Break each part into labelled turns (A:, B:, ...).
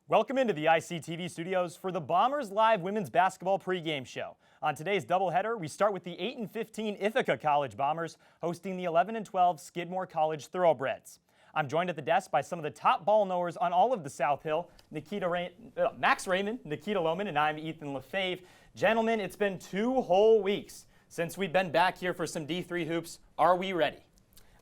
A: Welcome into the ICTV studios for the Bombers Live Women's Basketball pregame show. On today's doubleheader, we start with the 8-15 Ithaca College Bombers hosting the 11-12 Skidmore College Thoroughbreds. I'm joined at the desk by some of the top ball knowers on all of the South Hill, Max Raymond, Nikita Lohman, and I'm Ethan Lefebvre. Gentlemen, it's been 2 whole weeks since we've been back here for some D3 hoops. Are we ready?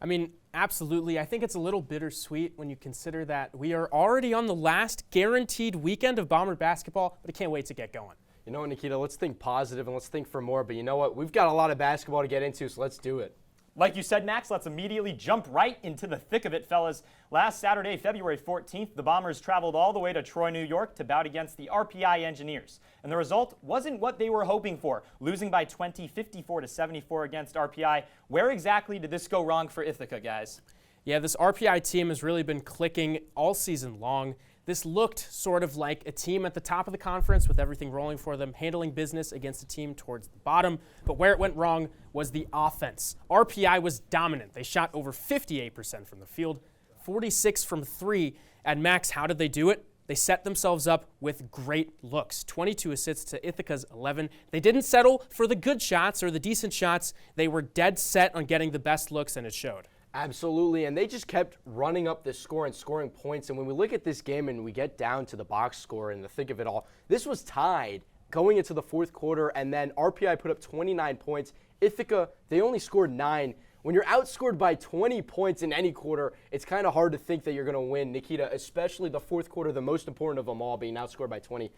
B: I mean, absolutely. I think it's a little bittersweet when you consider that we are already on the last guaranteed weekend of Bomber basketball, but I can't wait to get going.
C: You know what, Nikita, let's think positive and let's think for more, but you know what? We've got a lot of basketball to get into, so let's do it.
A: Like you said, Max, let's immediately jump right into the thick of it, fellas. Last Saturday, February 14th, the Bombers traveled all the way to Troy, New York to bout against the RPI Engineers. And the result wasn't what they were hoping for, losing by 20, 54-74 against RPI. Where exactly did this go wrong for Ithaca, guys?
B: Yeah, this RPI team has really been clicking all season long. This looked sort of like a team at the top of the conference with everything rolling for them, handling business against a team towards the bottom. But where it went wrong was the offense. RPI was dominant. They shot over 58% from the field, 46 from three. And Max, how did they do it? They set themselves up with great looks. 22 assists to Ithaca's 11. They didn't settle for the good shots or the decent shots. They were dead set on getting the best looks, and it showed.
C: Absolutely, and they just kept running up the score and scoring points. And when we look at this game and we get down to the box score and the thick of it all, this was tied going into the fourth quarter, and then RPI put up 29 points. Ithaca, they only scored 9. When you're outscored by 20 points in any quarter, it's kind of hard to think that you're going to win, Nikita, especially the fourth quarter, the most important of them all, being outscored by 20.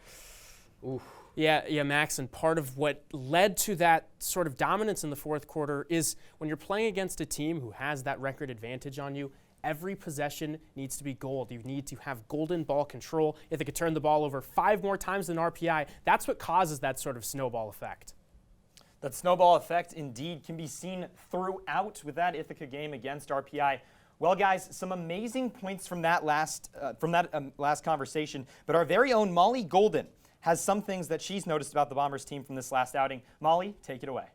C: Oof.
B: Yeah, Max, and part of what led to that sort of dominance in the fourth quarter is when you're playing against a team who has that record advantage on you, every possession needs to be gold. You need to have golden ball control. If they could turn the ball over 5 more times than RPI, that's what causes that sort of snowball effect.
A: That snowball effect indeed can be seen throughout with that Ithaca game against RPI. Well, guys, some amazing points from that last conversation, but our very own Molly Golden has some things that she's noticed about the Bombers team from this last outing. Molly, take it away.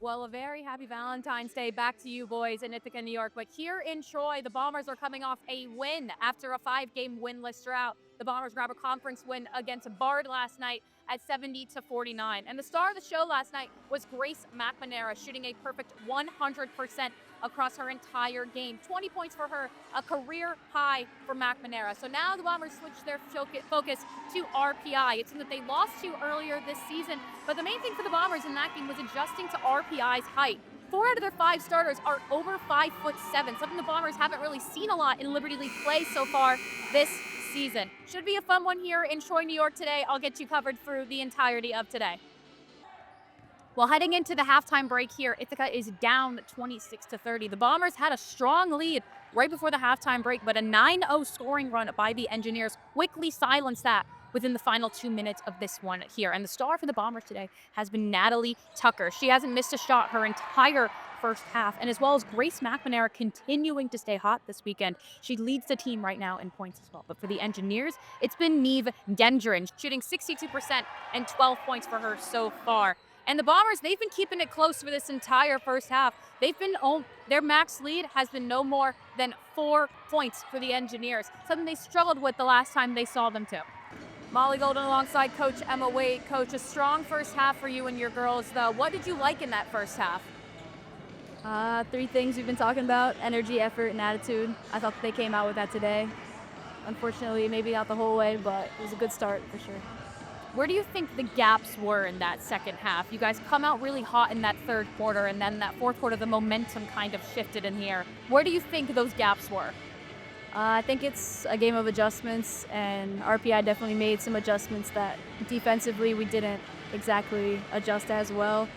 D: Well, a very happy Valentine's Day back to you boys in Ithaca, New York. But here in Troy, the Bombers are coming off a win after a 5-game winless drought. The Bombers grab a conference win against Bard last night at 70-49. And the star of the show last night was Grace McNamara, shooting a perfect 100% across her entire game. 20 points for her, a career high for McNamara. So now the Bombers switch their focus to RPI. It's that they lost to earlier this season, but the main thing for the Bombers in that game was adjusting to RPI's height. 4 out of their 5 starters are over 5'7", something the Bombers haven't really seen a lot in Liberty League play so far this season. Should be a fun one here in Troy, New York today. I'll get you covered through the entirety of today. Well, heading into the halftime break here, Ithaca is down 26-30. The Bombers had a strong lead right before the halftime break, but a 9-0 scoring run by the Engineers quickly silenced that within the final 2 minutes of this one here. And the star for the Bombers today has been Natalie Tucker. She hasn't missed a shot her entire first half, and as well as Grace McNamara continuing to stay hot this weekend. She leads the team right now in points as well. But for the Engineers, it's been Neve Gendron, shooting 62% and 12 points for her so far. And the Bombers, they've been keeping it close for this entire first half. Their max lead has been no more than 4 points for the Engineers, something they struggled with the last time they saw them too. Molly Golden alongside Coach Emma Wade. Coach, a strong first half for you and your girls, though. What did you like in that first half?
E: 3 things we've been talking about: energy, effort, and attitude. I thought they came out with that today. Unfortunately, maybe not the whole way, but it was a good start for sure.
D: Where do you think the gaps were in that second half? You guys come out really hot in that third quarter, and then that fourth quarter, the momentum kind of shifted in here. Where do you think those gaps were?
E: I think it's a game of adjustments, and RPI definitely made some adjustments that defensively we didn't exactly adjust as well.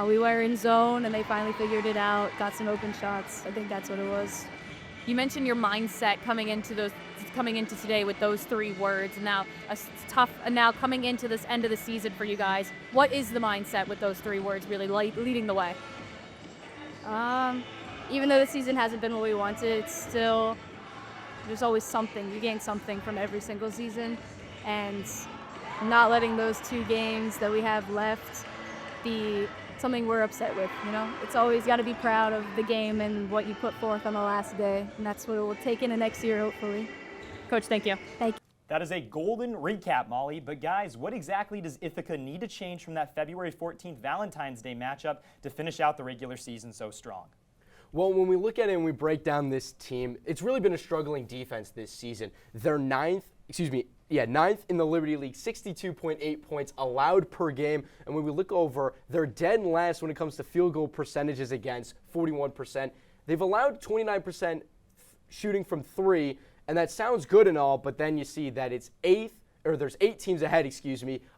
E: We were in zone, and they finally figured it out, got some open shots. I think that's what it was.
D: You mentioned your mindset coming into today with those 3 words. Now, now coming into this end of the season for you guys, what is the mindset with those 3 words really leading the way?
E: Even though the season hasn't been what we wanted, it's still, there's always something. You gain something from every single season, and not letting those 2 games that we have left be something we're upset with, you know? It's always got to be proud of the game and what you put forth on the last day, and that's what it will take in the next year, hopefully.
D: Coach, thank you.
E: Thank you.
A: That is a golden recap, Molly. But guys, what exactly does Ithaca need to change from that February 14th Valentine's Day matchup to finish out the regular season so strong?
C: Well, when we look at it and we break down this team, it's really been a struggling defense this season. They're ninth in the Liberty League, 62.8 points allowed per game. And when we look over, they're dead last when it comes to field goal percentages against, 41%. They've allowed 29% shooting from three, and that sounds good and all, but then you see that there's 8 teams ahead,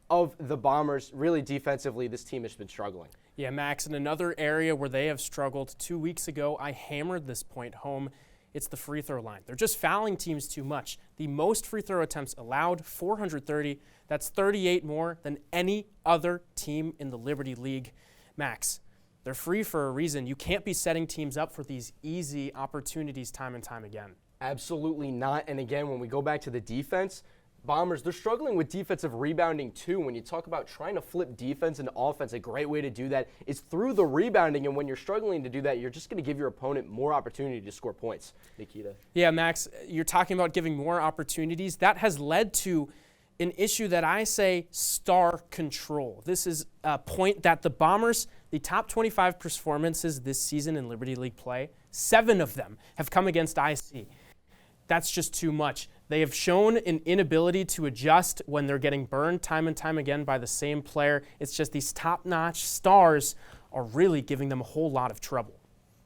C: of the Bombers. Really defensively, this team has been struggling.
B: Yeah, Max, in another area where they have struggled, 2 weeks ago, I hammered this point home. It's the free throw line. They're just fouling teams too much. The most free throw attempts allowed, 430. That's 38 more than any other team in the Liberty League. Max, they're free for a reason. You can't be setting teams up for these easy opportunities time and time again.
C: Absolutely not. And again, when we go back to the defense, Bombers, they're struggling with defensive rebounding too. When you talk about trying to flip defense into offense, a great way to do that is through the rebounding. And when you're struggling to do that, you're just going to give your opponent more opportunity to score points. Nikita.
B: Yeah, Max, you're talking about giving more opportunities. That has led to an issue that I say star control. This is a point that the Bombers, the top 25 performances this season in Liberty League play, 7 of them have come against IC. That's just too much. They have shown an inability to adjust when they're getting burned time and time again by the same player. It's just these top-notch stars are really giving them a whole lot of trouble.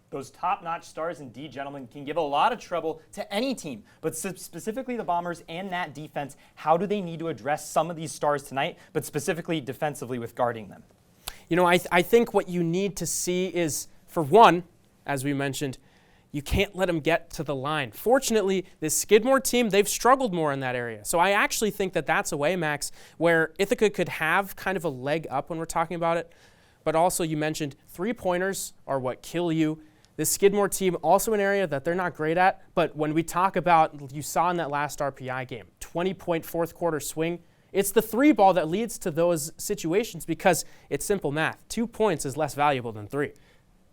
A: Those top-notch stars, indeed, gentlemen, can give a lot of trouble to any team, but specifically the Bombers and that defense. How do they need to address some of these stars tonight, but specifically defensively with guarding them?
B: You know, I think what you need to see is, for one, as we mentioned, you can't let them get to the line. Fortunately, this Skidmore team, they've struggled more in that area. So I actually think that that's a way, Max, where Ithaca could have kind of a leg up when we're talking about it. But also, you mentioned three-pointers are what kill you. This Skidmore team, also an area that they're not great at. But when we talk about, you saw in that last RPI game, 20-point fourth quarter swing, it's the three ball that leads to those situations because it's simple math. 2 points is less valuable than 3.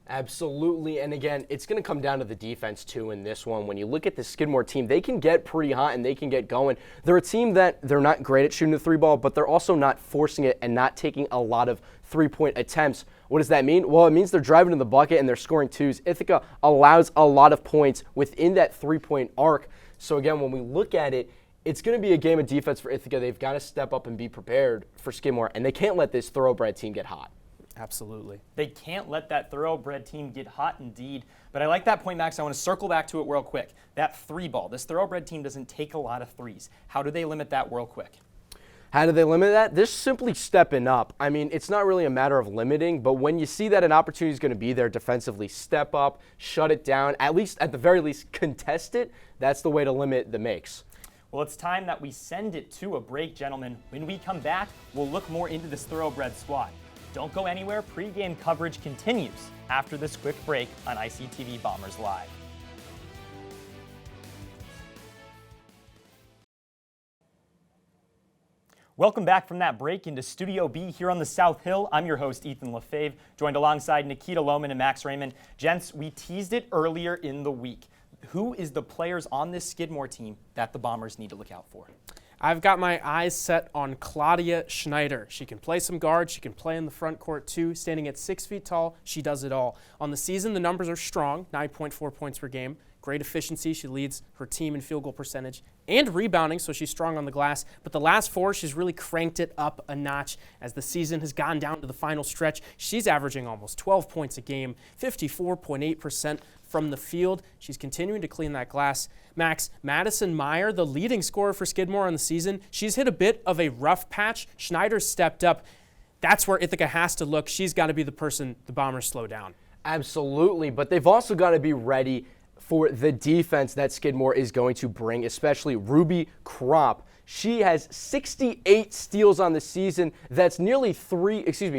C: Absolutely, and again, it's going to come down to the defense too in this one. When you look at the Skidmore team, they can get pretty hot and they can get going. They're a team that they're not great at shooting the three ball, but they're also not forcing it and not taking a lot of three-point attempts. What does that mean? Well, it means they're driving to the bucket and they're scoring twos. Ithaca allows a lot of points within that three-point arc. So again, when we look at it, it's going to be a game of defense for Ithaca. They've got to step up and be prepared for Skidmore, and they can't let this Thoroughbred team get hot.
B: Absolutely.
A: They can't let that Thoroughbred team get hot indeed. But I like that point, Max. I want to circle back to it real quick. That three ball. This Thoroughbred team doesn't take a lot of threes. How do they limit that real quick?
C: How do they limit that? They're simply stepping up. I mean, it's not really a matter of limiting, but when you see that an opportunity is going to be there defensively, step up, shut it down, at the very least, contest it. That's the way to limit the makes.
A: Well, it's time that we send it to a break, gentlemen. When we come back, we'll look more into this Thoroughbred squad. Don't go anywhere. Pre-game coverage continues after this quick break on ICTV Bombers Live. Welcome back from that break into Studio B here on the South Hill. I'm your host, Ethan Lefebvre, joined alongside Nikita Lohman and Max Raymond. Gents, we teased it earlier in the week. Who is the players on this Skidmore team that the Bombers need to look out for?
B: I've got my eyes set on Claudia Schneider. She can play some guard. She can play in the front court too. Standing at 6 feet tall, she does it all. On the season, the numbers are strong, 9.4 points per game. Great efficiency. She leads her team in field goal percentage and rebounding, so she's strong on the glass. But the last 4, she's really cranked it up a notch as the season has gone down to the final stretch. She's averaging almost 12 points a game, 54.8% from the field. She's continuing to clean that glass. Max, Madison Meyer, the leading scorer for Skidmore on the season, she's hit a bit of a rough patch. Schneider stepped up. That's where Ithaca has to look. She's got to be the person the Bombers slow down. Absolutely, but they've also got to be ready for the defense that Skidmore is going to bring, especially Ruby Crop. She has 68 steals on the season. That's nearly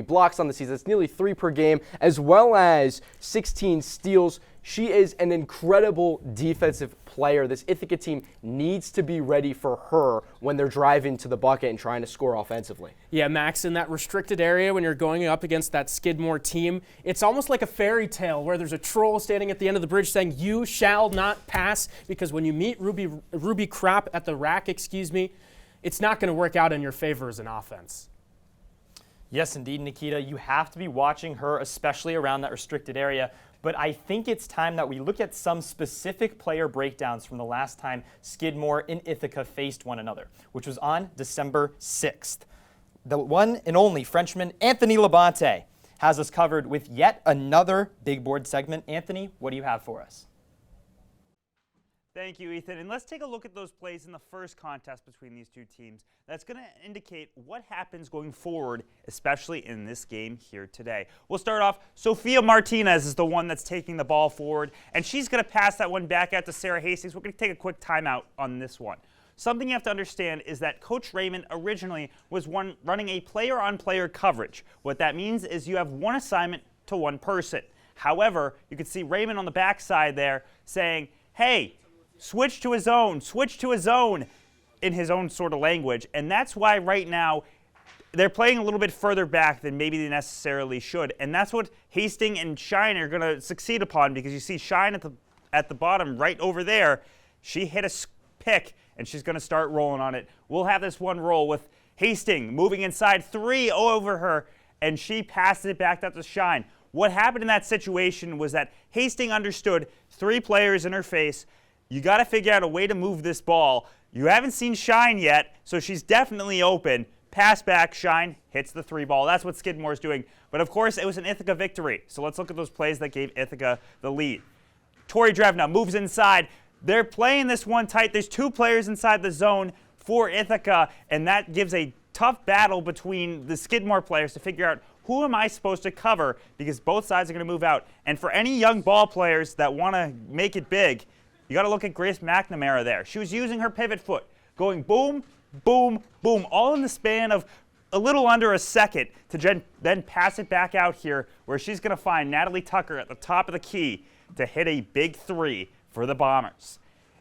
B: blocks on the season. That's nearly 3 per game, as well as 16 steals.
C: She is an incredible defensive player. This Ithaca team needs to be ready for her when they're driving to the bucket and trying to score offensively.
B: Yeah, Max, in that restricted area when you're going up against that Skidmore team, it's almost like a fairy tale where there's a troll standing at the end of the bridge saying, "You shall not pass," because when you meet Ruby Crap at the rack, it's not going to work out in your favor as an offense.
A: Yes, indeed, Nikita. You have to be watching her, especially around that restricted area. But I think it's time that we look at some specific player breakdowns from the last time Skidmore and Ithaca faced one another, which was on December 6th. The one and only Frenchman, Anthony Labonte, has us covered with yet another big board segment. Anthony, what do you have for us?
F: Thank you, Ethan. And let's take a look at those plays in the first contest between these two teams. That's going to indicate what happens going forward, especially in this game here today. We'll start off. Sophia Martinez is the one that's taking the ball forward, and she's going to pass that one back out to Sarah Hastings. We're going to take a quick timeout on this one. Something you have to understand is that Coach Raymond originally was running a player-on-player coverage. What that means is you have one assignment to one person. However, you can see Raymond on the backside there saying, "Hey, switch to a zone in his own sort of language." And that's why right now they're playing a little bit further back than maybe they necessarily should. And that's what Hastings and Shine are going to succeed upon, because you see Shine at the bottom right over there. She hit a pick, and she's going to start rolling on it. We'll have this one roll with Hastings moving inside, 3 over her, and she passes it back out to Shine. What happened in that situation was that Hastings understood 3 players in her face. You got to figure out a way to move this ball. You haven't seen Shine yet, so she's definitely open. Pass back, Shine hits the 3 ball. That's what Skidmore's doing. But of course, it was an Ithaca victory. So let's look at those plays that gave Ithaca the lead. Tori Drevna moves inside. They're playing this one tight. There's 2 players inside the zone for Ithaca, and that gives a tough battle between the Skidmore players to figure out who am I supposed to cover, because both sides are going to move out. And for any young ball players that want to make it big, you got to look at Grace McNamara there. She was using her pivot foot, going boom, boom, boom, all in the span of a little under a second to then pass it back out here, where she's going to find Natalie Tucker at the top of the key to hit a big 3 for the Bombers.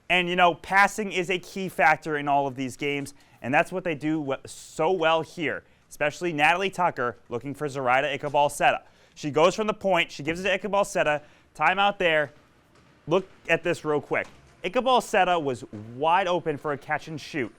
F: And, you know, passing is a key factor in all of these games, and that's what they do so well here, especially Natalie Tucker looking for Zoraida Iqbal-Seta. She goes from the point. She gives it to Iqbal-Seta. Timeout there. Look at this real quick. Iqbal-Seta was wide open for a catch and shoot.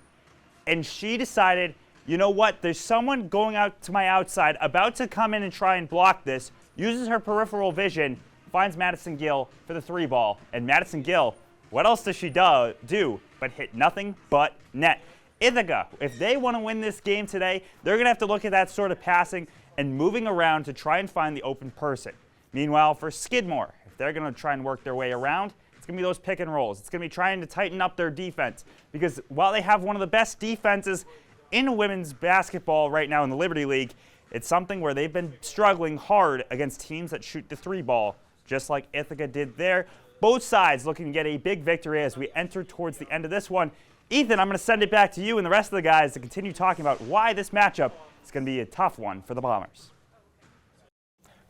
F: And she decided, you know what, there's someone going out to my outside, about to come in and try and block this, uses her peripheral vision, finds Madison Gill for the 3 ball. And Madison Gill, what else does she do but hit nothing but net? Ithaca, if they want to win this game today, they're going to have to look at that sort of passing and moving around to try and find the open person. Meanwhile, for Skidmore, if they're going to try and work their way around, it's going to be those pick and rolls. It's going to be trying to tighten up their defense, because while they have one of the best defenses in women's basketball right now in the Liberty League, it's something where they've been struggling hard against teams that shoot the 3 ball, just like Ithaca did there. Both sides looking to get a big victory as we enter towards the end of this one. Ethan, I'm going to send it back to you and the rest of the guys to continue talking about why this matchup is going to be a tough one for the Bombers.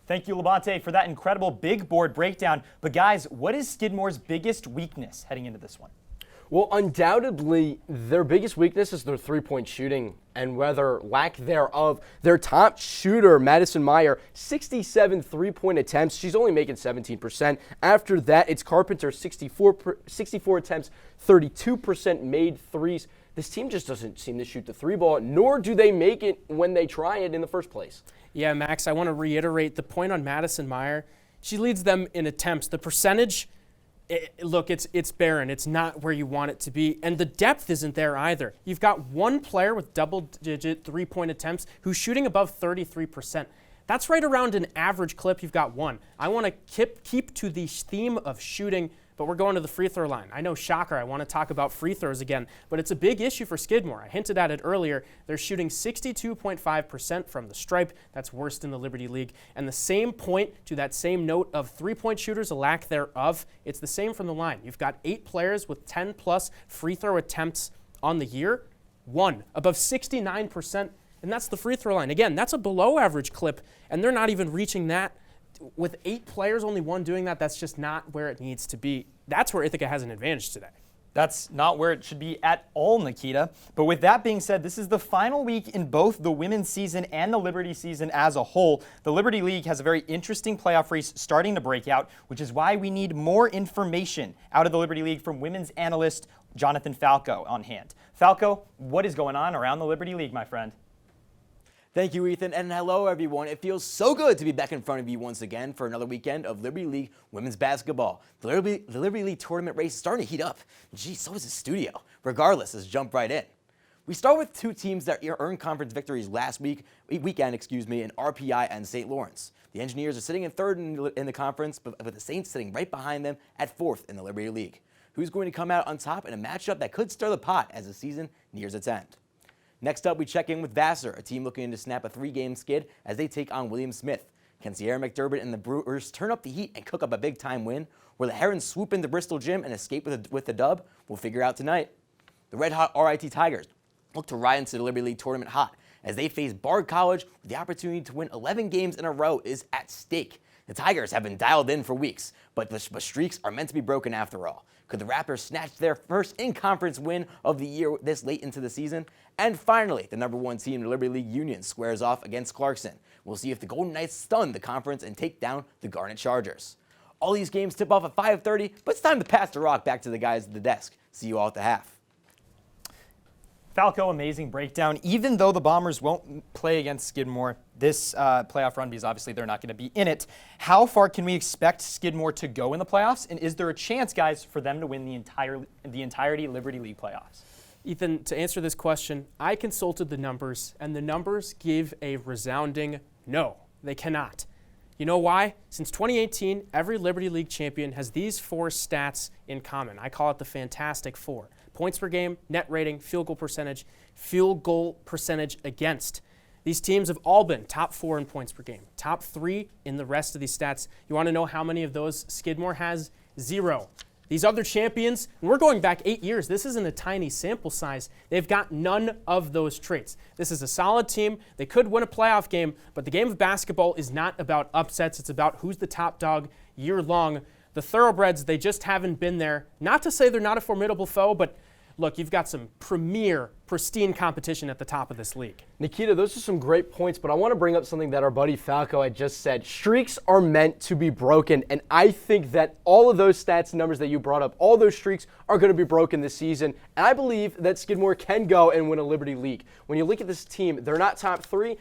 A: Thank you, Labonte, for that incredible big board breakdown. But guys, what is Skidmore's biggest weakness heading into this one?
C: Well, undoubtedly, their biggest weakness is their 3-point shooting, and whether lack thereof. Their top shooter, Madison Meyer, 67 3-point attempts. She's only making 17%. After that, it's Carpenter, 64 attempts, 32% made threes. This team just doesn't seem to shoot the 3 ball, nor do they make it when they try it in the first place.
B: Yeah, Max, I want to reiterate the point on Madison Meyer. She leads them in attempts. The percentage, look, it's barren. It's not where you want it to be. And the depth isn't there either. You've got one player with double-digit 3-point attempts who's shooting above 33%. That's right around an average clip. You've got one. I want to keep to the theme of shooting, but we're going to the free throw line. I know, shocker, I want to talk about free throws again, but it's a big issue for Skidmore. I hinted at it earlier. They're shooting 62.5% from the stripe. That's worst in the Liberty League. And the same point to that same note of 3-point shooters, a lack thereof, it's the same from the line. You've got 8 players with 10-plus free throw attempts on the year, 1 above 69%, and that's the free throw line. Again, that's a below-average clip, and they're not even reaching that with 8 players, only 1 doing that, that's just not where it needs to be. That's where Ithaca has an advantage today.
A: That's not where it should be at all, Nikita. But with that being said, this is the final week in both the women's season and the Liberty season as a whole. The Liberty League has a very interesting playoff race starting to break out, which is why we need more information out of the Liberty League from women's analyst Jonathan Falco on hand. Falco, what is going on around the Liberty League, my friend?
G: Thank you, Ethan, and hello, everyone. It feels so good to be back in front of you once again for another weekend of Liberty League women's basketball. The Liberty League tournament race is starting to heat up. Gee, so is the studio. Regardless, let's jump right in. We start with 2 teams that earned conference victories last weekend, in RPI and St. Lawrence. The Engineers are sitting in 3rd in the conference, but with the Saints sitting right behind them at 4th in the Liberty League. Who's going to come out on top in a matchup that could stir the pot as the season nears its end? Next up, we check in with Vassar, a team looking to snap a 3-game skid as they take on William Smith. Can Sierra McDermott and the Brewers turn up the heat and cook up a big-time win? Will the Herons swoop into Bristol Gym and escape with the dub? We'll figure out tonight. The red-hot RIT Tigers look to ride into the Liberty League tournament hot as they face Bard College, where the opportunity to win 11 games in a row is at stake. The Tigers have been dialed in for weeks, but the streaks are meant to be broken after all. Could the Raptors snatch their first in-conference win of the year this late into the season? And finally, the #1 team in the Liberty League Union squares off against Clarkson. We'll see if the Golden Knights stun the conference and take down the Garnet Chargers. All these games tip off at 5:30, but it's time to pass the rock back to the guys at the desk. See you all at the half.
A: Falco, amazing breakdown. Even though the Bombers won't play against Skidmore this playoff run, because obviously they're not going to be in it, how far can we expect Skidmore to go in the playoffs? And is there a chance, guys, for them to win the entirety Liberty League playoffs?
B: Ethan, to answer this question, I consulted the numbers, and the numbers give a resounding no. They cannot. You know why? Since 2018, every Liberty League champion has these 4 stats in common. I call it the Fantastic Four. Points per game, net rating, field goal percentage against. These teams have all been top 4 in points per game, top 3 in the rest of these stats. You want to know how many of those Skidmore has? 0. These other champions, and we're going back 8 years. This isn't a tiny sample size. They've got none of those traits. This is a solid team. They could win a playoff game, but the game of basketball is not about upsets. It's about who's the top dog year long. The Thoroughbreds, they just haven't been there. Not to say they're not a formidable foe, but look, you've got some pristine competition at the top of this league.
C: Nikita, those are some great points, but I want to bring up something that our buddy Falco had just said. Streaks are meant to be broken, and I think that all of those stats and numbers that you brought up, all those streaks are going to be broken this season, and I believe that Skidmore can go and win a Liberty League. When you look at this team, they're not top 3.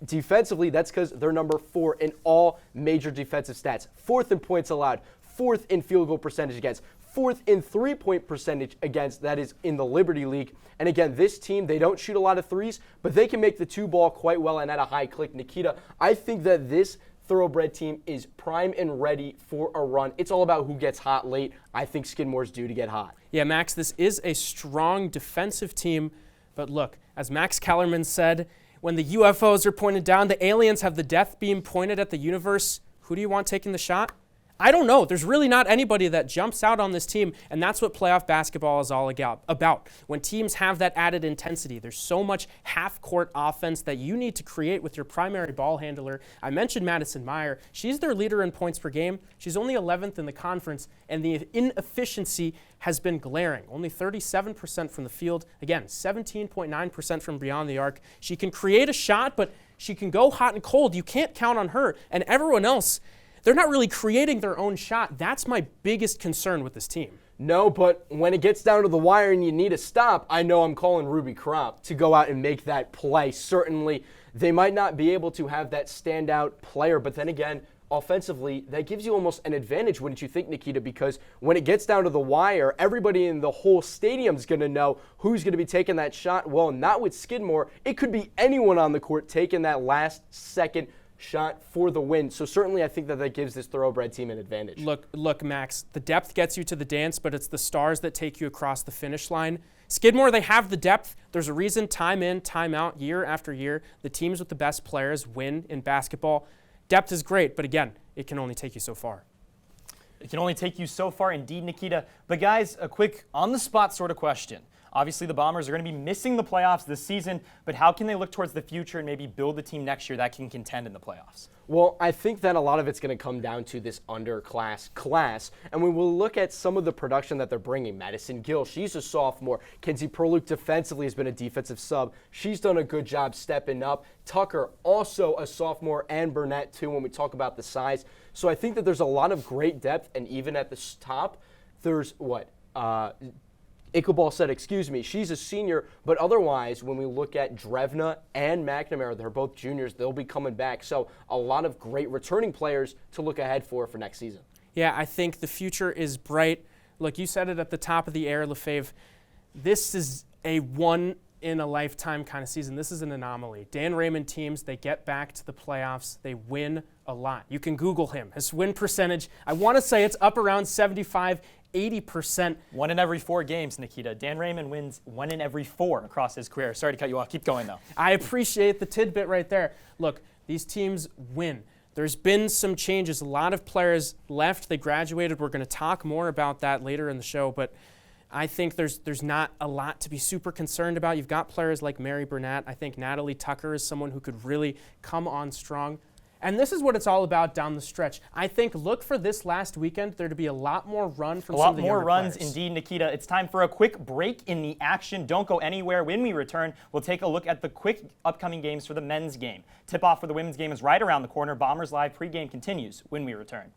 C: Defensively, that's because they're number 4 in all major defensive stats. 4th in points allowed, 4th in field goal percentage against, 4th in 3-point percentage against, that is in the Liberty League. And again, this team, they don't shoot a lot of threes, but they can make the 2-ball quite well and at a high click. Nikita, I think that this Thoroughbred team is prime and ready for a run. It's all about who gets hot late. I think Skidmore's due to get hot.
B: Yeah, Max, this is a strong defensive team, but look, as Max Kellerman said, when the UFOs are pointed down, the aliens have the death beam pointed at the universe. Who do you want taking the shot? I don't know. There's really not anybody that jumps out on this team, and that's what playoff basketball is all about. When teams have that added intensity, there's so much half-court offense that you need to create with your primary ball handler. I mentioned Madison Meyer. She's their leader in points per game. She's only 11th in the conference, and the inefficiency has been glaring. Only 37% from the field. Again, 17.9% from beyond the arc. She can create a shot, but she can go hot and cold. You can't count on her. And everyone else, they're not really creating their own shot. That's my biggest concern with this team.
C: No, but when it gets down to the wire and you need a stop, I know I'm calling Ruby Crump to go out and make that play. Certainly, they might not be able to have that standout player, but then again, offensively, that gives you almost an advantage, wouldn't you think, Nikita? Because when it gets down to the wire, everybody in the whole stadium's going to know who's going to be taking that shot. Well, not with Skidmore. It could be anyone on the court taking that last second shot for the win. So certainly I think that gives this Thoroughbred team an advantage.
B: Look, Max, the depth gets you to the dance, but it's the stars that take you across the finish line. Skidmore, they have the depth. There's a reason time in, time out, year after year, the teams with the best players win in basketball. Depth is great, but again, it can only take you so far.
A: It can only take you so far indeed, Nikita. But guys, a quick on-the-spot sort of question. Obviously, the Bombers are going to be missing the playoffs this season, but how can they look towards the future and maybe build a team next year that can contend in the playoffs?
C: Well, I think that a lot of it's going to come down to this underclass class. And when we look at some of the production that they're bringing, Madison Gill, she's a sophomore. Kinsey Perluke defensively has been a defensive sub. She's done a good job stepping up. Tucker, also a sophomore, and Burnett, too, when we talk about the size. So I think that there's a lot of great depth, and even at the top, there's Ichabal said, she's a senior, but otherwise, when we look at Drevna and McNamara, they're both juniors, they'll be coming back. So a lot of great returning players to look ahead for next season.
B: Yeah, I think the future is bright. Look, you said it at the top of the air, Lefebvre. This is a one-in-a-lifetime kind of season. This is an anomaly. Dan Raymond teams, they get back to the playoffs. They win a lot. You can Google him. His win percentage, I want to say it's up around 75-80%.
A: 1 in every 4 games, Nikita. Dan Raymond wins 1 in every 4 across his career. Sorry to cut you off. Keep going, though.
B: I appreciate the tidbit right there. Look, these teams win. There's been some changes. A lot of players left. They graduated. We're going to talk more about that later in the show, but I think there's not a lot to be super concerned about. You've got players like Mary Burnett. I think Natalie Tucker is someone who could really come on strong. And this is what it's all about down the stretch. I think look for this last weekend there to be a lot more run from some of the younger
A: A lot more runs
B: players.
A: indeed, Nikita. It's time for a quick break in the action. Don't go anywhere. When we return, we'll take a look at the quick upcoming games for the men's game. Tip-off for the women's game is right around the corner. Bombers Live pregame continues when we return.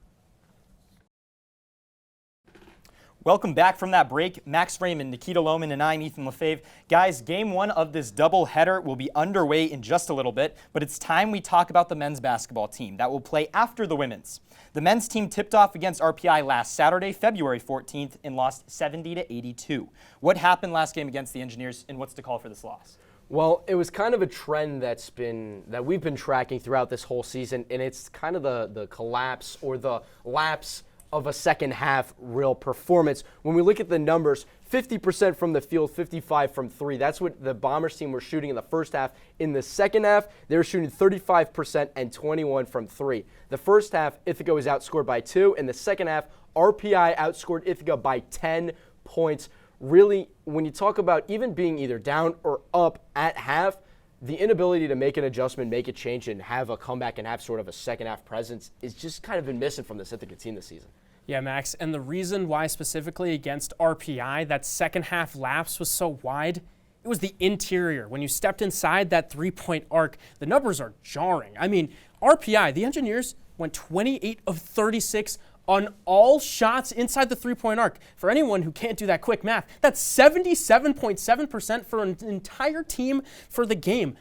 A: Welcome back from that break. Max Raymond, Nikita Lohman, and I'm Ethan Lefebvre. Guys, game 1 of this doubleheader will be underway in just a little bit, but it's time we talk about the men's basketball team that will play after the women's. The men's team tipped off against RPI last Saturday, February 14th, and lost 70-82. What happened last game against the Engineers, and what's to call for this loss?
C: Well, it was kind of a trend that we've been tracking throughout this whole season, and it's kind of the collapse or the lapse of a second half real performance. When we look at the numbers, 50% from the field, 55 from 3. That's what the Bombers team were shooting in the first half. In the second half, they were shooting 35% and 21 from 3. The first half, Ithaca was outscored by 2. In the second half, RPI outscored Ithaca by 10 points. Really, when you talk about even being either down or up at half, the inability to make an adjustment, make a change, and have a comeback and have sort of a second half presence is just kind of been missing from this Ithaca team this season.
B: Yeah, Max, and the reason why specifically against RPI that second half lapse was so wide, it was the interior. When you stepped inside that three-point arc, the numbers are jarring. I mean, RPI, the Engineers, went 28 of 36 on all shots inside the three-point arc. For anyone who can't do that quick math, that's 77.7% for an entire team for the game.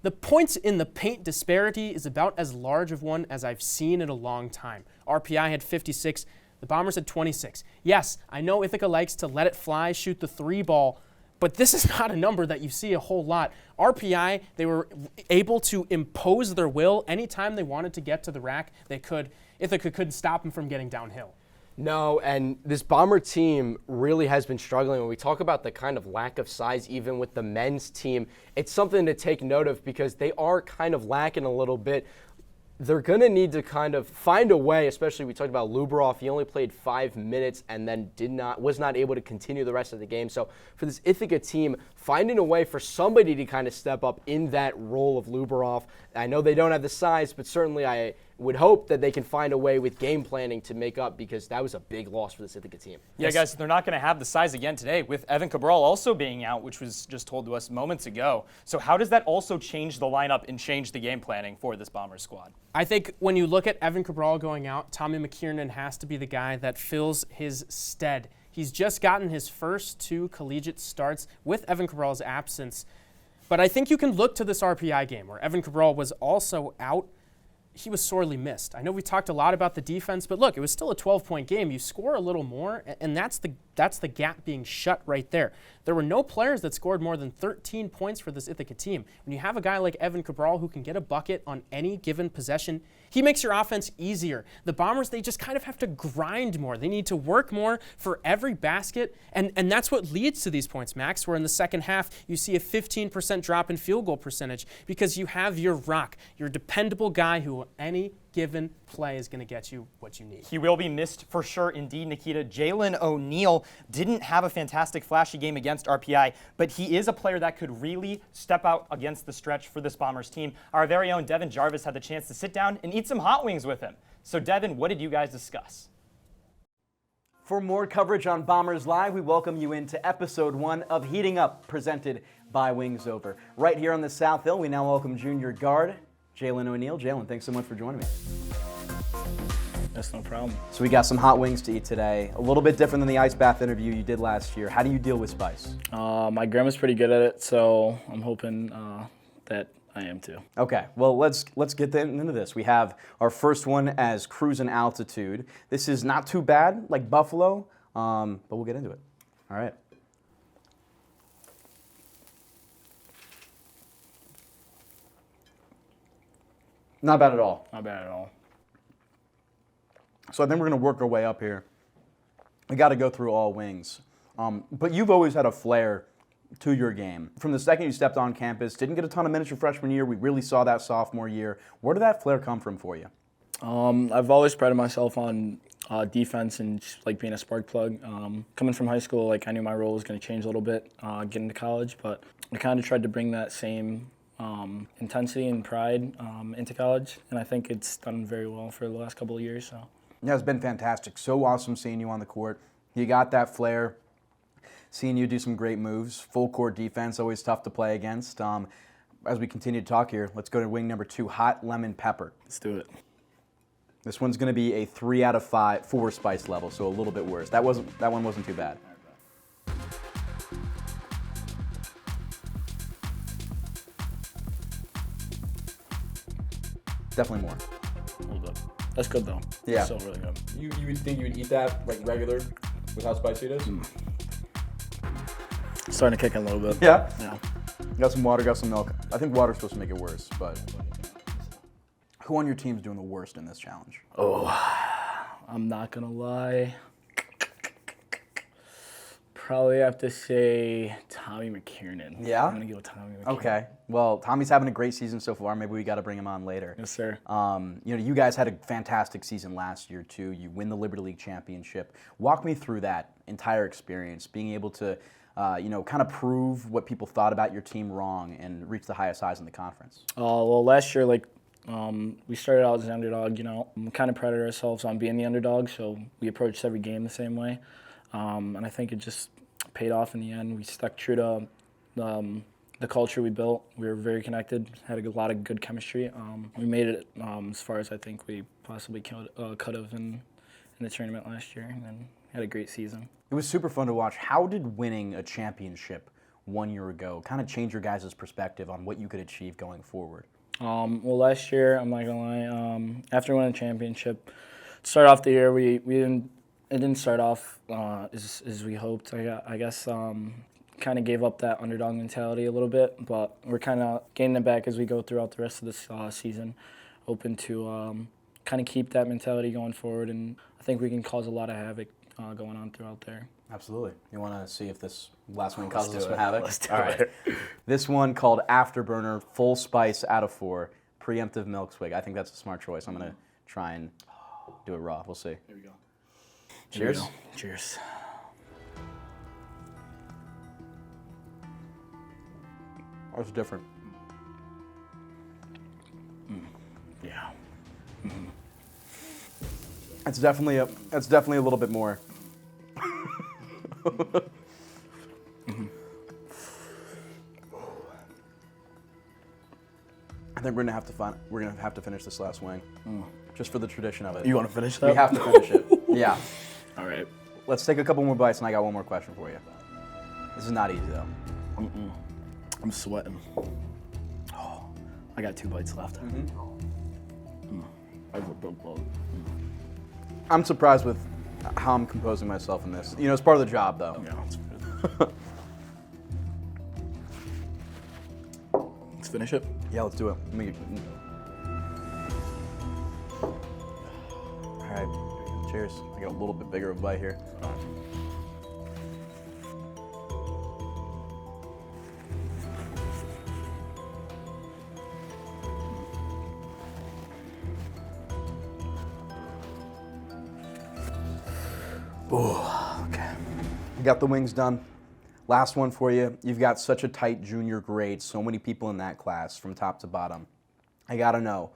B: The points in the paint disparity is about as large of one as I've seen in a long time. RPI had 56. The Bombers had 26. Yes, I know Ithaca likes to let it fly, shoot the 3 ball, but this is not a number that you see a whole lot. RPI, they were able to impose their will. Anytime they wanted to get to the rack, they could. Ithaca couldn't stop them from getting downhill.
C: No, and this Bomber team really has been struggling. When we talk about the kind of lack of size, even with the men's team, it's something to take note of because they are kind of lacking a little bit. They're going to need to kind of find a way, especially we talked about Lubrov. He only played 5 minutes and then was not able to continue the rest of the game. So for this Ithaca team, finding a way for somebody to kind of step up in that role of Lubrov. I know they don't have the size, but certainly I would hope that they can find a way with game planning to make up because that was a big loss for this Ithaca team.
A: Yeah, guys, they're not going to have the size again today with Evan Cabral also being out, which was just told to us moments ago. So how does that also change the lineup and change the game planning for this Bombers squad?
B: I think when you look at Evan Cabral going out, Tommy McKiernan has to be the guy that fills his stead. He's just gotten his first 2 collegiate starts with Evan Cabral's absence. But I think you can look to this RPI game where Evan Cabral was also out. He was sorely missed. I know we talked a lot about the defense, but look, it was still a 12-point game. You score a little more, and that's the gap being shut right there. There were no players that scored more than 13 points for this Ithaca team. When you have a guy like Evan Cabral who can get a bucket on any given possession, he makes your offense easier. The Bombers, they just kind of have to grind more. They need to work more for every basket, and that's what leads to these points, Max, where in the second half you see a 15% drop in field goal percentage because you have your rock, your dependable guy who any given play is going to get you what you need.
A: He will be missed for sure indeed, Nikita. Jalen O'Neal didn't have a fantastic flashy game against RPI, but he is a player that could really step out against the stretch for this Bombers team. Our very own Devin Jarvis had the chance to sit down and eat some hot wings with him. So Devin, what did you guys discuss?
H: For more coverage on Bombers Live, we welcome you into episode 1 of Heating Up, presented by Wings Over. Right here on the South Hill, we now welcome junior guard Jalen O'Neal. Jalen, thanks so much for joining me.
I: That's no problem.
H: So we got some hot wings to eat today. A little bit different than the ice bath interview you did last year. How do you deal with spice?
I: My grandma's pretty good at it, so I'm hoping that I am too.
H: Okay, well, let's get into this. We have our first one as cruising altitude. This is not too bad, like buffalo, but we'll get into it. All right. Not bad at all.
I: Not bad at all.
H: So I think we're going to work our way up here. We got to go through all wings. But you've always had a flair to your game. From the second you stepped on campus, didn't get a ton of minutes your freshman year. We really saw that sophomore year. Where did that flair come from for you?
I: I've always prided myself on defense and just, like being a spark plug. Coming from high school, like I knew my role was going to change a little bit getting to college, but I kind of tried to bring that same intensity and pride into college, and I think it's done very well for the last couple of years. So.
H: Yeah, it's been fantastic. So awesome seeing you on the court. You got that flair. Seeing you do some great moves. Full court defense, always tough to play against. As we continue to talk here, let's go to wing number 2, hot lemon pepper.
I: Let's do it.
H: This one's going to be a 3 out of 4 spice level, so a little bit worse. That one wasn't too bad. Definitely more.
I: A little bit. That's good though.
H: Yeah.
I: Still really good.
J: You would think you would eat that like regular with how spicy it is?
I: Starting to kick in a little bit.
H: Yeah?
I: Yeah.
H: Got some water, got some milk. I think water's supposed to make it worse, but who on your team's doing the worst in this challenge?
I: Oh, I'm not gonna lie. Probably have to say Tommy McKiernan.
H: Yeah?
I: I'm gonna go with Tommy McKiernan.
H: Okay. Well, Tommy's having a great season so far. Maybe we got to bring him on later.
I: Yes, sir.
H: You guys had a fantastic season last year too. You win the Liberty League championship. Walk me through that entire experience, being able to, kind of prove what people thought about your team wrong and reach the highest highs in the conference.
I: Well, last year, we started out as an underdog. We kind of prided ourselves on being the underdog, so we approached every game the same way. And I think it just paid off in the end. We stuck true to the culture we built. We were very connected, had a lot of good chemistry. We made it as far as I think we possibly could have in the tournament last year, and then had a great season.
H: It was super fun to watch. How did winning a championship 1 year ago kind of change your guys' perspective on what you could achieve going forward?
I: Well, last year, I'm not gonna lie, after winning a championship, to start off the year, it didn't start off as we hoped. I guess kind of gave up that underdog mentality a little bit, but we're kind of gaining it back as we go throughout the rest of this season. Hoping to kind of keep that mentality going forward, and I think we can cause a lot of havoc going on throughout there.
H: Absolutely. You want to see if this last one causes some havoc?
I: Let's do
H: All right. This one called Afterburner, full spice out of 4, preemptive milk swig. I think that's a smart choice. I'm going to try and do it raw. We'll see.
I: Here we go.
H: Cheers.
I: Here we go. Cheers.
H: That's different.
I: Yeah.
H: It's definitely a little bit more. I think we're gonna have to finish this last wing, just for the tradition of it.
I: You want to finish that?
H: We have to finish it. Yeah.
I: All right.
H: Let's take a couple more bites, and I got one more question for you. This is not easy though.
I: I'm sweating. Oh, I got 2 bites left.
H: I'm surprised with how I'm composing myself in this. It's part of the job though.
I: Yeah, that's good. Let's finish it.
H: Yeah, let's do it. All right, cheers. I got a little bit bigger of a bite here. Okay. You got the wings done. Last one for you. You've got such a tight junior grade, so many people in that class from top to bottom. I gotta know,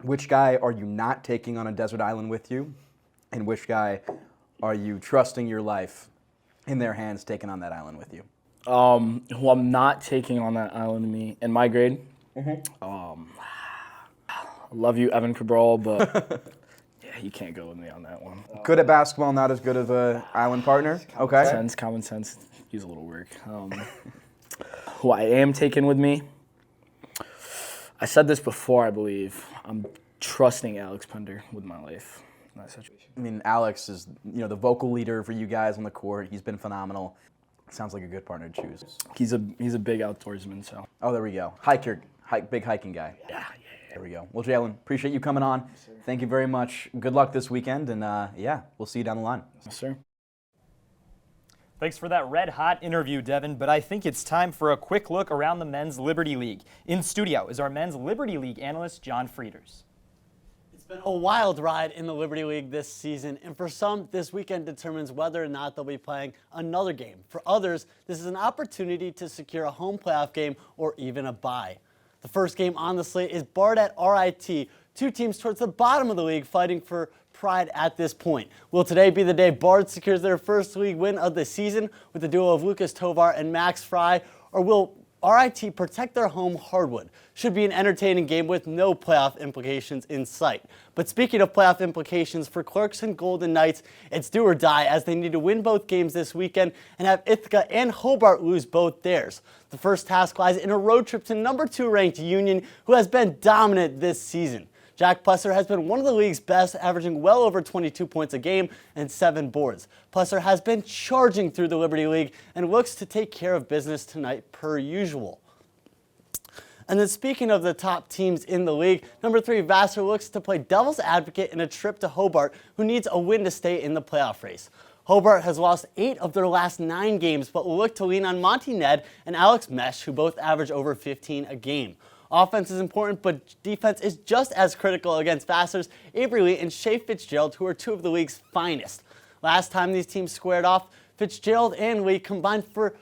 H: which guy are you not taking on a desert island with you, and which guy are you trusting your life in their hands taking on that island with you?
I: Who I'm not taking on that island with me in my grade. I love you, Evan Cabral, but yeah, you can't go with me on that one.
H: Good at basketball, not as good of an island partner? Okay.
I: Common sense, use a little work. Who I am taking with me, I said this before, I believe. I'm trusting Alex Pender with my life in that situation.
H: I mean, Alex is, the vocal leader for you guys on the court. He's been phenomenal. Sounds like a good partner to choose.
I: He's a big outdoorsman, so.
H: Oh, there we go. Big hiking guy.
I: Yeah.
H: There we go. Well, Jalen, appreciate you coming on. Thank you very much. Good luck this weekend, and we'll see you down the line.
I: Yes, sir.
A: Thanks for that red-hot interview, Devin, but I think it's time for a quick look around the Men's Liberty League. In studio is our Men's Liberty League analyst, John Frieders.
K: It's been a wild ride in the Liberty League this season, and for some, this weekend determines whether or not they'll be playing another game. For others, this is an opportunity to secure a home playoff game or even a bye. The first game on the slate is Bard at RIT, two teams towards the bottom of the league fighting for pride at this point. Will today be the day Bard secures their first league win of the season with the duo of Lucas Tovar and Max Fry, or will RIT protect their home hardwood? Should be an entertaining game with no playoff implications in sight. But speaking of playoff implications for Clarkson Golden Knights, it's do or die as they need to win both games this weekend and have Ithaca and Hobart lose both theirs. The first task lies in a road trip to number 2 ranked Union, who has been dominant this season. Jack Plesser has been one of the league's best, averaging well over 22 points a game and 7 boards. Plesser has been charging through the Liberty League and looks to take care of business tonight per usual. And then speaking of the top teams in the league, number 3 Vassar looks to play devil's advocate in a trip to Hobart, who needs a win to stay in the playoff race. Hobart has lost 8 of their last 9 games, but will look to lean on Monty Ned and Alex Mesh, who both average over 15 a game. Offense is important, but defense is just as critical against Vassar's Avery Lee and Shea Fitzgerald, who are 2 of the league's finest. Last time these teams squared off, Fitzgerald and Lee combined for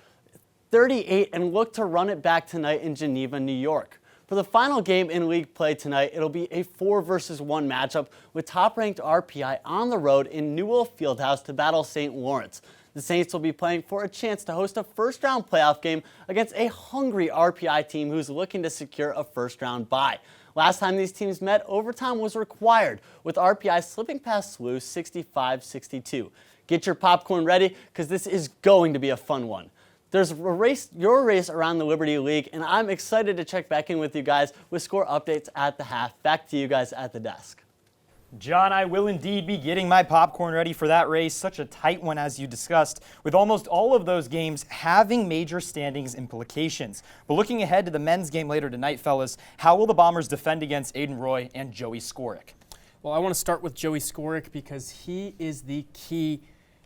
K: 38 and look to run it back tonight in Geneva, New York. For the final game in league play tonight, it'll be a 4-versus-1 matchup with top-ranked RPI on the road in Newell Fieldhouse to battle St. Lawrence. The Saints will be playing for a chance to host a first-round playoff game against a hungry RPI team who's looking to secure a first-round bye. Last time these teams met, overtime was required, with RPI slipping past SLU 65-62. Get your popcorn ready, because this is going to be a fun one. There's your race around the Liberty League, and I'm excited to check back in with you guys with score updates at the half. Back to you guys at the desk.
A: John, I will indeed be getting my popcorn ready for that race. Such a tight one, as you discussed, with almost all of those games having major standings implications. But looking ahead to the men's game later tonight, fellas, how will the Bombers defend against Aiden Roy and Joey Skorick?
B: Well, I want to start with Joey Skorick because he is the key.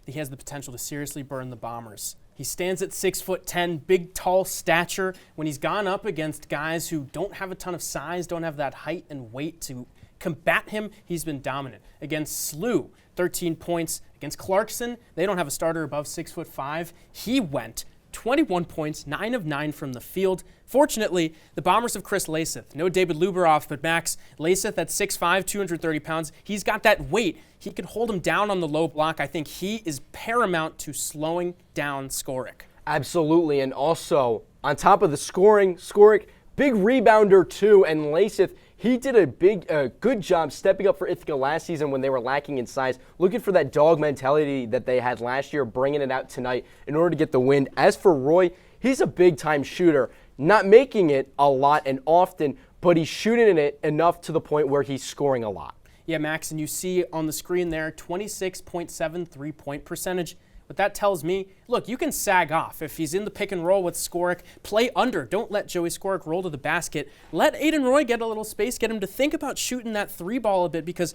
B: He has the potential to seriously burn the Bombers. He stands at 6'10", big, tall stature. When he's gone up against guys who don't have a ton of size, don't have that height and weight to combat him, he's been dominant. Against SLU, 13 points. Against Clarkson, they don't have a starter above 6'5". He went 21 points, 9 of 9 from the field. Fortunately, the Bombers have Chris Laseth. No David Luberoff, but Max Laseth at 6'5", 230 pounds. He's got that weight. He could hold him down on the low block. I think he is paramount to slowing down Skorick.
C: Absolutely, and also, on top of the scoring, Skorick, big rebounder too, and Laseth, he did a good job stepping up for Ithaca last season when they were lacking in size, looking for that dog mentality that they had last year, bringing it out tonight in order to get the win. As for Roy, he's a big-time shooter, not making it a lot and often, but he's shooting it enough to the point where he's scoring a lot.
B: Yeah, Max, and you see on the screen there, 26.7 three-point percentage. What that tells me, look, you can sag off. If he's in the pick and roll with Skorick, play under. Don't let Joey Skorick roll to the basket. Let Aiden Roy get a little space, get him to think about shooting that 3 ball a bit, because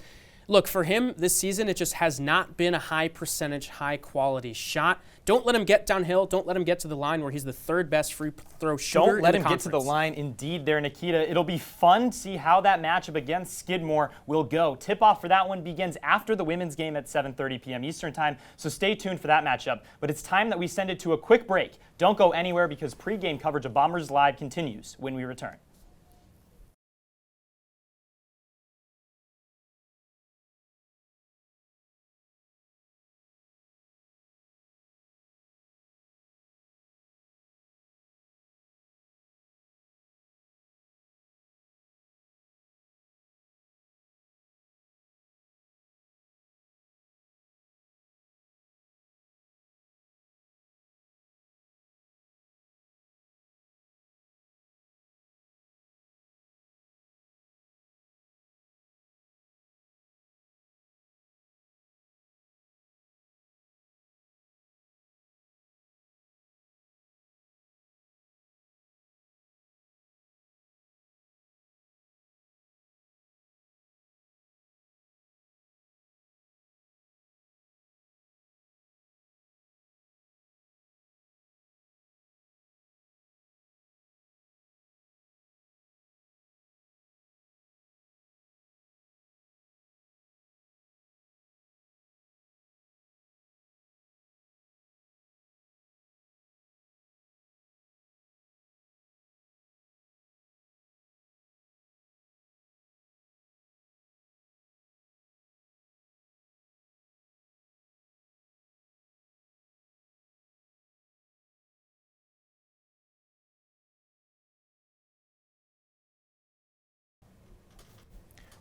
B: Look, for him this season, it just has not been a high percentage, high quality shot. Don't let him get downhill. Don't let him get to the line where he's the third best free throw shooter.
A: Don't let him get to the line. Indeed, there, Nikita. It'll be fun to see how that matchup against Skidmore will go. Tip-off for that one begins after the women's game at 7:30 p.m. Eastern Time, so stay tuned for that matchup. But it's time that we send it to a quick break. Don't go anywhere because pregame coverage of Bombers Live continues when we return.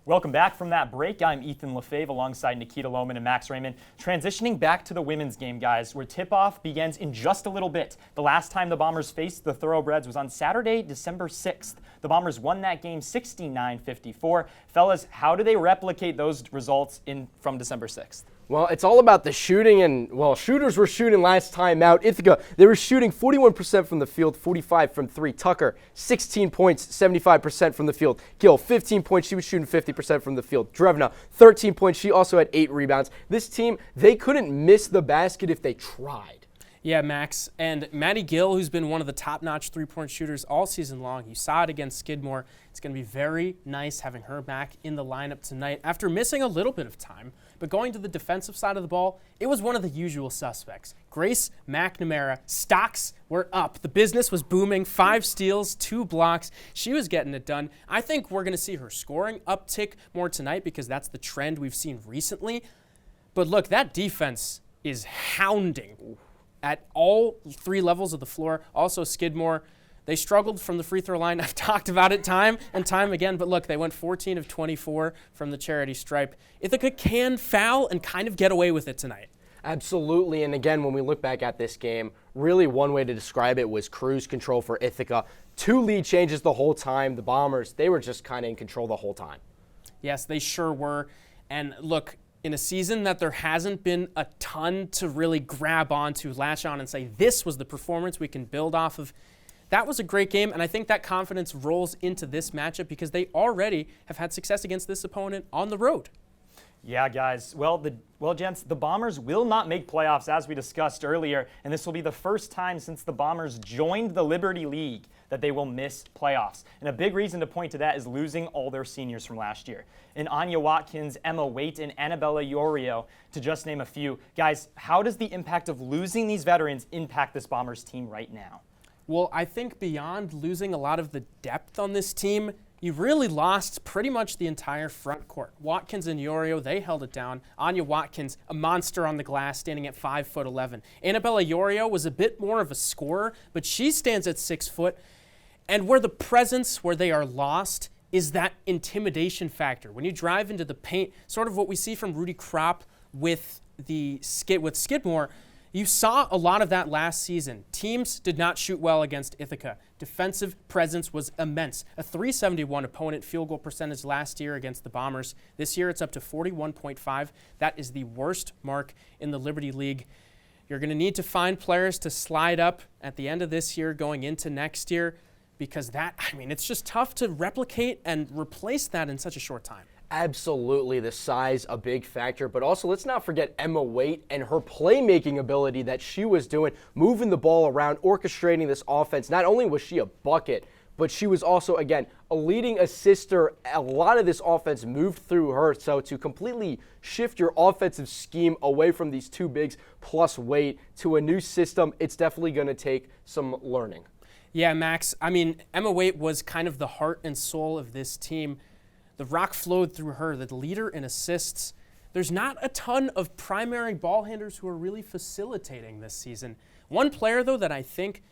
A: Welcome back from that break. I'm Ethan Lefebvre alongside Nikita Lohman and Max Raymond. Transitioning back to the women's game, guys, where tip-off begins in just a little bit. The last time the Bombers faced the Thoroughbreds was on Saturday, December 6th. The Bombers won that game 69-54. Fellas, how do they replicate those results from December 6th?
C: Well, it's all about the shooting, and, well, shooters were shooting last time out. Ithaca, they were shooting 41% from the field, 45 from three. Tucker, 16 points, 75% from the field. Gill, 15 points, she was shooting 50% from the field. Drevna, 13 points, she also had 8 rebounds. This team, they couldn't miss the basket if they tried.
B: Yeah, Max. And Maddie Gill, who's been one of the top-notch three-point shooters all season long. You saw it against Skidmore. It's going to be very nice having her back in the lineup tonight after missing a little bit of time. But going to the defensive side of the ball, it was one of the usual suspects. Grace McNamara, stocks were up. The business was booming. 5 steals, 2 blocks. She was getting it done. I think we're going to see her scoring uptick more tonight because that's the trend we've seen recently. But look, that defense is hounding at all 3 levels of the floor. Also, Skidmore, they struggled from the free throw line. I've talked about it time and time again, but look, they went 14 of 24 from the charity stripe. Ithaca can foul and kind of get away with it tonight.
C: Absolutely, and again, when we look back at this game, really one way to describe it was cruise control for Ithaca. 2 lead changes the whole time. The Bombers, they were just kind of in control the whole time.
B: Yes, they sure were. And look, in a season that there hasn't been a ton to really grab onto, latch on and say, this was the performance we can build off of, that was a great game, and I think that confidence rolls into this matchup because they already have had success against this opponent on the road.
A: Yeah, guys. Well, gents, the Bombers will not make playoffs, as we discussed earlier, and this will be the first time since the Bombers joined the Liberty League that they will miss playoffs. And a big reason to point to that is losing all their seniors from last year. And Anya Watkins, Emma Waite, and Annabella Iorio, to just name a few. Guys, how does the impact of losing these veterans impact this Bombers team right now?
B: Well, I think beyond losing a lot of the depth on this team, you really lost pretty much the entire front court. Watkins and Iorio, they held it down. Anya Watkins, a monster on the glass, standing at 5'11". Annabella Iorio was a bit more of a scorer, but she stands at 6 foot. And where the presence, where they are lost, is that intimidation factor. When you drive into the paint, sort of what we see from Rudy Kropp with Skidmore, you saw a lot of that last season. Teams did not shoot well against Ithaca. Defensive presence was immense. A .371 opponent field goal percentage last year against the Bombers. This year it's up to 41.5. That is the worst mark in the Liberty League. You're going to need to find players to slide up at the end of this year going into next year because it's just tough to replicate and replace that in such a short time.
C: Absolutely, the size a big factor, but also let's not forget Emma Waite and her playmaking ability that she was doing, moving the ball around, orchestrating this offense. Not only was she a bucket, but she was also, again, a leading assister. A lot of this offense moved through her, so to completely shift your offensive scheme away from these two bigs plus Waite to a new system, it's definitely going to take some learning.
B: Yeah, Max, I mean, Emma Waite was kind of the heart and soul of this team. The rock flowed through her, the leader in assists. There's not a ton of primary ball handlers who are really facilitating this season. One player, though, that I think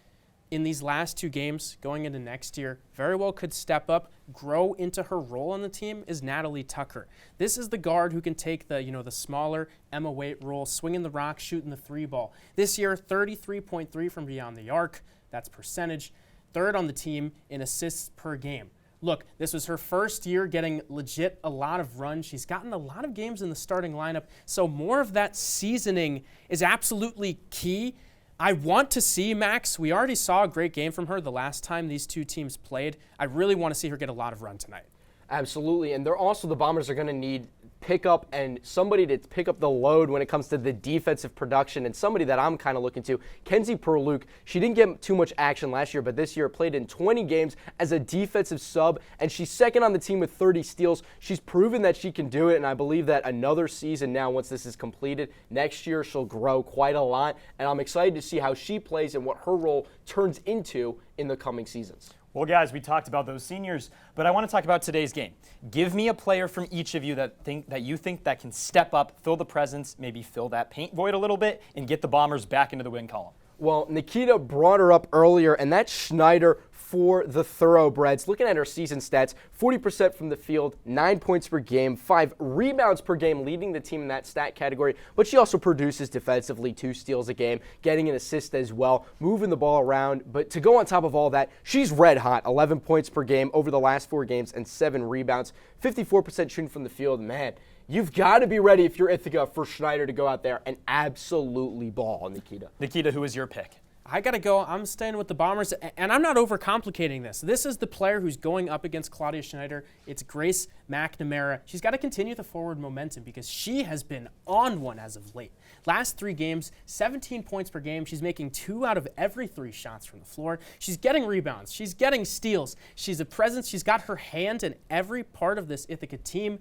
B: in these last two games going into next year very well could step up, grow into her role on the team is Natalie Tucker. This is the guard who can take the, the smaller Emma Waite role, swinging the rock, shooting the three ball. This year, 33.3 from beyond the arc. That's percentage. Third on the team in assists per game. Look, this was her first year getting legit a lot of runs. She's gotten a lot of games in the starting lineup, so more of that seasoning is absolutely key. I want to see, Max, we already saw a great game from her the last time these two teams played. I really want to see her get a lot of run tonight.
C: Absolutely, and the Bombers are going to need pickup and somebody to pick up the load when it comes to the defensive production, and somebody that I'm kind of looking to, Kenzie Perluke. She didn't get too much action last year, but this year played in 20 games as a defensive sub, and she's second on the team with 30 steals. She's proven that she can do it, and I believe that another season now, once this is completed, next year she'll grow quite a lot, and I'm excited to see how she plays and what her role turns into in the coming seasons.
A: Well, guys, we talked about those seniors, but I want to talk about today's game. Give me a player from each of you that you think that can step up, fill the presence, maybe fill that paint void a little bit, and get the Bombers back into the win column.
C: Well, Nikita brought her up earlier, and that's Schneider for the Thoroughbreds. Looking at her season stats, 40% from the field, 9 points per game, 5 rebounds per game, leading the team in that stat category. But she also produces defensively, 2 steals a game, getting an assist as well, moving the ball around. But to go on top of all that, she's red hot, 11 points per game over the last 4 games and 7 rebounds, 54% shooting from the field. Man, you've got to be ready if you're Ithaca for Schneider to go out there and absolutely ball, Nikita.
A: Nikita, who is your pick?
B: I got to go. I'm staying with the Bombers, and I'm not overcomplicating this. This is the player who's going up against Claudia Schneider. It's Grace McNamara. She's got to continue the forward momentum because she has been on one as of late. Last 3 games, 17 points per game. She's making 2 out of every 3 shots from the floor. She's getting rebounds. She's getting steals. She's a presence. She's got her hand in every part of this Ithaca team.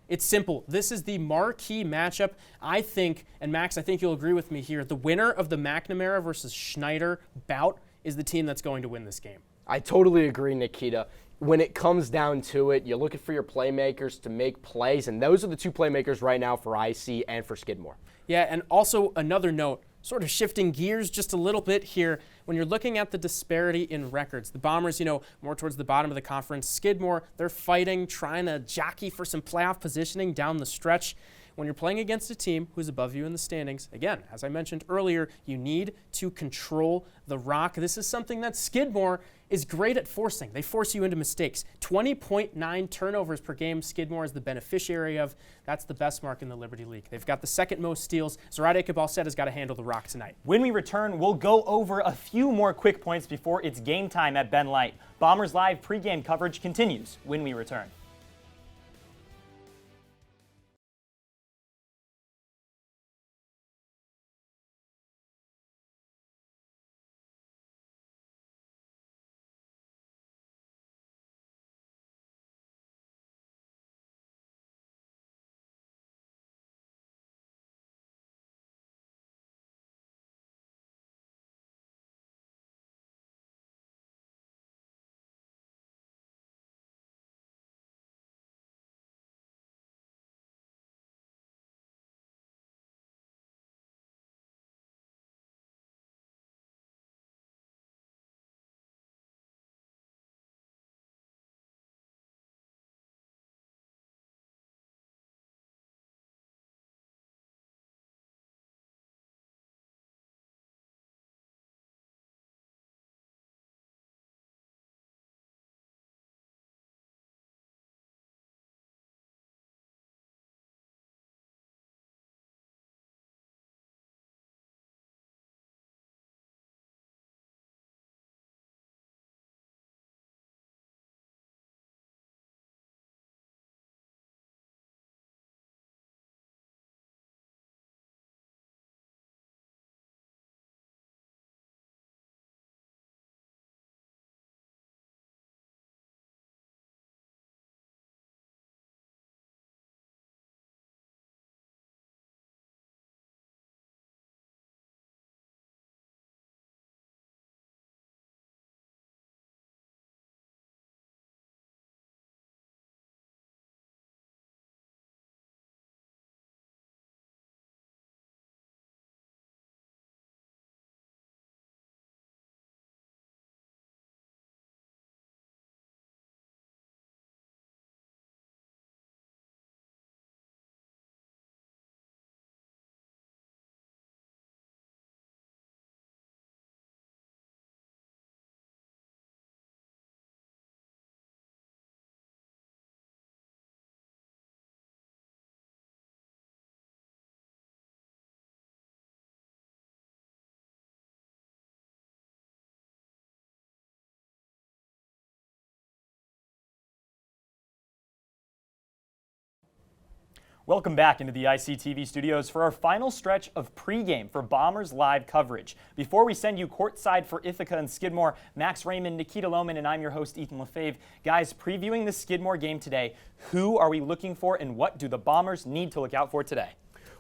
B: It's simple. This is the marquee matchup. I think, and Max, I think you'll agree with me here, the winner of the McNamara versus Schneider bout is the team that's going to win this game.
C: I totally agree, Nikita. When it comes down to it, you're looking for your playmakers to make plays, and those are the 2 playmakers right now for IC and for Skidmore.
B: Yeah, and also another note, sort of shifting gears just a little bit here. When you're looking at the disparity in records, the Bombers, more towards the bottom of the conference. Skidmore, they're fighting, trying to jockey for some playoff positioning down the stretch. When you're playing against a team who's above you in the standings, again, as I mentioned earlier, you need to control the rock. This is something that Skidmore is great at forcing. They force you into mistakes. 20.9 turnovers per game, Skidmore is the beneficiary of. That's the best mark in the Liberty League. They've got the 2nd most steals. Zoraida Cabalcet has got to handle the rock tonight.
A: When we return, we'll go over a few more quick points before it's game time at Ben Light. Bombers Live pregame coverage continues when we return. Welcome back into the ICTV studios for our final stretch of pregame for Bombers live coverage. Before we send you courtside for Ithaca and Skidmore, Max Raymond, Nikita Lohman, and I'm your host, Ethan Lefebvre. Guys, previewing the Skidmore game today, who are we looking for and what do the Bombers need to look out for today?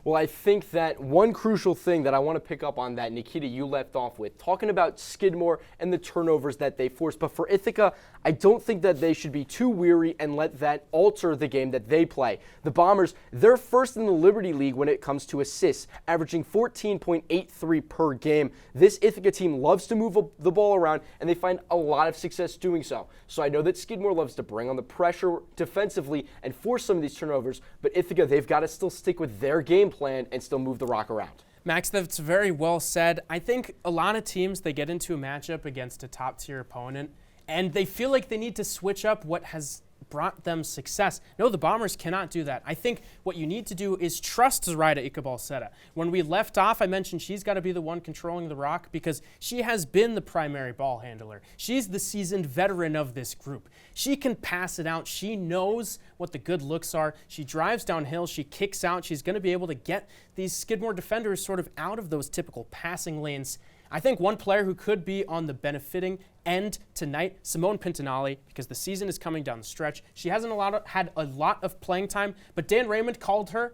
C: Well, I think that one crucial thing that I want to pick up on that, Nikita, you left off with, talking about Skidmore and the turnovers that they forced. But for Ithaca, I don't think that they should be too weary and let that alter the game that they play. The Bombers, they're first in the Liberty League when it comes to assists, averaging 14.83 per game. This Ithaca team loves to move the ball around, and they find a lot of success doing so. So I know that Skidmore loves to bring on the pressure defensively and force some of these turnovers, but Ithaca, they've got to still stick with their game plan and still move the rock around.
B: Max, that's very well said. I think a lot of teams, they get into a matchup against a top-tier opponent, and they feel like they need to switch up what has brought them success. No, the Bombers cannot do that. I think what you need to do is trust Zoraida Iqbal-Seta. When we left off, I mentioned she's got to be the one controlling the rock because she has been the primary ball handler. She's the seasoned veteran of this group. She can pass it out. She knows what the good looks are. She drives downhill. She kicks out. She's going to be able to get these Skidmore defenders sort of out of those typical passing lanes. I think one player who could be on the benefiting end tonight, Simone Pintinelli, because the season is coming down the stretch. She hasn't had a lot of playing time, but Dan Raymond called her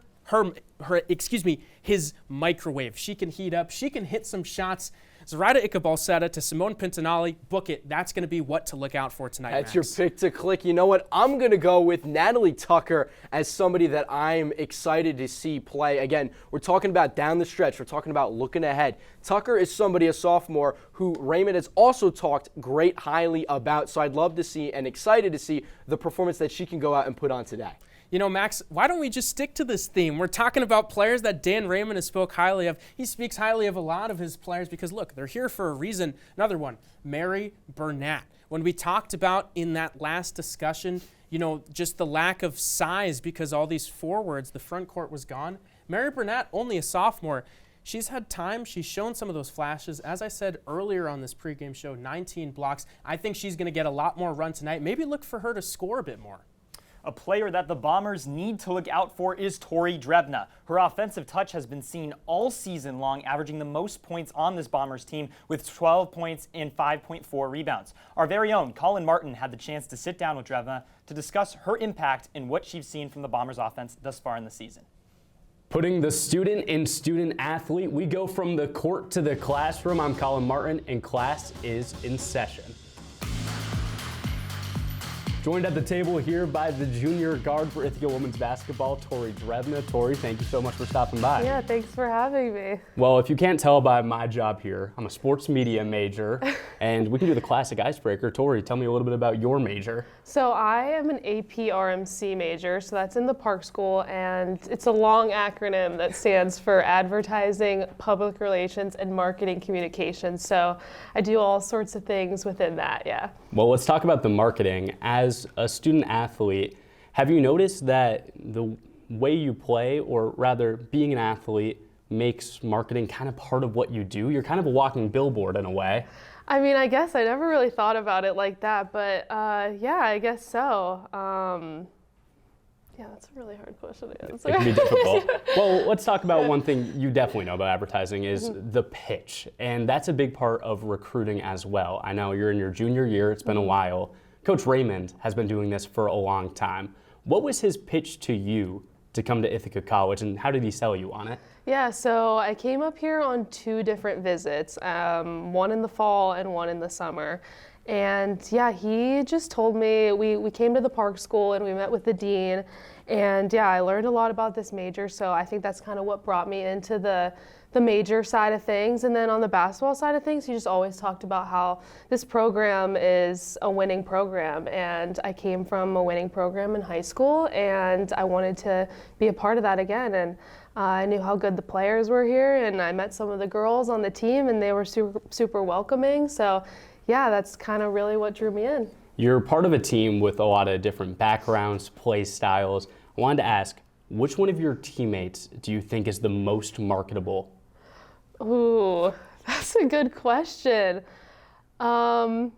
B: his microwave. She can heat up. She can hit some shots. Zoraida Iqbal-Seta to Simone Pintinelli. Book it. That's going to be what to look out for tonight,
C: That's
B: Max.
C: your pick to click. You know what? I'm going to go with Natalie Tucker as somebody that I'm excited to see play. Again, we're talking about down the stretch. We're talking about looking ahead. Tucker is somebody, a sophomore, who Raymond has also talked highly about. So I'd love to see and excited to see the performance that she can go out and put on today.
B: You know, Max, why don't we just stick to this theme? We're talking about players that Dan Raymond has spoke highly of. He speaks highly of a lot of his players because, look, they're here for a reason. Another one, Mary Burnett. When we talked about in that last discussion, you know, just the lack of size because all these forwards, the front court was gone. Mary Burnett, only a sophomore. She's had time. She's shown some of those flashes. As I said earlier on this pregame show, 19 blocks. I think she's going to get a lot more run tonight. Maybe look for her to score a bit more.
A: A player that the Bombers need to look out for is Tori Drevna. Her offensive touch has been seen all season long, averaging the most points on this Bombers team with 12 points and 5.4 rebounds. Our very own Colin Martin had the chance to sit down with Drevna to discuss her impact and what she's seen from the Bombers offense thus far in the season.
L: Putting the student in student athlete, we go from the court to the classroom. I'm Colin Martin, and class is in session. Joined at the table here by the junior guard for Ithaca women's basketball, Tori Drevna. Tori, thank you so much for stopping by.
M: Yeah, thanks for having me.
L: Well, if you can't tell by my job here, I'm a sports media major, and we can do the classic icebreaker. Tori, tell me a little bit about your major.
M: So I am an AP RMC major, so that's in the Park School, and it's a long acronym that stands for Advertising, Public Relations, and Marketing Communications. So I do all sorts of things within that, yeah.
L: Well, let's talk about the marketing. As a student athlete, have you noticed that the way you play, or rather being an athlete, makes marketing kind of part of what you do? You're kind of a walking billboard in a way.
M: I mean, I guess I never really thought about it like that, but yeah, I guess so. Yeah, that's a really hard question to answer.
L: It can be difficult. Well, let's talk about one thing you definitely know about advertising is the pitch. And that's a big part of recruiting as well. I know you're in your junior year, it's been a while. Coach Raymond has been doing this for a long time. What was his pitch to you to come to Ithaca College, and how did he sell you on it?
M: Yeah, so I came up here on 2 different visits, one in the fall and one in the summer. And yeah, he just told me, we came to the Park School and we met with the dean, and yeah, I learned a lot about this major, so I think that's kind of what brought me into the major side of things. And then on the basketball side of things, he just always talked about how this program is a winning program, and I came from a winning program in high school, and I wanted to be a part of that again. And I knew how good the players were here, and I met some of the girls on the team, and they were super, super welcoming. So yeah, that's kind of really what drew me in.
L: You're part of a team with a lot of different backgrounds, play styles. I wanted to ask, which one of your teammates do you think is the most marketable?
M: Ooh, that's a good question. I'd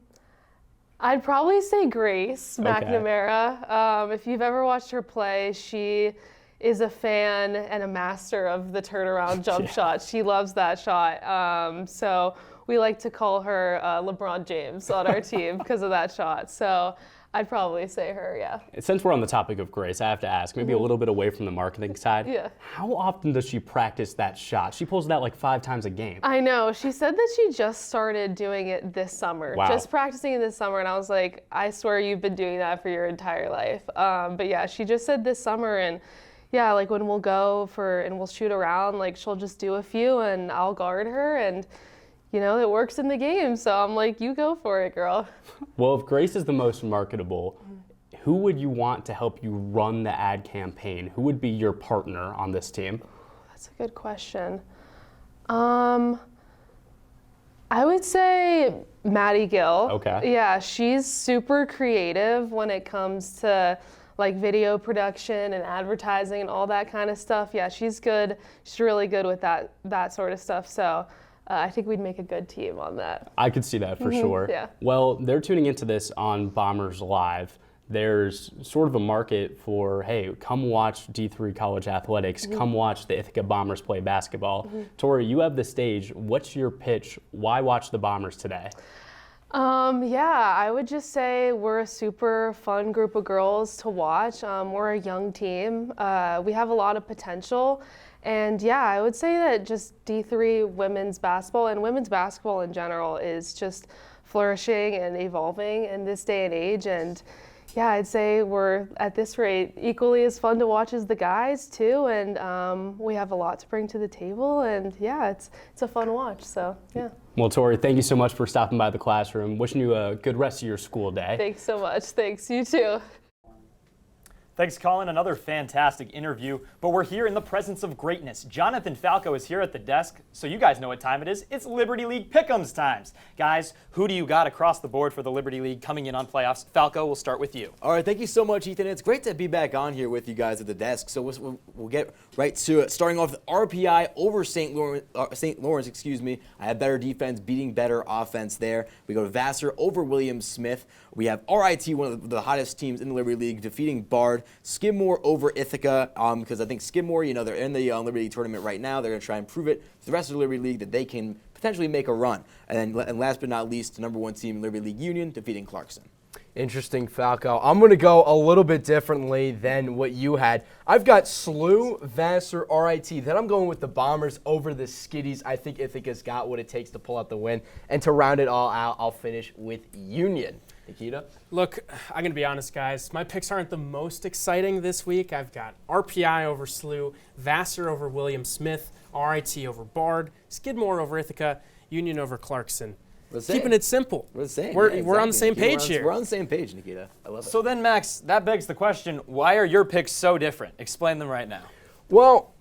M: probably say Grace McNamara. If you've ever watched her play, she is a fan and a master of the turnaround jump shot. She loves that shot. So we like to call her LeBron James on our team because of that shot. So I'd probably say her, yeah.
L: Since we're on the topic of Grace, I have to ask, maybe a little bit away from the marketing side.
M: Yeah.
L: How often does she practice that shot? She pulls it out like 5 times a game.
M: I know. She said that she just started doing it this summer.
L: Wow.
M: Just practicing it this summer. And I was like, I swear you've been doing that for your entire life. But yeah, she just said this summer. And yeah, like when we'll go and we'll shoot around, like she'll just do a few and I'll guard her. And you know, it works in the game. So I'm like, you go for it, girl.
L: Well, if Grace is the most marketable, who would you want to help you run the ad campaign? Who would be your partner on this team?
M: That's a good question. I would say Maddie Gill.
L: Okay.
M: Yeah, she's super creative when it comes to like video production and advertising and all that kind of stuff. Yeah, she's good. She's really good with that sort of stuff. So I think we'd make a good team on that.
L: I could see that for sure.
M: Yeah.
L: Well, they're tuning into this on Bombers Live. There's sort of a market for, hey, come watch D3 college athletics, come watch the Ithaca Bombers play basketball. Tori, you have the stage. What's your pitch? Why watch the Bombers today?
M: Yeah, I would just say we're a super fun group of girls to watch. We're a young team. We have a lot of potential. And yeah, I would say that just D3 women's basketball and women's basketball in general is just flourishing and evolving in this day and age. And yeah, I'd say we're at this rate equally as fun to watch as the guys too. And we have a lot to bring to the table. And yeah, it's a fun watch. So yeah.
L: Well, Tori, thank you so much for stopping by the classroom. Wishing you a good rest of your school day.
M: Thanks so much. Thanks. You too.
A: Thanks, Colin. Another fantastic interview, but we're here in the presence of greatness. Jonathan Falco is here at the desk, so you guys know what time it is. It's Liberty League Pick'ems times. Guys, who do you got across the board for the Liberty League coming in on playoffs? Falco, we'll start with you.
G: All right, thank you so much, Ethan. It's great to be back on here with you guys at the desk. So we'll get right to it. Starting off with RPI over St. Lawrence. I have better defense, beating better offense there. We go to Vassar over William Smith. We have RIT, one of the hottest teams in the Liberty League, defeating Bard. Skidmore over Ithaca, because I think Skidmore, they're in the Liberty League tournament right now. They're going to try and prove it to the rest of the Liberty League that they can potentially make a run. And last but not least, the number 1 team in Liberty League Union defeating Clarkson.
C: Interesting, Falco. I'm going to go a little bit differently than what you had. I've got SLU, Vassar, RIT. Then I'm going with the Bombers over the Skiddies. I think Ithaca's got what it takes to pull out the win. And to round it all out, I'll finish with Union. Nikita?
B: Look, I'm going to be honest, guys. My picks aren't the most exciting this week. I've got RPI over SLU, Vassar over William Smith, RIT over Bard, Skidmore over Ithaca, Union over Clarkson. Keeping it simple.
G: We're the same.
B: We're on the same page here.
G: We're on the same page, Nikita. I love it.
A: So then, Max, that begs the question, why are your picks so different? Explain them right now.
C: Well,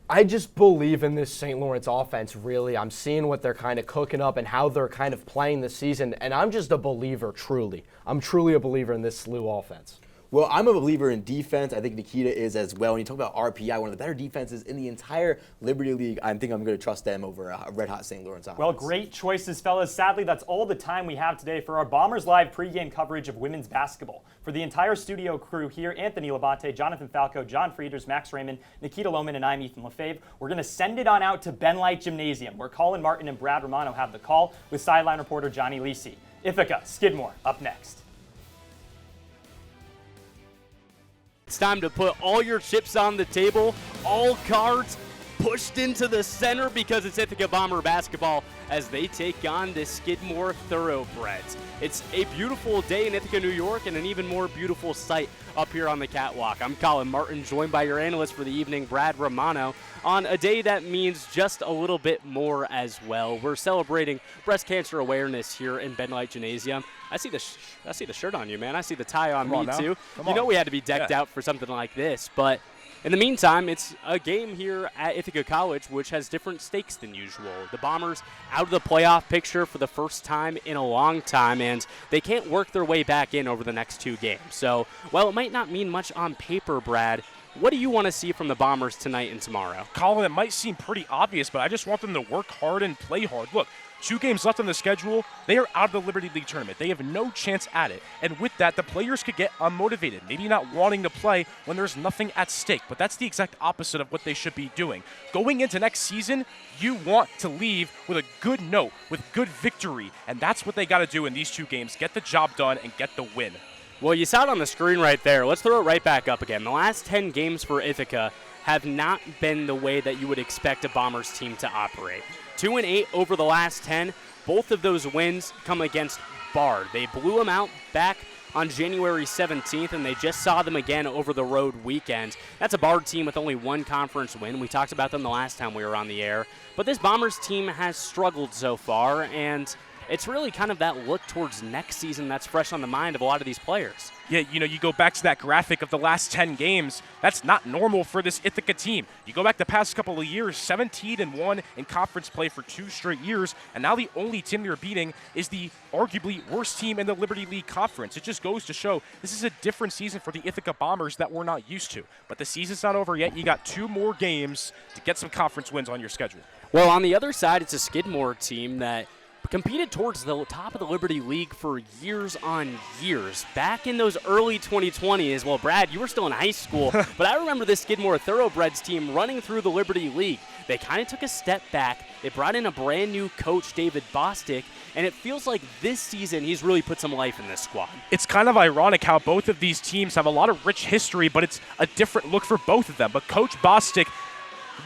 C: I just believe in this St. Lawrence offense, really. I'm seeing what they're kind of cooking up and how they're kind of playing this season, and I'm just a believer, truly. I'm truly a believer in this SLU offense.
G: Well, I'm a believer in defense. I think Nikita is as well. When you talk about RPI, one of the better defenses in the entire Liberty League, I think I'm going to trust them over a red-hot St. Lawrence offense.
A: Well, great choices, fellas. Sadly, that's all the time we have today for our Bombers Live pregame coverage of women's basketball. For the entire studio crew here, Anthony Labonte, Jonathan Falco, John Frieders, Max Raymond, Nikita Lohman, and I'm Ethan Lefebvre, we're going to send it on out to Ben Light Gymnasium, where Colin Martin and Brad Romano have the call with sideline reporter Johnny Lisi. Ithaca, Skidmore, up next.
N: It's time to put all your chips on the table, all cards pushed into the center, because it's Ithaca Bomber basketball as they take on the Skidmore Thoroughbreds. It's a beautiful day in Ithaca, New York, and an even more beautiful sight up here on the catwalk. I'm Colin Martin, joined by your analyst for the evening, Brad Romano, on a day that means just a little bit more as well. We're celebrating breast cancer awareness here in Ben Light Gymnasium. I see the shirt on you, man. I see the tie on me too. You know we had to be decked out for something like this, but in the meantime, it's a game here at Ithaca College which has different stakes than usual. The Bombers out of the playoff picture for the first time in a long time, and they can't work their way back in over the next 2 games. So while it might not mean much on paper, Brad, What do you want to see from the Bombers tonight and tomorrow?
O: Colin, it might seem pretty obvious, but I just want them to work hard and play hard. Look, 2 games left on the schedule. They are out of the Liberty League tournament. They have no chance at it. And with that, the players could get unmotivated, maybe not wanting to play when there's nothing at stake. But that's the exact opposite of what they should be doing. Going into next season, you want to leave with a good note, with good victory. And that's what they got to do in these 2 games. Get the job done and get the win.
N: Well, you saw it on the screen right there. Let's throw it right back up again. The last 10 games for Ithaca have not been the way that you would expect a Bombers team to operate. 2-8 over the last 10. Both of those wins come against Bard. They blew them out back on January 17th, and they just saw them again over the road weekend. That's a Bard team with only 1 conference win. We talked about them the last time we were on the air. But this Bombers team has struggled so far, and it's really kind of that look towards next season that's fresh on the mind of a lot of these players.
O: Yeah, you go back to that graphic of the last 10 games. That's not normal for this Ithaca team. You go back the past couple of years, 17-1 in conference play for 2 straight years, and now the only team they're beating is the arguably worst team in the Liberty League Conference. It just goes to show this is a different season for the Ithaca Bombers that we're not used to. But the season's not over yet. You got 2 more games to get some conference wins on your schedule.
N: Well, on the other side, it's a Skidmore team that competed towards the top of the Liberty League for years on years. Back in those early 2020s, well, Brad, you were still in high school, but I remember this Skidmore Thoroughbreds team running through the Liberty League. They kind of took a step back. They brought in a brand new coach, David Bostic, and it feels like this season he's really put some life in this squad.
O: It's kind of ironic how both of these teams have a lot of rich history, but it's a different look for both of them. But Coach Bostic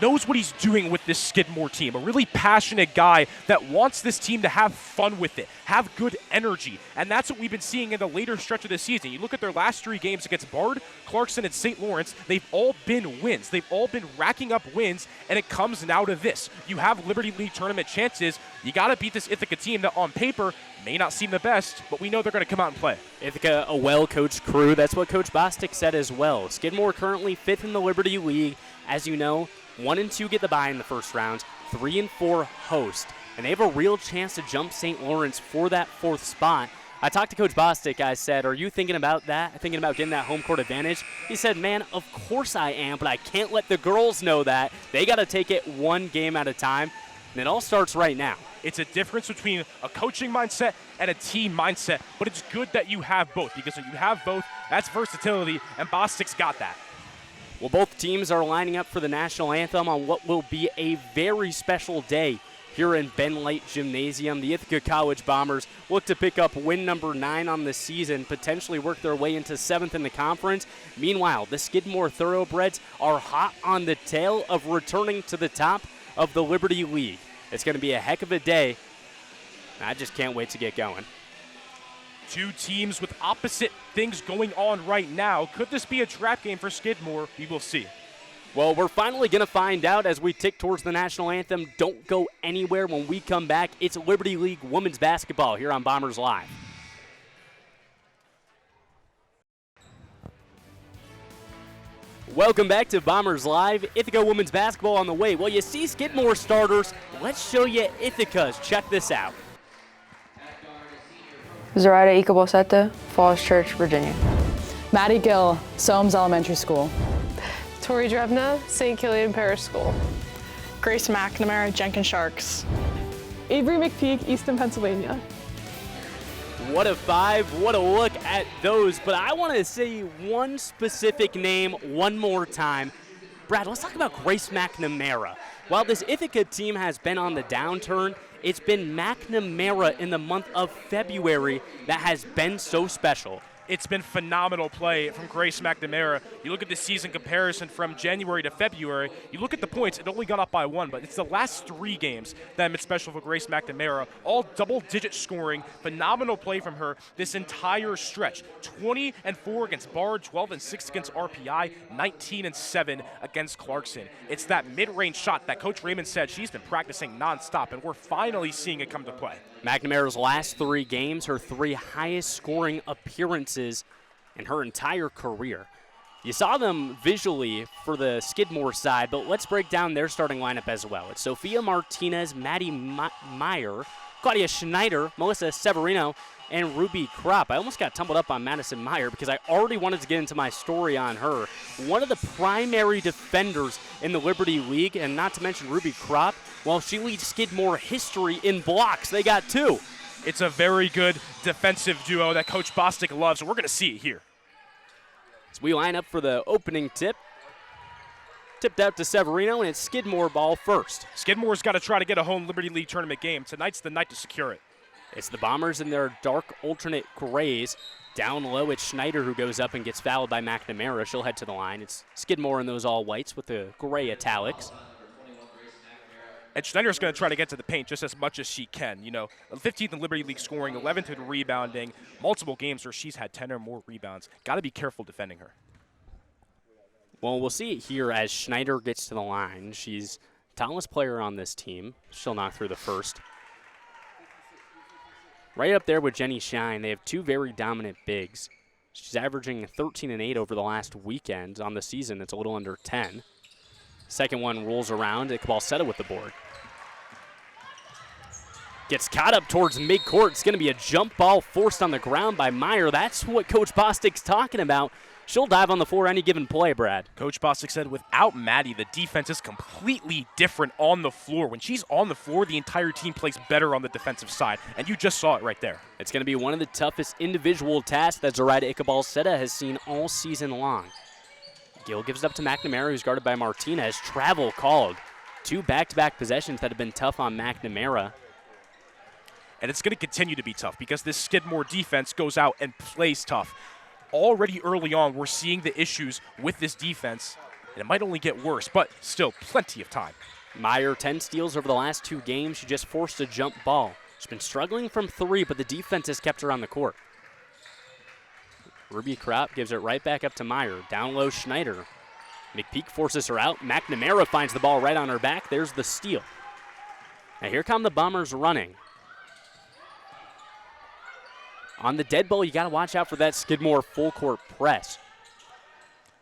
O: knows what he's doing with this Skidmore team, a really passionate guy that wants this team to have fun with it, have good energy, and that's what we've been seeing in the later stretch of the season. You look at their last 3 games against Bard, Clarkson, and St. Lawrence, they've all been wins. They've all been racking up wins, and it comes now to this. You have Liberty League tournament chances. You got to beat this Ithaca team that on paper may not seem the best, but we know they're going to come out and play.
N: Ithaca, a well-coached crew. That's what Coach Bostic said as well. Skidmore currently 5th in the Liberty League. As you know, 1 and 2 get the bye in the first round, 3 and 4 host, and they have a real chance to jump St. Lawrence for that 4th spot. I talked to Coach Bostic. I said, are you thinking about that, thinking about getting that home court advantage? He said, man, of course I am, but I can't let the girls know that. They got to take it 1 game at a time, and it all starts right now.
O: It's a difference between a coaching mindset and a team mindset, but it's good that you have both, because when you have both, that's versatility, and Bostic's got that.
N: Well, both teams are lining up for the national anthem on what will be a very special day here in Ben Light Gymnasium. The Ithaca College Bombers look to pick up win number 9 on the season, potentially work their way into 7th in the conference. Meanwhile, the Skidmore Thoroughbreds are hot on the tail of returning to the top of the Liberty League. It's going to be a heck of a day. I just can't wait to get going.
O: 2 teams with opposite things going on right now. Could this be a trap game for Skidmore? We will see.
N: Well, we're finally going to find out as we tick towards the national anthem. Don't go anywhere. When we come back, it's Liberty League women's basketball here on Bombers Live. Welcome back to Bombers Live. Ithaca women's basketball on the way. Well, you see Skidmore starters. Let's show you Ithaca's. Check this out.
P: Zoraida Ikaboseta, Falls Church, Virginia.
Q: Maddie Gill, Soames Elementary School.
M: Tori Drevna, St. Killian Parish School.
R: Grace McNamara, Jenkins Sharks.
S: Avery McPeak, Easton, Pennsylvania.
N: What a 5, what a look at those. But I want to say one specific name one more time. Brad, let's talk about Grace McNamara. While this Ithaca team has been on the downturn, it's been McNamara in the month of February that has been so special.
O: It's been phenomenal play from Grace McNamara. You look at the season comparison from January to February, you look at the points, it only got up by 1, but it's the last 3 games that have been special for Grace McNamara. All double-digit scoring, phenomenal play from her this entire stretch. 20-4 against Bard, 12-6 against RPI, 19-7 against Clarkson. It's that mid-range shot that Coach Raymond said she's been practicing nonstop, and we're finally seeing it come to play.
N: McNamara's last 3 games, her 3 highest scoring appearances in her entire career. You saw them visually for the Skidmore side, but let's break down their starting lineup as well. It's Sophia Martinez, Maddie Meyer, Claudia Schneider, Melissa Severino, and Ruby Kropp. I almost got tumbled up on Madison Meyer because I already wanted to get into my story on her. One of the primary defenders in the Liberty League, and not to mention Ruby Kropp, well, she leads Skidmore history in blocks. They got 2.
O: It's a very good defensive duo that Coach Bostic loves, and we're going to see it here.
N: As we line up for the opening tip. Tipped out to Severino, and it's Skidmore ball first.
O: Skidmore's got to try to get a home Liberty League tournament game. Tonight's the night to secure it.
N: It's the Bombers in their dark alternate grays. Down low, it's Schneider who goes up and gets fouled by McNamara. She'll head to the line. It's Skidmore in those all whites with the gray italics.
O: And Schneider's going to try to get to the paint just as much as she can. 15th in Liberty League scoring, 11th in rebounding, multiple games where she's had 10 or more rebounds. Got to be careful defending her.
N: Well, we'll see it here as Schneider gets to the line. She's tallest player on this team. She'll knock through the first. Right up there with Jenny Shine, they have 2 very dominant bigs. She's averaging 13 and 8 over the last weekend. On the season, it's a little under 10. Second one rolls around. Icabal with the board. Gets caught up towards midcourt. It's going to be a jump ball forced on the ground by Meyer. That's what Coach Bostic's talking about. She'll dive on the floor any given play, Brad.
O: Coach Bostic said without Maddie, the defense is completely different on the floor. When she's on the floor, the entire team plays better on the defensive side, and you just saw it right there.
N: It's going to be one of the toughest individual tasks that Zoraida Icabal has seen all season long. Gill gives it up to McNamara, who's guarded by Martinez. Travel called. 2 back-to-back possessions that have been tough on McNamara.
O: And it's going to continue to be tough because this Skidmore defense goes out and plays tough. Already early on, we're seeing the issues with this defense, and it might only get worse, but still plenty of time.
N: Meyer, 10 steals over the last 2 games. She just forced a jump ball. She's been struggling from 3, but the defense has kept her on the court. Ruby Kropp gives it right back up to Meyer. Down low, Schneider. McPeak forces her out. McNamara finds the ball right on her back. There's the steal. Now here come the Bombers running. On the dead ball, you got to watch out for that Skidmore full court press.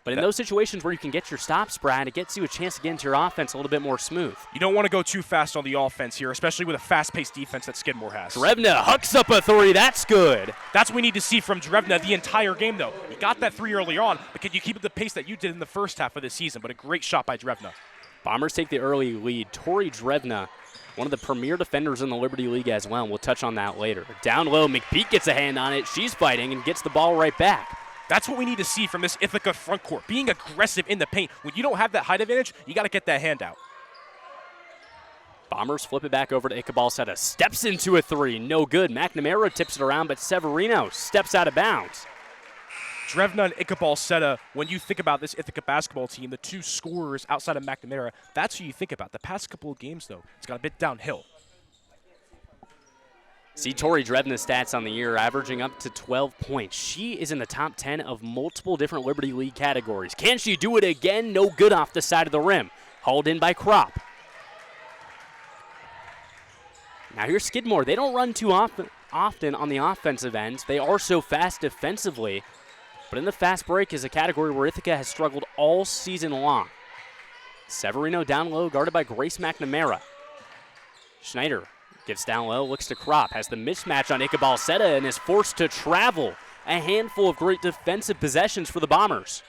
N: But in those situations where you can get your stops, Brad, it gets you a chance to get into your offense a little bit more smooth.
O: You don't want to go too fast on the offense here, especially with a fast-paced defense that Skidmore has.
N: Drevna hucks up a 3. That's good.
O: That's what we need to see from Drevna the entire game, though. You got that 3 early on, but can you keep up the pace that you did in the first half of the season? But a great shot by Drevna.
N: Bombers take the early lead. Tori Drevna, one of the premier defenders in the Liberty League as well. We'll touch on that later. Down low, McPeak gets a hand on it. She's fighting and gets the ball right back.
O: That's what we need to see from this Ithaca front court, being aggressive in the paint. When you don't have that height advantage, you got to get that hand out.
N: Bombers flip it back over to Icabal. Steps into a 3. No good. McNamara tips it around, but Severino steps out of bounds.
O: Drevna and Icabal, when you think about this Ithaca basketball team, the 2 scorers outside of McNamara, that's who you think about. The past couple of games, though, it's got a bit downhill.
N: See Tori Drevna's stats on the year, averaging up to 12 points. She is in the top 10 of multiple different Liberty League categories. Can she do it again? No good off the side of the rim. Hauled in by Kropp. Now here's Skidmore. They don't run too often on the offensive end. They are so fast defensively. But in the fast break is a category where Ithaca has struggled all season long. Severino down low, guarded by Grace McNamara. Schneider gets down low, looks to Kropp, has the mismatch on Icabal and is forced to travel. A handful of great defensive possessions for the Bombers.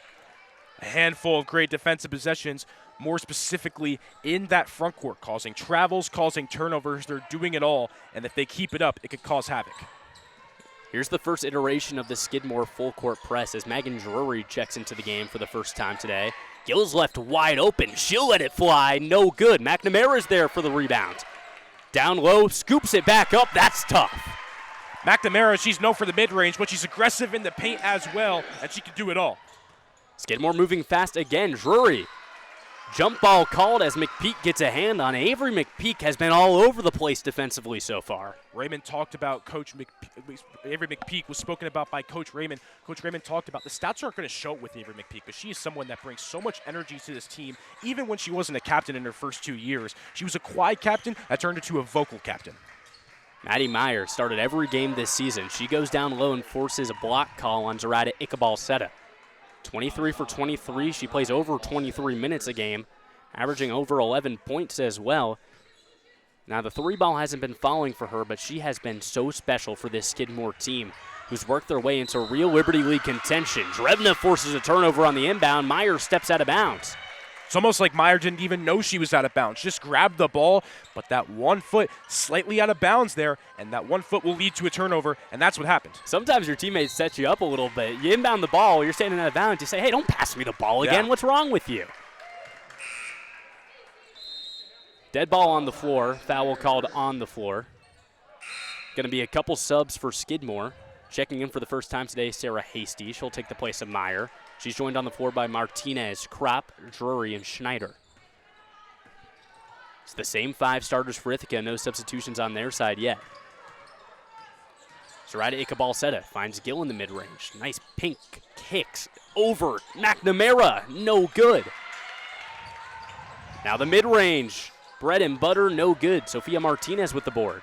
O: A handful of great defensive possessions, more specifically in that front court, causing travels, causing turnovers. They're doing it all, and if they keep it up, it could cause havoc.
N: Here's the first iteration of the Skidmore full court press as Megan Drury checks into the game for the first time today. Gill's left wide open. She'll let it fly. No good. McNamara's there for the rebound. Down low, scoops it back up. That's tough.
O: McNamara, she's known for the mid-range, but she's aggressive in the paint as well, and she can do it all.
N: Skidmore moving fast again. Drury. Jump ball called as McPeak gets a hand on. Avery McPeak has been all over the place defensively so far.
O: Raymond talked about Avery McPeak was spoken about by Coach Raymond. Coach Raymond talked about the stats aren't going to show with Avery McPeak, but she is someone that brings so much energy to this team, even when she wasn't a captain in her first 2 years. She was a quiet captain that turned into a vocal captain.
N: Maddie Meyer started every game this season. She goes down low and forces a block call on Zoraida Icabal. 23 for 23. She plays over 23 minutes a game, averaging over 11 points as well. Now, the 3-ball hasn't been falling for her, but she has been so special for this Skidmore team, who's worked their way into real Liberty League contention. Drevna forces a turnover on the inbound. Meyer steps out of bounds.
O: It's almost like Meyer didn't even know she was out of bounds. Just grabbed the ball, but that 1 foot slightly out of bounds there, and that 1 foot will lead to a turnover, and that's what happened.
N: Sometimes your teammates set you up a little bit. You inbound the ball, you're standing out of bounds, you say, hey, don't pass me the ball again. What's wrong with you? Dead ball on the floor. Foul called on the floor. Going to be a couple subs for Skidmore. Checking in for the first time today, Sarah Hasty. She'll take the place of Meyer. She's joined on the floor by Martinez, Kropp, Drury, and Schneider. It's the same 5 starters for Ithaca. No substitutions on their side yet. Zoraida Ikabalseta finds Gill in the mid-range. Nice pink kicks over McNamara. No good. Now the mid-range. Bread and butter, no good. Sophia Martinez with the board.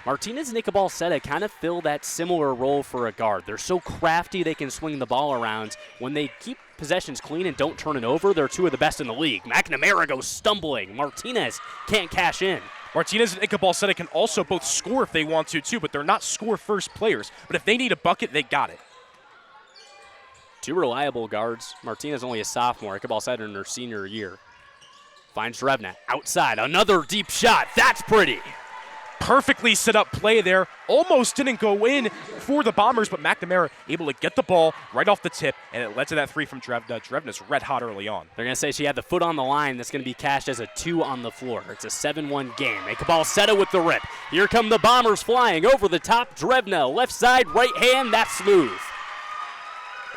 N: Martinez and Ikabalseta kind of fill that similar role for a guard. They're so crafty they can swing the ball around. When they keep possessions clean and don't turn it over, they're 2 of the best in the league. McNamara goes stumbling. Martinez can't cash in.
O: Martinez and Ikabalseta can also both score if they want to, too, but they're not score-first players. But if they need a bucket, they got it.
N: 2 reliable guards. Martinez only a sophomore. Ikabalseta in her senior year. Finds Drevna outside. Another deep shot. That's pretty.
O: Perfectly set up play there. Almost didn't go in for the Bombers, but McNamara able to get the ball right off the tip, and it led to that 3 from Drevna. Drevna's red hot early on.
N: They're going to say she had the foot on the line. That's going to be cashed as a 2 on the floor. It's a 7-1 game. Ikabalseta with the rip. Here come the Bombers flying over the top. Drevna, left side, right hand. That's smooth.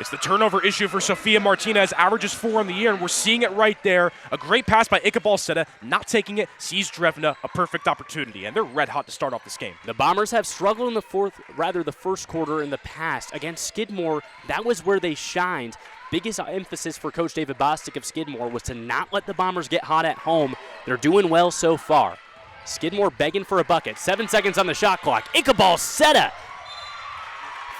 O: It's the turnover issue for Sophia Martinez. Averages 4 on the year, and we're seeing it right there. A great pass by Ikabalseta, not taking it, sees Drevna, a perfect opportunity, and they're red hot to start off this game.
N: The Bombers have struggled in the first quarter in the past. Against Skidmore, that was where they shined. Biggest emphasis for Coach David Bostic of Skidmore was to not let the Bombers get hot at home. They're doing well so far. Skidmore begging for a bucket. 7 seconds on the shot clock. Ikabalseta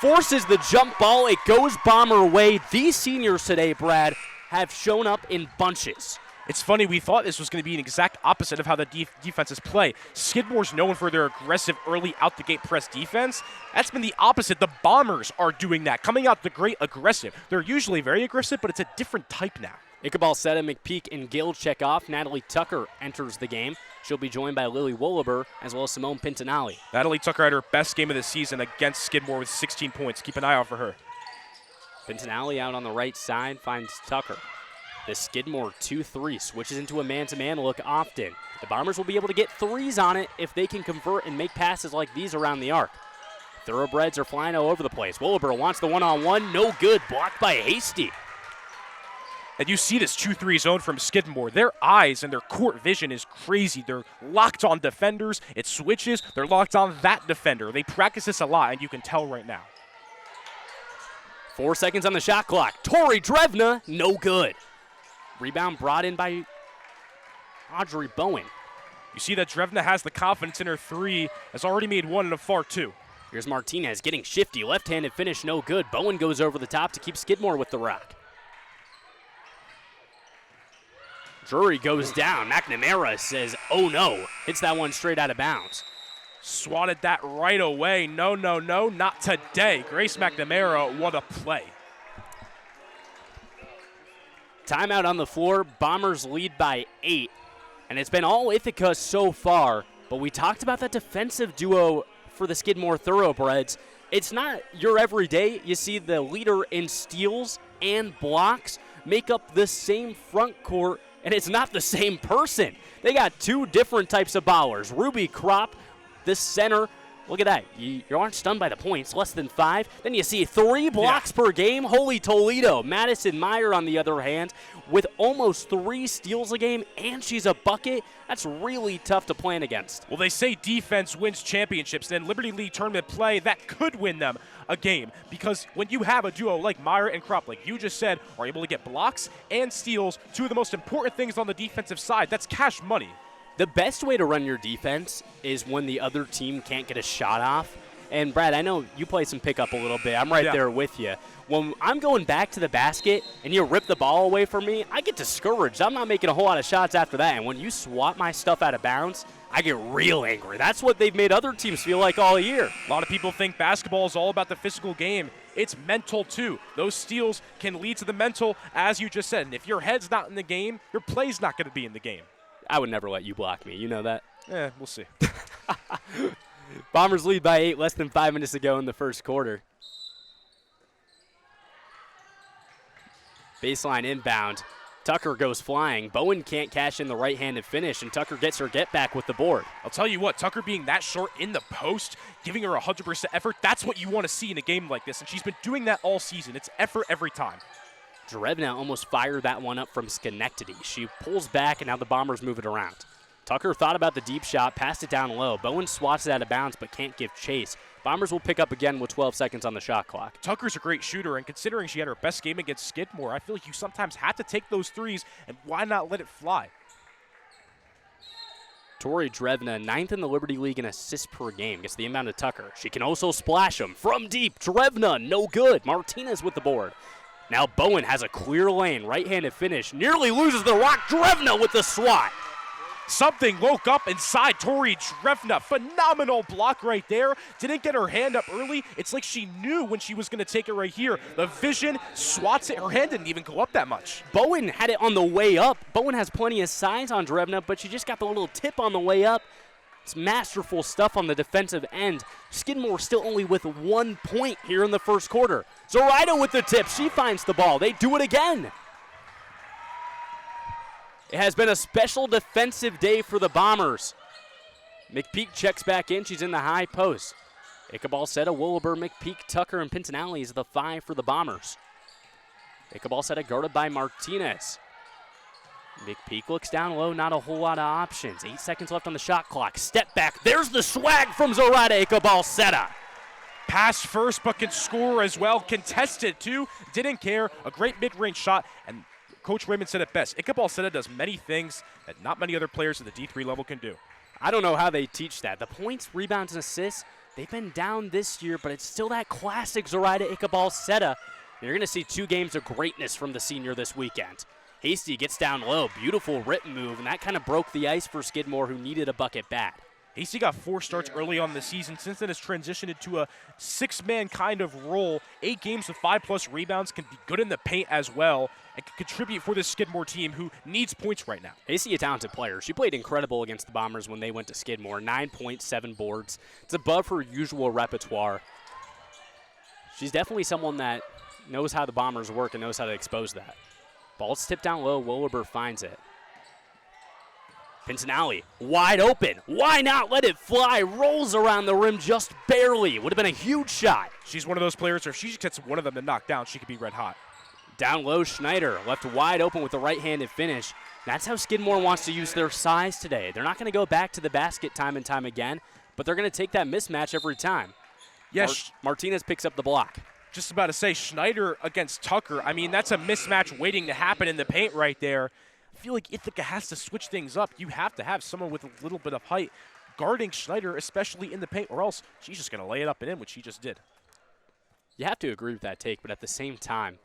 N: forces the jump ball. It goes Bomber way. These seniors today, Brad, have shown up in bunches.
O: It's funny, we thought this was going to be an exact opposite of how the defenses play. Skidmore's known for their aggressive early out-the-gate press defense. That's been the opposite. The Bombers are doing that, coming out the great aggressive. They're usually very aggressive, but it's a different type now.
N: Ikabalseta, McPeak, and Gill check off. Natalie Tucker enters the game. She'll be joined by Lily Wolleber as well as Simone Pintanali.
O: Natalie Tucker had her best game of the season against Skidmore with 16 points. Keep an eye out for her.
N: Pintanali out on the right side finds Tucker. The Skidmore 2-3 switches into a man-to-man look often. The Bombers will be able to get 3s on it if they can convert and make passes like these around the arc. Thoroughbreds are flying all over the place. Wolleber wants the one-on-one. No good. Blocked by Hasty.
O: And you see this 2-3 zone from Skidmore. Their eyes and their court vision is crazy. They're locked on defenders. It switches. They're locked on that defender. They practice this a lot, and you can tell right now.
N: 4 seconds on the shot clock. Tori Drevna, no good. Rebound brought in by Audrey Bowen.
O: You see that Drevna has the confidence in her 3, has already made 1 and a far 2.
N: Here's Martinez getting shifty. Left-handed finish, no good. Bowen goes over the top to keep Skidmore with the rock. Drury goes down. McNamara says, oh no. Hits that one straight out of bounds.
O: Swatted that right away. No, no, no, not today. Grace McNamara, what a play.
N: Timeout on the floor. Bombers lead by 8. And it's been all Ithaca so far. But we talked about that defensive duo for the Skidmore Thoroughbreds. It's not your everyday. You see the leader in steals and blocks make up the same front court, and it's not the same person. They got 2 different types of ballers. Ruby Kropp, the center. Look at that. You aren't stunned by the points, less than 5. Then you see 3 blocks per game. Holy Toledo. Madison Meyer, on the other hand, with almost 3 steals a game, and she's a bucket. That's really tough to plan against.
O: Well, they say defense wins championships, and Liberty League tournament play, that could win them a game. Because when you have a duo like Meyer and Kropp, like you just said, are able to get blocks and steals, 2 of the most important things on the defensive side, that's cash money.
N: The best way to run your defense is when the other team can't get a shot off. And Brad, I know you play some pickup a little bit. I'm right there with you. When I'm going back to the basket and you rip the ball away from me, I get discouraged. I'm not making a whole lot of shots after that. And when you swat my stuff out of bounds, I get real angry. That's what they've made other teams feel like all year.
O: A lot of people think basketball is all about the physical game. It's mental, too. Those steals can lead to the mental, as you just said. And if your head's not in the game, your play's not going to be in the game.
N: I would never let you block me. You know that?
O: We'll see.
N: Bombers lead by 8, less than 5 minutes to go in the first quarter. Baseline inbound. Tucker goes flying. Bowen can't cash in the right-handed finish, and Tucker gets her get back with the board.
O: I'll tell you what, Tucker being that short in the post, giving her 100% effort, that's what you want to see in a game like this, and she's been doing that all season. It's effort every time.
N: Drevna almost fired that one up from Schenectady. She pulls back, and now the Bombers move it around. Tucker thought about the deep shot, passed it down low. Bowen swats it out of bounds but can't give chase. Bombers will pick up again with 12 seconds on the shot clock.
O: Tucker's a great shooter, and considering she had her best game against Skidmore, I feel like you sometimes have to take those threes, and why not let it fly?
N: Tori Drevna, 9th in the Liberty League in assists per game, gets the inbound to Tucker. She can also splash them from deep. Drevna, no good. Martinez with the board. Now Bowen has a clear lane, right-handed finish, nearly loses the rock. Drevna with the swat.
O: Something woke up inside Tori Drevna. Phenomenal block right there. Didn't get her hand up early. It's like she knew when she was going to take it right here. The vision, swats it. Her hand didn't even go up that much.
N: Bowen had it on the way up. Bowen has plenty of size on Drevna, but she just got the little tip on the way up. It's masterful stuff on the defensive end. Skidmore still only with 1 point here in the first quarter. Zoraida with the tip. She finds the ball. They do it again. It has been a special defensive day for the Bombers. McPeak checks back in. She's in the high post. Ichabal Seta, Williber, McPeak, Tucker, and Pintanelli is the 5 for the Bombers. Ichabal Seta guarded by Martinez. McPeak looks down low, not a whole lot of options. 8 seconds left on the shot clock. Step back. There's the swag from Zoraida Ichabal Seta.
O: Pass first, but can score as well. Contested, too. Didn't care. A great mid-range shot, and Coach Raymond said it best. Ichabal Seta does many things that not many other players at the D3 level can do.
N: I don't know how they teach that. The points, rebounds, and assists, they've been down this year, but it's still that classic Zoraida Ichabal Seta. You're going to see 2 games of greatness from the senior this weekend. Hasty gets down low. Beautiful rip move, and that kind of broke the ice for Skidmore, who needed a bucket bad.
O: Hasty got 4 starts early on the season. Since then, has transitioned into a 6-man kind of role. 8 games with 5+ rebounds, can be good in the paint as well, and can contribute for this Skidmore team who needs points right now.
N: Hasty, a talented player. She played incredible against the Bombers when they went to Skidmore. 9 points, 7 boards. It's above her usual repertoire. She's definitely someone that knows how the Bombers work and knows how to expose that. Ball's tipped down low. Williber finds it. Pintanelli, wide open. Why not let it fly? Rolls around the rim just barely. Would have been a huge shot.
O: She's one of those players, or if she just gets one of them to knock down, she could be red hot.
N: Down low, Schneider left wide open with the right-handed finish. That's how Skidmore wants to use their size today. They're not going to go back to the basket time and time again, but they're going to take that mismatch every time.
O: Yes,
N: Martinez picks up the block.
O: Just about to say, Schneider against Tucker. I mean, that's a mismatch waiting to happen in the paint right there. I feel like Ithaca has to switch things up. You have to have someone with a little bit of height guarding Schneider, especially in the paint, or else she's just going to lay it up and in, which she just did.
N: You have to agree with that take, but at the same time,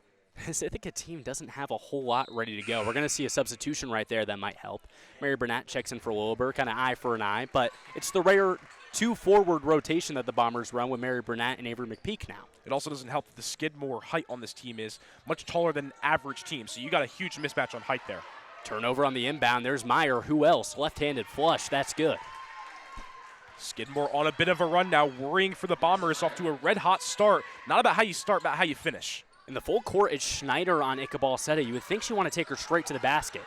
N: this Ithaca team doesn't have a whole lot ready to go. We're going to see a substitution right there that might help. Mary Burnett checks in for Williber, kind of eye for an eye, but it's the rare 2-forward rotation that the Bombers run with Mary Burnett and Avery McPeak now.
O: It also doesn't help that the Skidmore height on this team is much taller than an average team, so you got a huge mismatch on height there.
N: Turnover on the inbound. There's Meyer. Who else? Left-handed flush. That's good.
O: Skidmore on a bit of a run now, worrying for the Bombers off to a red-hot start. Not about how you start, about how you finish.
N: In the full court, it's Schneider on Ichabal Seta. You would think she want to take her straight to the basket.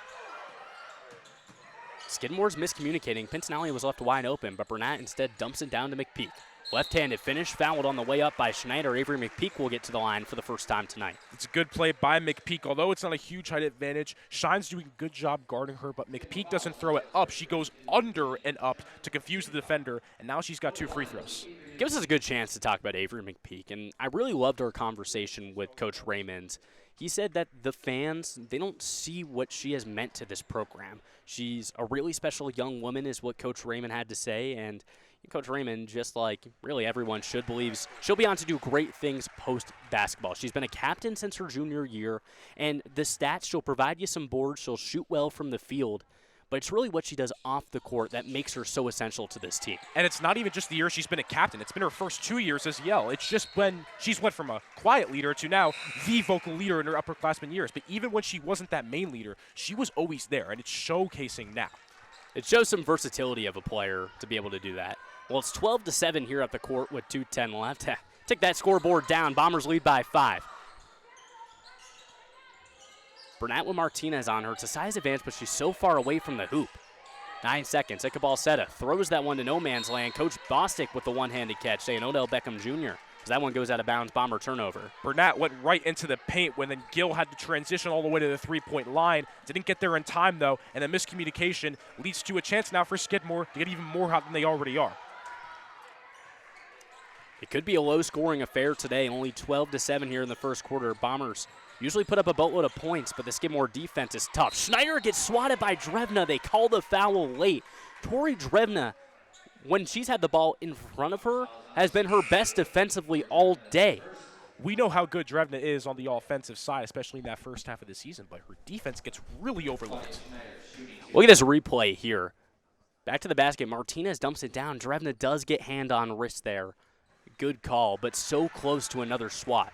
N: Skidmore's miscommunicating. Pintanelli was left wide open, but Burnett instead dumps it down to McPeak. Left-handed finish, fouled on the way up by Schneider. Avery McPeak will get to the line for the first time tonight.
O: It's a good play by McPeak, although it's not a huge height advantage. Shine's doing a good job guarding her, but McPeak doesn't throw it up. She goes under and up to confuse the defender, and now she's got 2 free throws.
N: Gives us a good chance to talk about Avery McPeak, and I really loved our conversation with Coach Raymond. he said that the fans, they don't see what she has meant to this program. She's a really special young woman is what Coach Raymond had to say, and Coach Raymond, just like really everyone should, believes she'll be on to do great things post-basketball. She's been a captain since her junior year, and the stats, she'll provide you some boards, she'll shoot well from the field, but it's really what she does off the court that makes her so essential to this team.
O: And it's not even just the year she's been a captain. It's been her first 2 years as Yale. It's just when she's went from a quiet leader to now the vocal leader in her upperclassmen years. But even when she wasn't that main leader, she was always there, and it's showcasing now.
N: It shows some versatility of a player to be able to do that. Well, it's 12-7 here at the court with 2:10 left. Take that scoreboard down. Bombers lead by 5. Burnett with Martinez on her. It's a size advantage, but she's so far away from the hoop. 9 seconds. Ichabal Seta throws that one to no man's land. Coach Bostic with the one-handed catch, saying Odell Beckham Jr. As that one goes out of bounds, Bomber turnover.
O: Burnett went right into the paint when then Gill had to transition all the way to the three-point line. Didn't get there in time, though, and the miscommunication leads to a chance now for Skidmore to get even more hot than they already are.
N: It could be a low-scoring affair today, only 12-7 here in the first quarter. Bombers usually put up a boatload of points, but the Skidmore defense is tough. Schneider gets swatted by Drevna. They call the foul late. Tori Drevna, when she's had the ball in front of her, has been her best defensively all day.
O: We know how good Drevna is on the offensive side, especially in that first half of the season, but her defense gets really overlooked.
N: Look at this replay here. Back to the basket. Martinez dumps it down. Drevna does get hand on wrist there. Good call, but so close to another swat.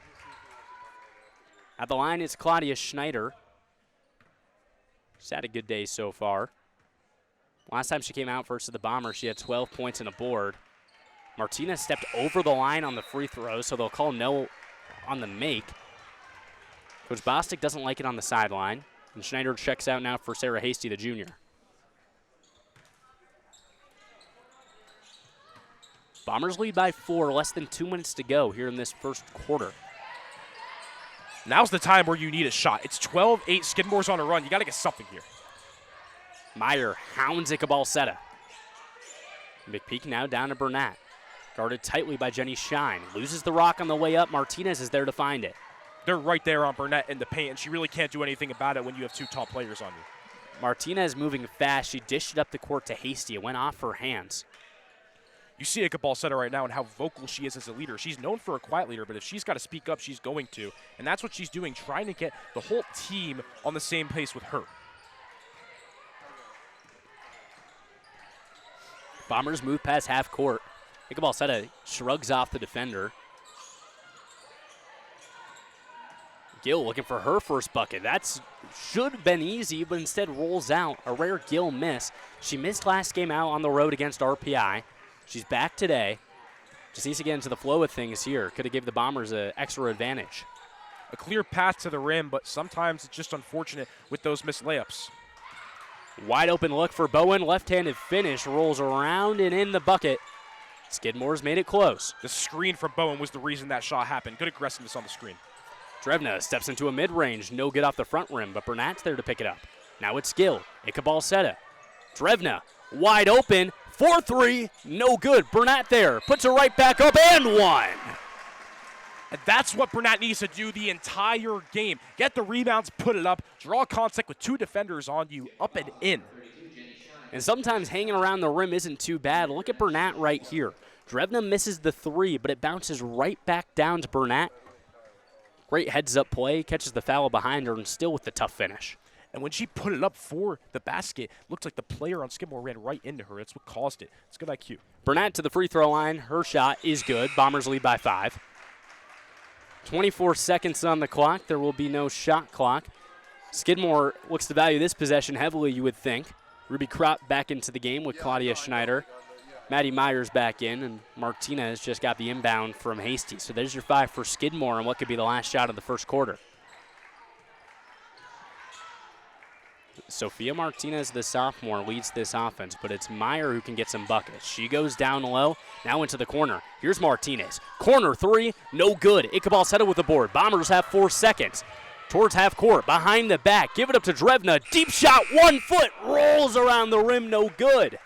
N: At the line, it's Claudia Schneider. She's had a good day so far. Last time she came out versus the Bombers, she had 12 points and a board. Martinez stepped over the line on the free throw, so they'll call no on the make. Coach Bostic doesn't like it on the sideline, and Schneider checks out now for Sarah Hasty, the junior. Bombers lead by 4, less than 2 minutes to go here in this first quarter.
O: Now's the time where you need a shot. It's 12-8, Skidmore's on a run. You got to get something here.
N: Meyer hounds Ichabal Seta. McPeak now down to Burnett. Guarded tightly by Jenny Shine. Loses the rock on the way up. Martinez is there to find it.
O: They're right there on Burnett in the paint, and she really can't do anything about it when you have two top players on you.
N: Martinez moving fast. She dished it up the court to Hasty. It went off her hands.
O: You see Ichabal Seta right now and how vocal she is as a leader. She's known for a quiet leader, but if she's got to speak up, she's going to. And that's what she's doing, trying to get the whole team on the same pace with her.
N: Bombers move past half court. Ichabal Seta shrugs off the defender. Gill looking for her first bucket. That should have been easy, but instead rolls out. A rare Gill miss. She missed last game out on the road against RPI. She's back today. Just needs to get into the flow of things here. Could have given the Bombers an extra advantage.
O: A clear path to the rim, but sometimes it's just unfortunate with those missed layups.
N: Wide open look for Bowen. Left-handed finish. Rolls around and in the bucket. Skidmore's made it close.
O: The screen from Bowen was the reason that shot happened. Good aggressiveness on the screen.
N: Drevna steps into a mid-range. No good off the front rim, but Burnett's there to pick it up. Now it's Gill. Ichabal Seta. Drevna wide open. 4-3, no good. Burnett there, puts it right back up and one.
O: And that's what Burnett needs to do the entire game. Get the rebounds, put it up, draw contact with two defenders on you, up and in.
N: And sometimes hanging around the rim isn't too bad. Look at Burnett right here. Drevna misses the three, but it bounces right back down to Burnett. Great heads-up play, catches the foul behind her, and still with the tough finish.
O: And when she put it up for the basket, looked like the player on Skidmore ran right into her. That's what caused it. It's good IQ.
N: Burnett to the free throw line. Her shot is good. Bombers lead by 5. 24 seconds on the clock. There will be no shot clock. Skidmore looks to value this possession heavily, you would think. Ruby Kropp back into the game with Claudia Schneider. Maddie Myers back in, and Martinez just got the inbound from Hasty. So there's your 5 for Skidmore and what could be the last shot of the first quarter. Sophia Martinez, the sophomore, leads this offense, but it's Meyer who can get some buckets. She goes down low, now into the corner. Here's Martinez. Corner 3, no good. Ichabal Seta with the board. Bombers have 4 seconds. Towards half court, behind the back. Give it up to Drevna. Deep shot, 1 foot, rolls around the rim, no good.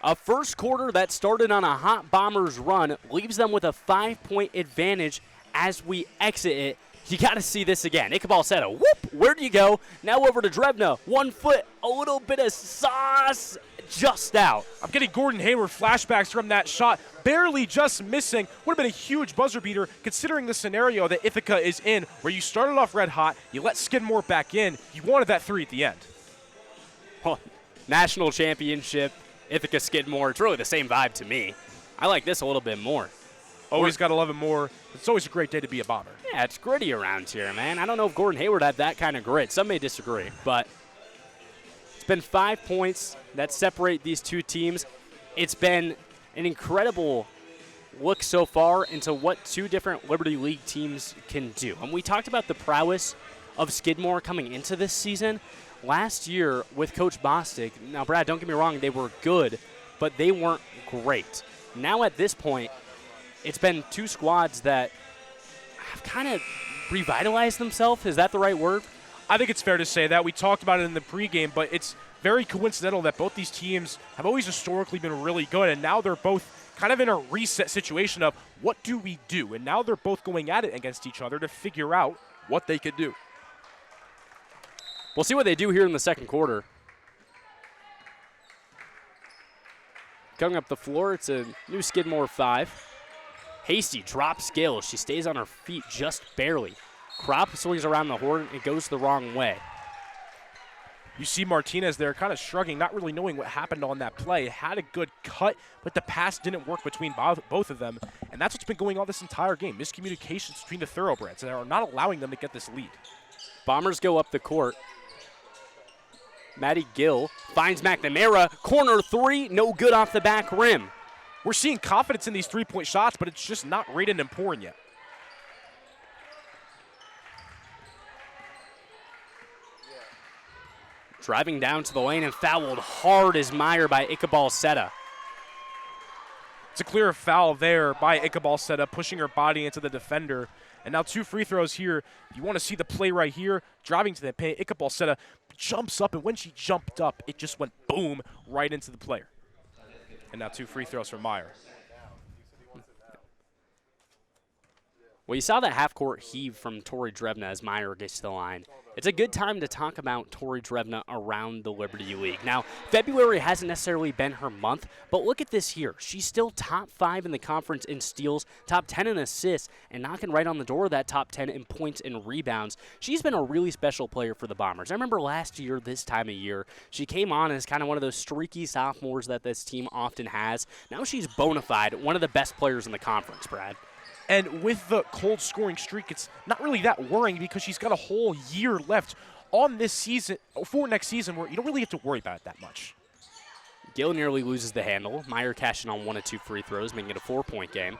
N: A first quarter that started on a hot Bombers run leaves them with a 5-point advantage as we exit it. You got to see this again. Ichabod Seta, whoop, where'd you go? Now over to Drevna. 1 foot, a little bit of sauce, just out.
O: I'm getting Gordon Hayward flashbacks from that shot. Barely just missing. Would have been a huge buzzer beater considering the scenario that Ithaca is in, where you started off red hot, you let Skidmore back in. You wanted that 3 at the end.
N: Oh, national championship, Ithaca Skidmore. It's really the same vibe to me. I like this a little bit more.
O: Always got to love it more. It's always a great day to be a Bomber.
N: Yeah, it's gritty around here, man. I don't know if Gordon Hayward had that kind of grit. Some may disagree, but it's been 5 points that separate these two teams. It's been an incredible look so far into what two different Liberty League teams can do. And we talked about the prowess of Skidmore coming into this season. Last year with Coach Bostic, now, Brad, don't get me wrong, they were good, but they weren't great. Now at this point, it's been two squads that have kind of revitalized themselves. Is that the right word?
O: I think it's fair to say that. We talked about it in the pregame, but it's very coincidental that both these teams have always historically been really good, and now they're both kind of in a reset situation of what do we do? And now they're both going at it against each other to figure out what they could do.
N: We'll see what they do here in the second quarter. Coming up the floor, it's a new Skidmore 5. Hasty drops Gill. She stays on her feet just barely. Krop swings around the horn. It goes the wrong way.
O: You see Martinez there kind of shrugging, not really knowing what happened on that play. Had a good cut, but the pass didn't work between both of them. And that's what's been going on this entire game. Miscommunications between the Thoroughbreds that are not allowing them to get this lead.
N: Bombers go up the court. Maddie Gill finds McNamara. Corner 3, no good off the back rim.
O: We're seeing confidence in these three-point shots, but it's just not rated and pouring yet.
N: Driving down to the lane and fouled hard as Meyer by Ichabod Seta.
O: It's a clear foul there by Ichabod Seta, pushing her body into the defender. And now 2 free throws here. You want to see the play right here. Driving to the paint, Ichabod Seta jumps up, and when she jumped up, it just went boom right into the player. And now 2 free throws from Meyer.
N: Well, you saw that half-court heave from Tori Drevna as Meyer gets to the line. It's a good time to talk about Tori Drevna around the Liberty League. Now, February hasn't necessarily been her month, but look at this here. She's still top 5 in the conference in steals, top 10 in assists, and knocking right on the door of that top 10 in points and rebounds. She's been a really special player for the Bombers. I remember last year, this time of year, she came on as kind of one of those streaky sophomores that this team often has. Now she's bona fide, one of the best players in the conference, Brad.
O: And with the cold scoring streak, it's not really that worrying because she's got a whole year left on this season, for next season, where you don't really have to worry about it that much.
N: Gill nearly loses the handle. Meyer cashing on 1 of 2 free throws, making it a 4-point game.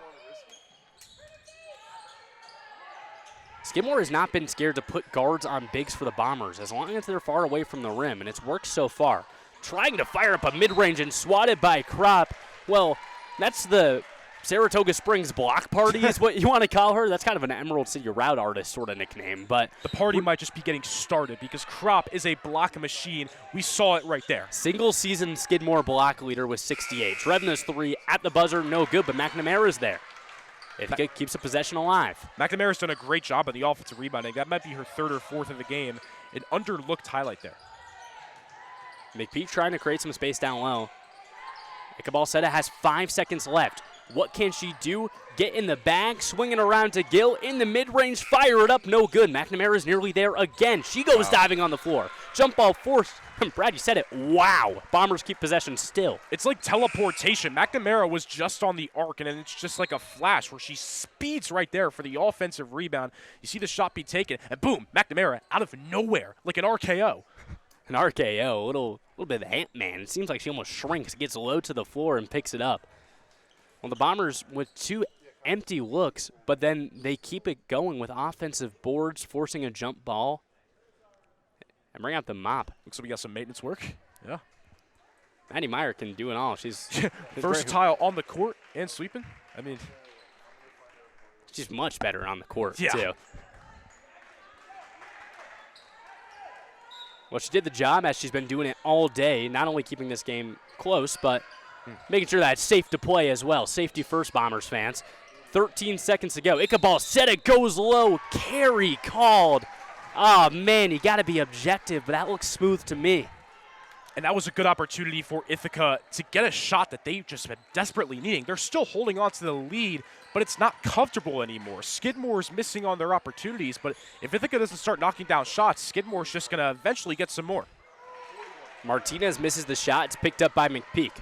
N: Skidmore has not been scared to put guards on bigs for the Bombers as long as they're far away from the rim, and it's worked so far. Trying to fire up a mid-range and swatted by Krop. Well, that's the Saratoga Springs Block Party is what you want to call her. That's kind of an Emerald City route artist sort of nickname. But
O: the party might just be getting started because Krop is a block machine. We saw it right there.
N: Single-season Skidmore block leader with 68. Drevna's 3 at the buzzer, no good, but McNamara's there. It keeps the possession alive.
O: McNamara's done a great job on the offensive rebounding. That might be her 3rd or 4th of the game. An underlooked highlight there.
N: McPeak trying to create some space down low. Ichabod Seta has 5 seconds left. What can she do? Get in the bag, swinging around to Gill in the mid-range, fire it up, no good. McNamara's nearly there again. She goes diving on the floor. Jump ball forced. Brad, you said it. Wow. Bombers keep possession still.
O: It's like teleportation. McNamara was just on the arc, and it's just like a flash where she speeds right there for the offensive rebound. You see the shot be taken, and boom, McNamara out of nowhere, like an RKO.
N: An RKO, a little bit of Ant-Man. It seems like she almost shrinks, gets low to the floor, and picks it up. Well, the Bombers with 2 empty looks, but then they keep it going with offensive boards, forcing a jump ball. And bring out the mop.
O: Looks like we got some maintenance work. Yeah.
N: Maddie Meyer can do it all. She's
O: versatile on the court and sweeping. I mean,
N: she's much better on the court,
O: yeah,
N: too. Well, she did the job as she's been doing it all day, not only keeping this game close, but making sure that it's safe to play as well. Safety first, Bombers fans. 13 seconds to go. Ithaca ball set, it goes low. Carry called. Oh, man, you got to be objective, but that looks smooth to me.
O: And that was a good opportunity for Ithaca to get a shot that they've just been desperately needing. They're still holding on to the lead, but it's not comfortable anymore. Skidmore's missing on their opportunities, but if Ithaca doesn't start knocking down shots, Skidmore's just going to eventually get some more.
N: Martinez misses the shot. It's picked up by McPeak.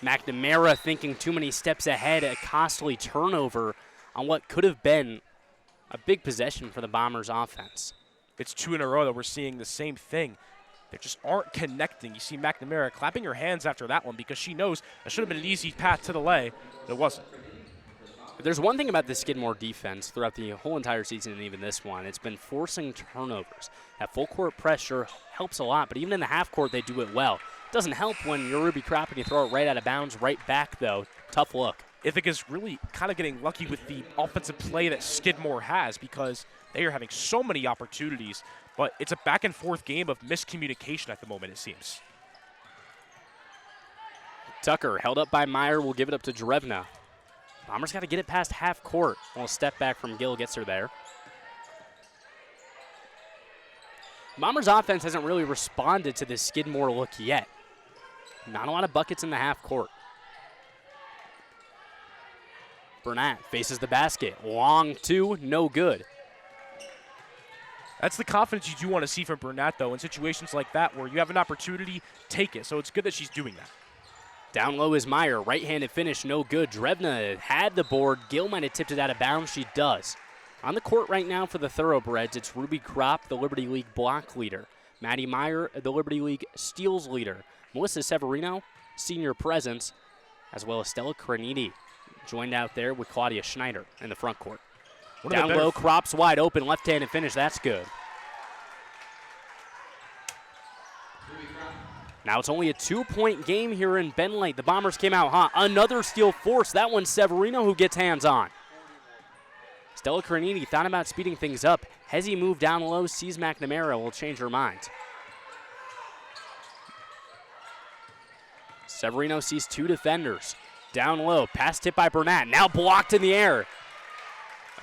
N: McNamara thinking too many steps ahead, a costly turnover on what could have been a big possession for the Bombers offense.
O: It's 2 in a row that we're seeing the same thing. They just aren't connecting. You see McNamara clapping her hands after that one because she knows that should have been an easy path to the lay, but it wasn't.
N: There's one thing about the Skidmore defense throughout the whole entire season and even this one. It's been forcing turnovers. That full court pressure helps a lot, but even in the half court, they do it well. It doesn't help when you're Ruby Crop and you throw it right out of bounds, right back, though. Tough look.
O: Ithaca's really kind of getting lucky with the offensive play that Skidmore has because they are having so many opportunities, but it's a back-and-forth game of miscommunication at the moment, it seems.
N: Tucker, held up by Meyer, will give it up to Drevna. Bombers got to get it past half court. A step back from Gill gets her there. Bombers offense hasn't really responded to this Skidmore look yet. Not a lot of buckets in the half court. Burnett faces the basket. Long two, no good.
O: That's the confidence you do want to see from Burnett, though, in situations like that where you have an opportunity, take it. So it's good that she's doing that.
N: Down low is Meyer. Right-handed finish, no good. Drevna had the board. Gill might have tipped it out of bounds. She does. On the court right now for the Thoroughbreds, it's Ruby Crop, the Liberty League block leader. Maddie Meyer, the Liberty League steals leader. Melissa Severino, senior presence, as well as Stella Craniti, joined out there with Claudia Schneider in the front court. Down low, Crop's wide open, left-handed finish. That's good. Now it's only a 2-point game here in Ben Light. The Bombers came out hot. Another steal force. That one's Severino who gets hands on. Stella Cranini thought about speeding things up. Hezzy moved down low, sees McNamara, will change her mind. Severino sees two defenders. Down low, pass tip by Burnett. Now blocked in the air.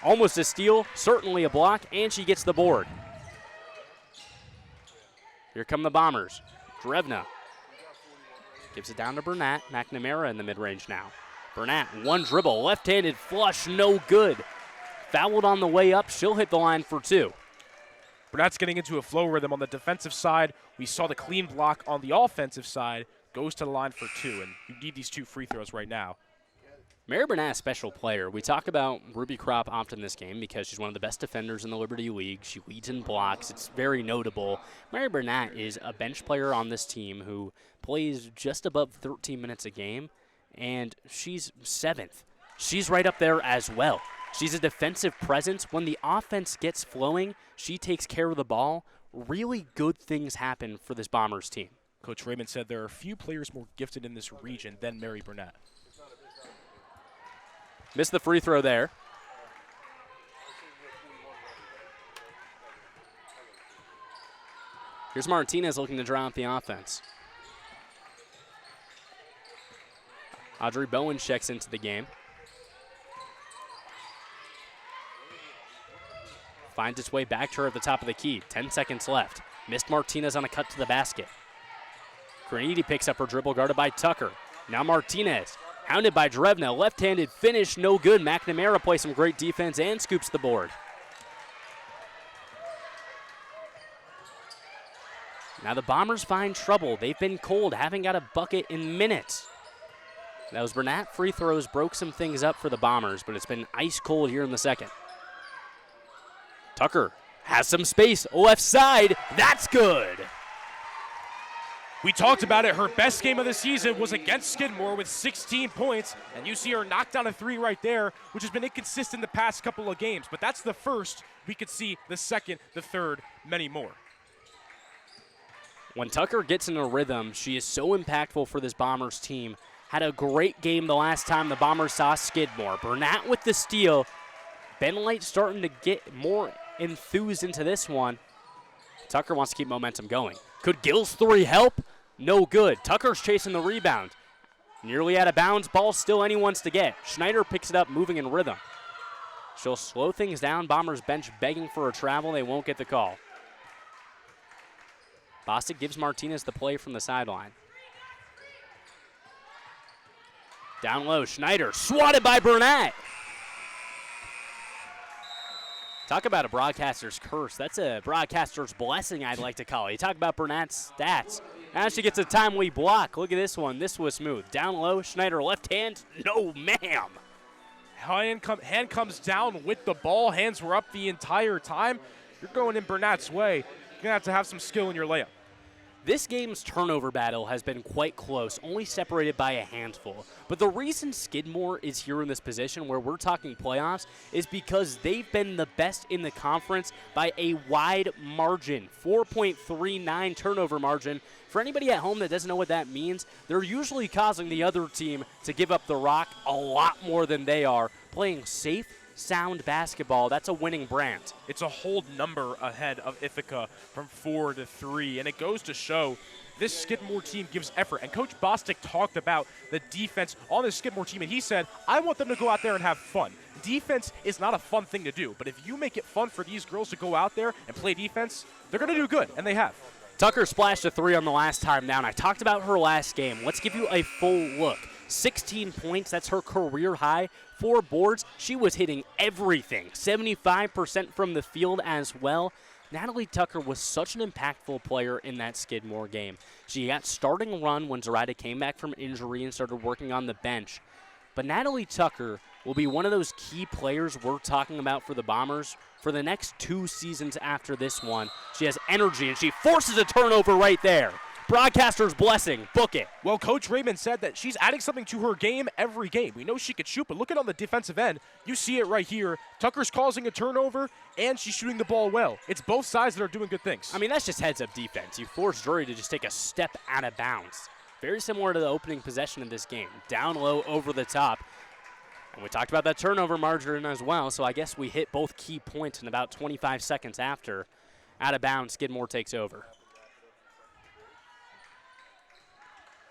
N: Almost a steal, certainly a block, and she gets the board. Here come the Bombers. Drevna gives it down to Burnett. McNamara in the mid-range now. Burnett, one dribble, left-handed flush, no good. Fouled on the way up, she'll hit the line for two.
O: Burnett's getting into a flow rhythm on the defensive side. We saw the clean block on the offensive side. Goes to the line for two, and you need these 2 free throws right now.
N: Mary Burnett, a special player. We talk about Ruby Crop often in this game because she's one of the best defenders in the Liberty League. She leads in blocks. It's very notable. Mary Burnett is a bench player on this team who plays just above 13 minutes a game, and she's 7th. She's right up there as well. She's a defensive presence. When the offense gets flowing, she takes care of the ball. Really good things happen for this Bombers team.
O: Coach Raymond said there are few players more gifted in this region than Mary Burnett.
N: Missed the free throw there. Here's Martinez looking to draw out the offense. Audrey Bowen checks into the game. Finds its way back to her at the top of the key. 10 seconds left. Missed Martinez on a cut to the basket. Graniti picks up her dribble, guarded by Tucker. Now Martinez, hounded by Drevna. Left-handed finish, no good. McNamara plays some great defense and scoops the board. Now the Bombers find trouble. They've been cold, haven't got a bucket in minutes. Those Burnett free throws broke some things up for the Bombers, but it's been ice cold here in the second. Tucker has some space, left side. That's good.
O: We talked about it. Her best game of the season was against Skidmore with 16 points, and you see her knock down a 3 right there, which has been inconsistent the past couple of games. But that's the first. We could see the second, the third, many more.
N: When Tucker gets in a rhythm, she is so impactful for this Bombers team. Had a great game the last time the Bombers saw Skidmore. Burnett with the steal. Ben Light starting to get more enthused into this one. Tucker wants to keep momentum going. Could Gill's 3 help? No good. Tucker's chasing the rebound. Nearly out of bounds, ball still anyone's to get. Schneider picks it up, moving in rhythm. She'll slow things down. Bombers bench begging for a travel. They won't get the call. Bostic gives Martinez the play from the sideline. Down low, Schneider swatted by Burnett. Talk about a broadcaster's curse. That's a broadcaster's blessing, I'd like to call it. You talk about Burnett's stats. Now she gets a timely block. Look at this one. This was smooth. Down low, Schneider left hand. No, ma'am.
O: Hand comes down with the ball. Hands were up the entire time. You're going in Burnett's way. You're going to have some skill in your layup.
N: This game's turnover battle has been quite close, only separated by a handful. But the reason Skidmore is here in this position where we're talking playoffs is because they've been the best in the conference by a wide margin, 4.39 turnover margin. For anybody at home that doesn't know what that means, they're usually causing the other team to give up the rock a lot more than they are, playing safe, sound basketball. That's a winning brand.
O: It's a whole number ahead of Ithaca from 4 to 3, and it goes to show this Skidmore team gives effort. And Coach Bostic talked about the defense on this Skidmore team, and he said, I want them to go out there and have fun. Defense is not a fun thing to do, but if you make it fun for these girls to go out there and play defense, they're going to do good, and they have.
N: Tucker splashed a 3 on the last time down. I talked about her last game. Let's give you a full look. 16 points, that's her career high. 4 boards, she was hitting everything. 75% from the field as well. Natalie Tucker was such an impactful player in that Skidmore game. She got starting run when Zoraida came back from injury and started working on the bench. But Natalie Tucker will be one of those key players we're talking about for the Bombers for the next 2 seasons after this one. She has energy, and she forces a turnover right there. Broadcaster's blessing. Book it.
O: Well, Coach Raymond said that she's adding something to her game every game. We know she could shoot, but look at on the defensive end. You see it right here. Tucker's causing a turnover, and she's shooting the ball well. It's both sides that are doing good things.
N: I mean, that's just heads-up defense. You force Drury to just take a step out of bounds. Very similar to the opening possession of this game. Down low, over the top. And we talked about that turnover margin as well, so I guess we hit both key points in about 25 seconds after. Out of bounds, Skidmore takes over.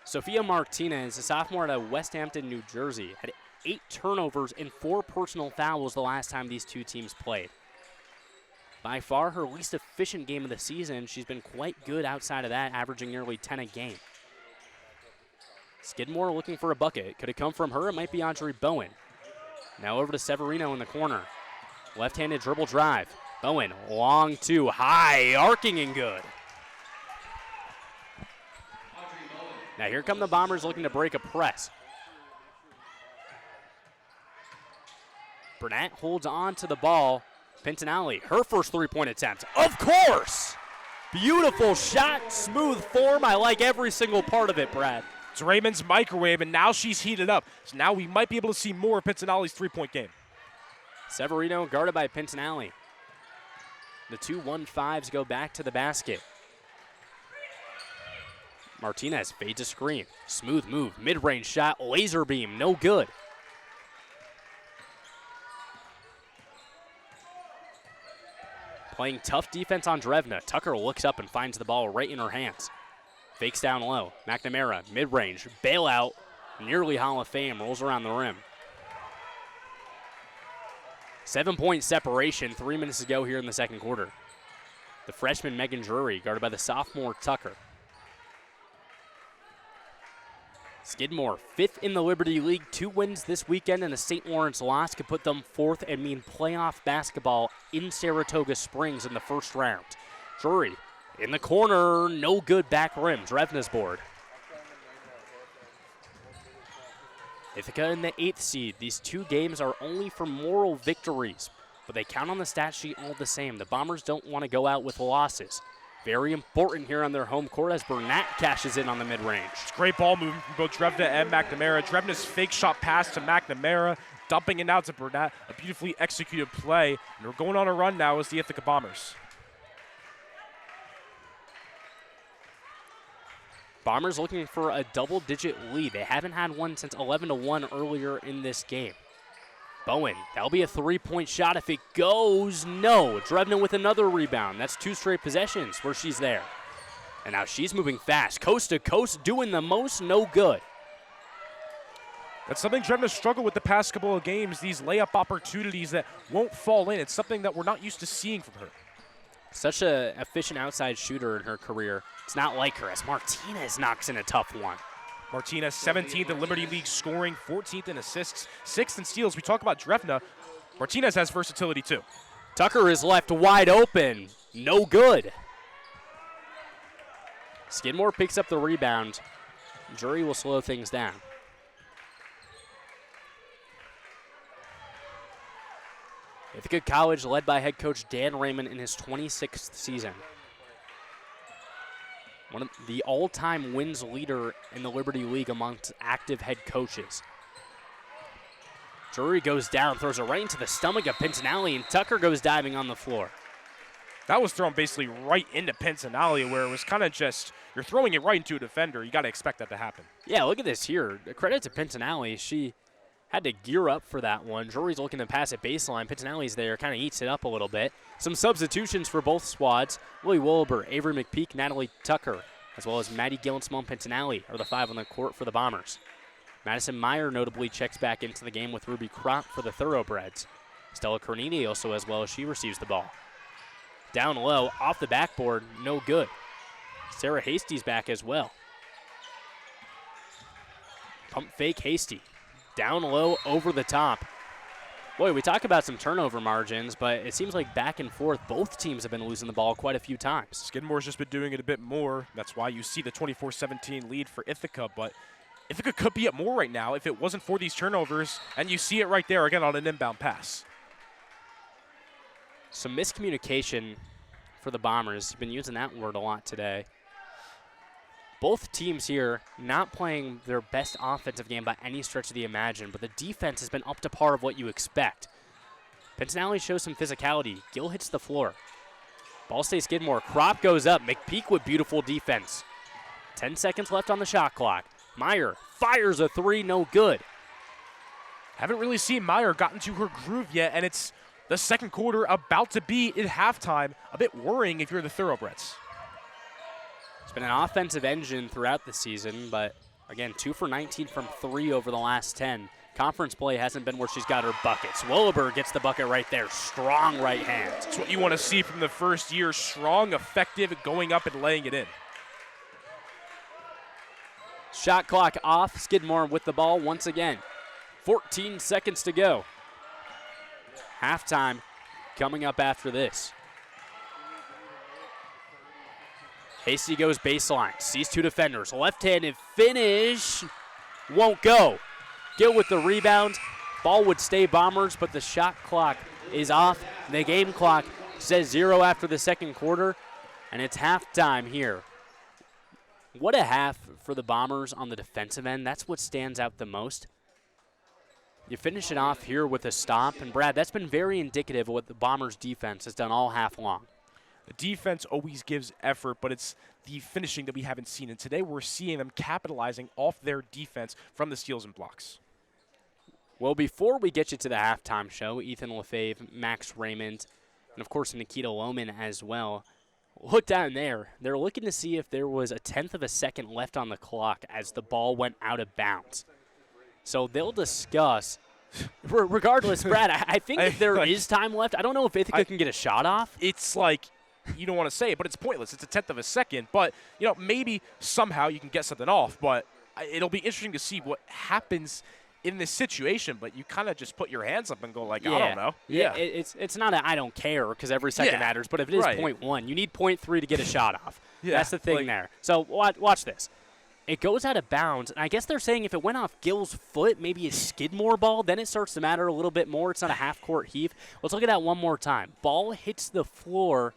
N: Sophia Martinez, a sophomore out of West Hampton, New Jersey, had 8 turnovers and 4 personal fouls the last time these two teams played. By far her least efficient game of the season. She's been quite good outside of that, averaging nearly 10 a game. Skidmore looking for a bucket. Could it come from her? It might be Audrey Bowen. Now over to Severino in the corner. Left-handed dribble drive. Bowen, long 2, high, arcing and good. Now here come the Bombers looking to break a press. Burnett holds on to the ball. Pintinelli, her first 3-point attempt. Of course! Beautiful shot, smooth form. I like every single part of it, Brad.
O: It's Raymond's microwave, and now she's heated up. So now we might be able to see more of Pintinelli's 3-point game.
N: Severino guarded by Pintinelli. The 2 1-5s go back to the basket. Martinez fades a screen. Smooth move, mid-range shot, laser beam, no good. Playing tough defense on Drevna. Tucker looks up and finds the ball right in her hands. Fakes down low. McNamara, mid-range, bailout, nearly Hall of Fame, rolls around the rim. 7-point separation, 3 minutes to go here in the second quarter. The freshman Megan Drury, guarded by the sophomore Tucker. Skidmore, 5th in the Liberty League. 2 wins this weekend and a St. Lawrence loss could put them 4th and mean playoff basketball in Saratoga Springs in the first round. Drury in the corner, no good back rim. Drevna's board. Ithaca in the 8th seed. These 2 games are only for moral victories, but they count on the stat sheet all the same. The Bombers don't want to go out with losses. Very important here on their home court as Burnett cashes in on the mid-range.
O: It's great ball movement from both Drevna and McNamara. Drevna's fake shot pass to McNamara, dumping it out to Burnett. A beautifully executed play. And we're going on a run now as the Ithaca Bombers.
N: Bombers looking for a double-digit lead. They haven't had one since 11-1 earlier in this game. Bowen, that'll be a 3-point shot if it goes. No, Drevna with another rebound. That's 2 straight possessions where she's there. And now she's moving fast, coast to coast, doing the most, no good.
O: That's something Drevna's struggled with the past couple of games, these layup opportunities that won't fall in. It's something that we're not used to seeing from her.
N: Such an efficient outside shooter in her career. It's not like her as Martinez knocks in a tough one.
O: Martinez, 17th in Liberty League scoring, 14th in assists, 6th in steals. We talk about Drevna. Martinez has versatility too.
N: Tucker is left wide open. No good. Skidmore picks up the rebound. Drury will slow things down. Ithaca College led by head coach Dan Raymond in his 26th season. One of the all-time wins leader in the Liberty League amongst active head coaches. Drury goes down, throws it right into the stomach of Pintinelli, and Tucker goes diving on the floor.
O: That was thrown basically right into Pintinelli, where it was kind of just, you're throwing it right into a defender. You got to expect that to happen.
N: Yeah, look at this here. Credit to Pintinelli. She had to gear up for that one. Drury's looking to pass it baseline. Pintinelli's there, kind of eats it up a little bit. Some substitutions for both squads. Willie Wilbur, Avery McPeak, Natalie Tucker, as well as Maddie Gill and Simone Pintinelli are the 5 on the court for the Bombers. Madison Meyer notably checks back into the game with Ruby Crop for the Thoroughbreds. Stella Cornini also as well as she receives the ball. Down low, off the backboard, no good. Sarah Hasty's back as well. Pump fake Hasty. Down low, over the top. Boy, we talk about some turnover margins, but it seems like back and forth, both teams have been losing the ball quite a few times.
O: Skidmore's just been doing it a bit more. That's why you see the 24-17 lead for Ithaca, but Ithaca could be at more right now if it wasn't for these turnovers, and you see it right there again on an inbound pass.
N: Some miscommunication for the Bombers. You've been using that word a lot today. Both teams here not playing their best offensive game by any stretch of the imagine, but the defense has been up to par of what you expect. Pintinelli shows some physicality. Gill hits the floor. Ball stays Skidmore. Crop goes up. McPeak with beautiful defense. 10 seconds left on the shot clock. Meyer fires a 3, no good.
O: Haven't really seen Meyer gotten to her groove yet, and it's the second quarter about to be at halftime. A bit worrying if you're the Thoroughbreds.
N: It's been an offensive engine throughout the season, but again, 2 for 19 from 3 over the last 10. Conference play hasn't been where she's got her buckets. Williber gets the bucket right there. Strong right hand.
O: That's what you want to see from the first year. Strong, effective, going up and laying it in.
N: Shot clock off. Skidmore with the ball once again. 14 seconds to go. Halftime coming up after this. Hasty goes baseline, sees 2 defenders. Left-handed finish, won't go. Gill with the rebound. Ball would stay Bombers, but the shot clock is off. The game clock says 0 after the second quarter, and it's halftime here. What a half for the Bombers on the defensive end. That's what stands out the most. You finish it off here with a stop, and Brad, that's been very indicative of what the Bombers' defense has done all half long.
O: The defense always gives effort, but it's the finishing that we haven't seen. And today we're seeing them capitalizing off their defense from the steals and blocks.
N: Well, before we get you to the halftime show, Ethan Lefebvre, Max Raymond, and of course Nikita Lohman as well, look down there. They're looking to see if there was a 1/10 of a second left on the clock as the ball went out of bounds. So they'll discuss. Regardless, Brad, I think that there is time left. I don't know if Ithaca can get a shot off.
O: It's like, you don't want to say it, but it's pointless. It's a 1/10 of a second. But, you know, maybe somehow you can get something off. But it'll be interesting to see what happens in this situation. But you kind of just put your hands up and go like, I don't know.
N: Yeah, it's not a I don't care because every second matters. But if it is .1, you need .3 to get a shot off. That's the thing there. So watch this. It goes out of bounds, and I guess they're saying if it went off Gill's foot, maybe a Skidmore ball, then it starts to matter a little bit more. It's not a half-court heave. Let's look at that one more time. Ball hits the floor.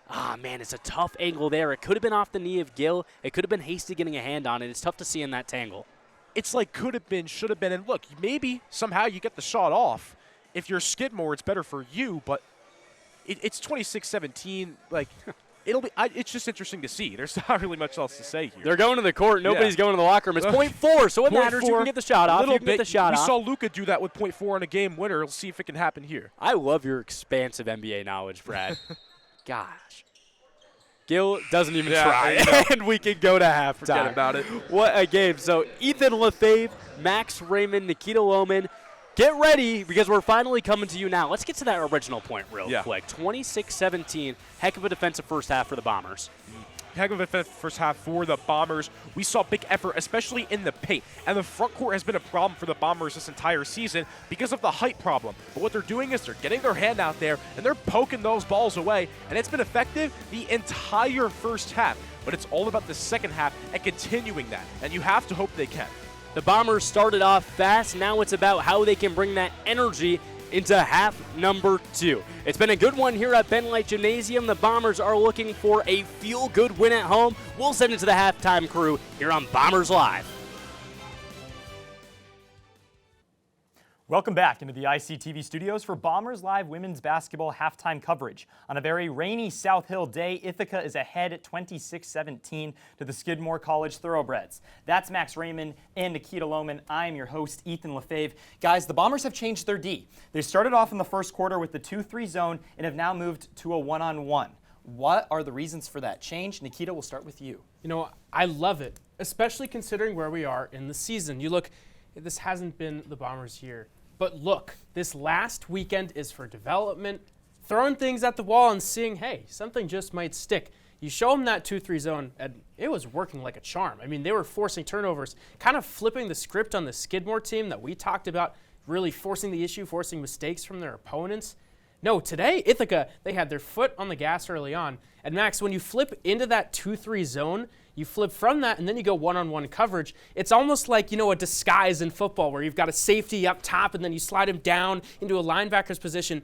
N: Ah, man, it's a tough angle there. It could have been off the knee of Gill. It could have been Hasty getting a hand on it. It's tough to see in that tangle.
O: It's like could have been, should have been, and look, maybe somehow you get the shot off. If you're Skidmore, it's better for you, but it's 26-17. Like, it's just interesting to see. There's not really much else to say here.
N: They're going to the court. Nobody's going to the locker room. It's .4, so it matters. You can get the shot off. You can get the shot off.
O: We saw Luka do that with .4 on a game winner. Let's see if it can happen here.
N: I love your expansive NBA knowledge, Brad. Gosh. Gil doesn't even
O: Yeah,
N: try, and we can go to halftime.
O: Forget about it.
N: What a game. So Ethan Lefebvre, Max Raymond, Nikita Lohman, get ready because we're finally coming to you now. Let's get to that original point real quick. 26-17, heck of a defensive first half for the Bombers.
O: Heck of a first half for the Bombers. We saw big effort, especially in the paint. And the front court has been a problem for the Bombers this entire season because of the height problem. But what they're doing is they're getting their hand out there and they're poking those balls away. And it's been effective the entire first half. But it's all about the second half and continuing that. And you have to hope they can.
N: The Bombers started off fast. Now it's about how they can bring that energy into half number 2. It's been a good one here at Ben Light Gymnasium. The Bombers are looking for a feel-good win at home. We'll send it to the halftime crew here on Bombers Live.
A: Welcome back into the ICTV studios for Bombers Live women's basketball halftime coverage. On a very rainy South Hill day, Ithaca is ahead at 26-17 to the Skidmore College Thoroughbreds. That's Max Raymond and Nikita Lohman. I'm your host, Ethan Lefebvre. Guys, the Bombers have changed their D. They started off in the first quarter with the 2-3 zone and have now moved to a one-on-one. What are the reasons for that change? Nikita, we'll start with you.
B: You know, I love it, especially considering where we are in the season. You look, this hasn't been the Bombers' year. But look, this last weekend is for development, throwing things at the wall and seeing, hey, something just might stick. You show them that 2-3 zone, and it was working like a charm. I mean, they were forcing turnovers, kind of flipping the script on the Skidmore team that we talked about, really forcing the issue, forcing mistakes from their opponents. No, today, Ithaca, they had their foot on the gas early on. And Max, when you flip into that 2-3 zone, you flip from that and then you go one-on-one coverage. It's almost like, you know, a disguise in football where you've got a safety up top and then you slide him down into a linebacker's position.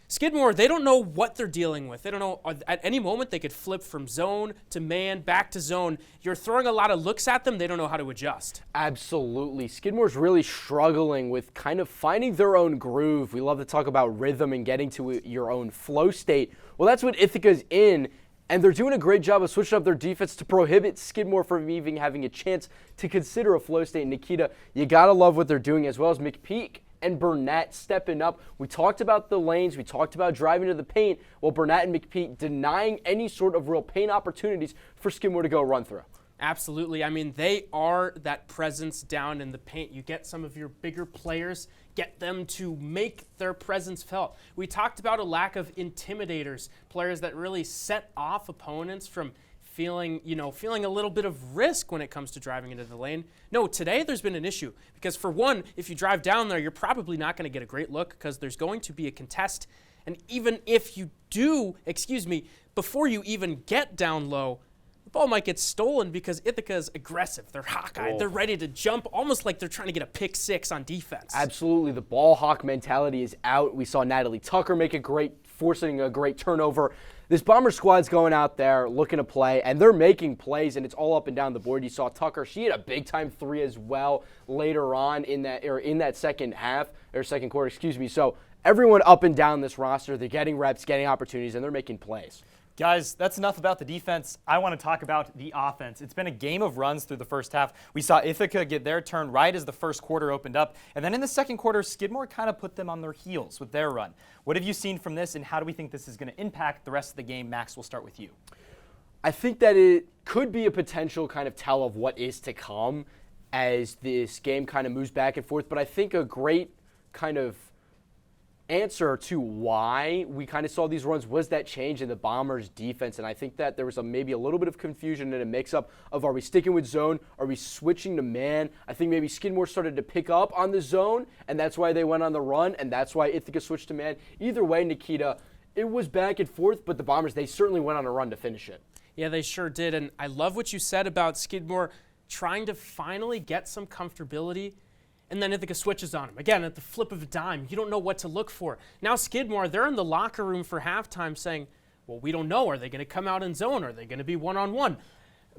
B: Skidmore, they don't know what they're dealing with. They don't know. At any moment, they could flip from zone to man, back to zone. You're throwing a lot of looks at them. They don't know how to adjust.
C: Absolutely. Skidmore's really struggling with kind of finding their own groove. We love to talk about rhythm and getting to your own flow state. Well, that's what Ithaca's in, and they're doing a great job of switching up their defense to prohibit Skidmore from even having a chance to consider a flow state. Nikita, you got to love what they're doing, as well as McPeak and Burnett stepping up. We talked about the lanes. We talked about driving to the paint. Well, Burnett and McPeak denying any sort of real paint opportunities for Skidmore to go run through.
B: Absolutely. I mean, they are that presence down in the paint. You get some of your bigger players, get them to make their presence felt. We talked about a lack of intimidators, players that really set off opponents from feeling a little bit of risk when it comes to driving into the lane. No, today there's been an issue because, for one, if you drive down there, you're probably not going to get a great look because there's going to be a contest. And even if you do, before you even get down low, the ball might get stolen because Ithaca's aggressive. They're hawk-eyed. They're ready to jump, almost like they're trying to get a pick six on defense.
C: Absolutely. The ball hawk mentality is out. We saw Natalie Tucker forcing a great turnover. This Bomber squad's going out there looking to play, and they're making plays, and it's all up and down the board. You saw Tucker; she had a big-time three as well later on in that second quarter. So everyone up and down this roster, they're getting reps, getting opportunities, and they're making plays.
A: Guys, that's enough about the defense. I want to talk about the offense. It's been a game of runs through the first half. We saw Ithaca get their turn right as the first quarter opened up. And then in the second quarter, Skidmore kind of put them on their heels with their run. What have you seen from this, and how do we think this is going to impact the rest of the game? Max, we'll start with you.
C: I think that it could be a potential kind of tell of what is to come as this game kind of moves back and forth. But I think a great kind of answer to why we kind of saw these runs was that change in the Bombers' defense. And I think that there was maybe a little bit of confusion and a mix-up of, are we sticking with zone? Are we switching to man? I think maybe Skidmore started to pick up on the zone, and that's why they went on the run, and that's why Ithaca switched to man. Either way, Nikita, it was back and forth, but the Bombers, they certainly went on a run to finish it.
B: Yeah, they sure did. And I love what you said about Skidmore trying to finally get some comfortability, and then Ithaca switches on him. Again, at the flip of a dime, you don't know what to look for. Now Skidmore, they're in the locker room for halftime saying, well, we don't know. Are they going to come out in zone? Are they going to be one-on-one?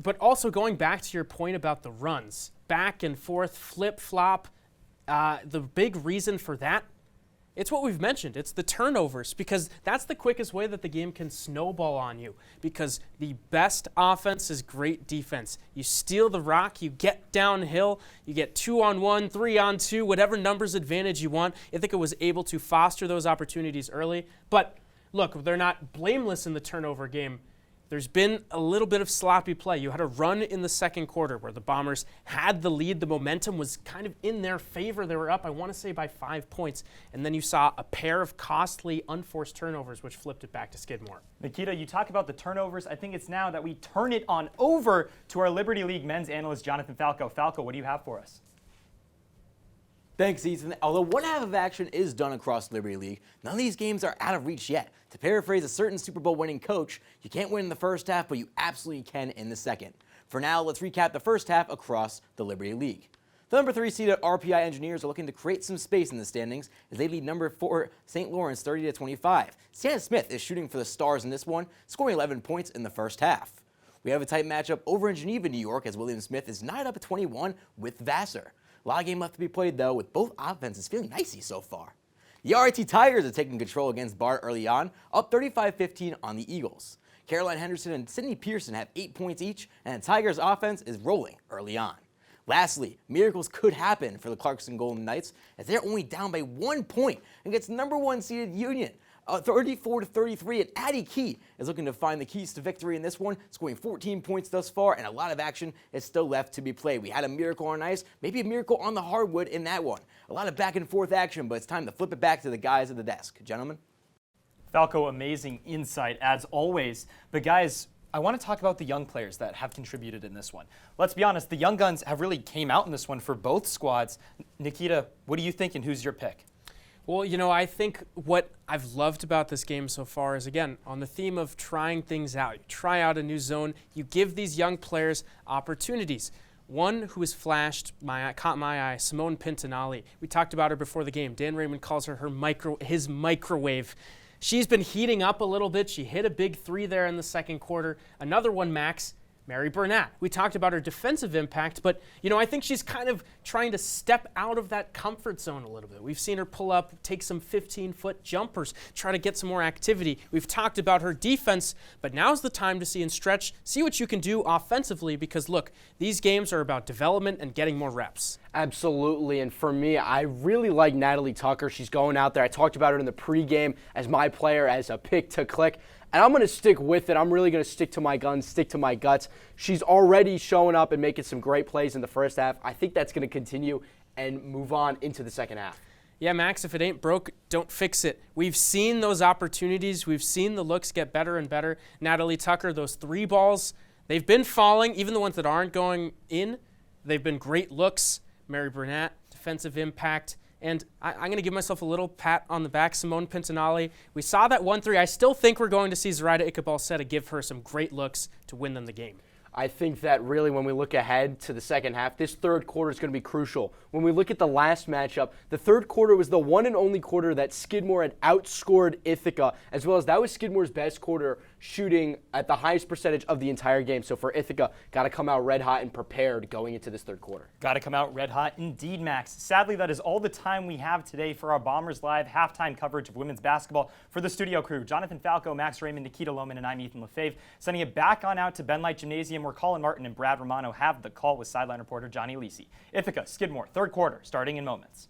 B: But also going back to your point about the runs, back and forth, flip-flop, the big reason for that, it's what we've mentioned. It's the turnovers, because that's the quickest way that the game can snowball on you, because the best offense is great defense. You steal the rock, you get downhill, you get 2-on-1, 3-on-2, whatever numbers advantage you want. Ithaca was able to foster those opportunities early. But look, they're not blameless in the turnover game. There's been a little bit of sloppy play. You had a run in the second quarter where the Bombers had the lead. The momentum was kind of in their favor. They were up, I want to say, by 5 points. And then you saw a pair of costly unforced turnovers, which flipped it back to Skidmore.
A: Nikita, you talk about the turnovers. I think it's now that we turn it on over to our Liberty League men's analyst, Jonathan Falco. Falco, what do you have for us?
G: Thanks, Ethan. Although one half of action is done across Liberty League, none of these games are out of reach yet. To paraphrase a certain Super Bowl winning coach, you can't win in the first half, but you absolutely can in the second. For now, let's recap the first half across the Liberty League. The number 3 seeded RPI Engineers are looking to create some space in the standings as they lead number 4 St. Lawrence 30-25. Stan Smith is shooting for the Stars in this one, scoring 11 points in the first half. We have a tight matchup over in Geneva, New York, as William Smith is knotted up at 21 with Vassar. A lot of game left to be played, though, with both offenses feeling nicey so far. The RIT Tigers are taking control against Bart early on, up 35-15 on the Eagles. Caroline Henderson and Sydney Pearson have 8 points each, and the Tigers' offense is rolling early on. Lastly, miracles could happen for the Clarkson Golden Knights as they're only down by 1 point against number 1 seeded Union. 34-33, and Addie Key is looking to find the keys to victory in this one, scoring 14 points thus far, and a lot of action is still left to be played. We had a miracle on ice, maybe a miracle on the hardwood in that one. A lot of back and forth action, but it's time to flip it back to the guys at the desk. Gentlemen?
A: Falco, amazing insight as always. But guys, I want to talk about the young players that have contributed in this one. Let's be honest, the young guns have really came out in this one for both squads. Nikita, what do you think, and who's your pick?
B: Well, you know, I think what I've loved about this game so far is, again, on the theme of trying things out. You try out a new zone. You give these young players opportunities. One who has flashed, caught my eye, Simone Pintinelli. We talked about her before the game. Dan Raymond calls her his microwave. She's been heating up a little bit. She hit a big 3 there in the second quarter. Another one, Max, Mary Burnett. We talked about her defensive impact, but, you know, I think she's kind of trying to step out of that comfort zone a little bit. We've seen her pull up, take some 15-foot jumpers, try to get some more activity. We've talked about her defense, but now's the time to see and stretch, see what you can do offensively, because, look, these games are about development and getting more reps.
C: Absolutely, and for me, I really like Natalie Tucker. She's going out there. I talked about her in the pregame as my player, as a pick to click. And I'm going to stick with it. I'm really going to stick to my guns, stick to my guts. She's already showing up and making some great plays in the first half. I think that's going to continue and move on into the second half.
B: Yeah, Max, if it ain't broke, don't fix it. We've seen those opportunities. We've seen the looks get better and better. Natalie Tucker, those 3 balls, they've been falling. Even the ones that aren't going in, they've been great looks. Mary Burnett, defensive impact. And I'm going to give myself a little pat on the back, Simone Pintinelli. We saw that 1-3. I still think we're going to see Zoraida Ikabalseta give her some great looks to win them the game.
C: I think that really when we look ahead to the second half, this third quarter is going to be crucial. When we look at the last matchup, the third quarter was the one and only quarter that Skidmore had outscored Ithaca, as well as that was Skidmore's best quarter, shooting at the highest percentage of the entire game. So for Ithaca, got to come out red hot and prepared going into this third quarter.
A: Got to come out red hot indeed, Max. Sadly, that is all the time we have today for our Bombers Live halftime coverage of women's basketball. For the studio crew, Jonathan Falco, Max Raymond, Nikita Lohman, and I'm Ethan Lefebvre. Sending it back on out to Ben Light Gymnasium, where Colin Martin and Brad Romano have the call with sideline reporter Johnny Lisi. Ithaca, Skidmore, third quarter, starting in moments.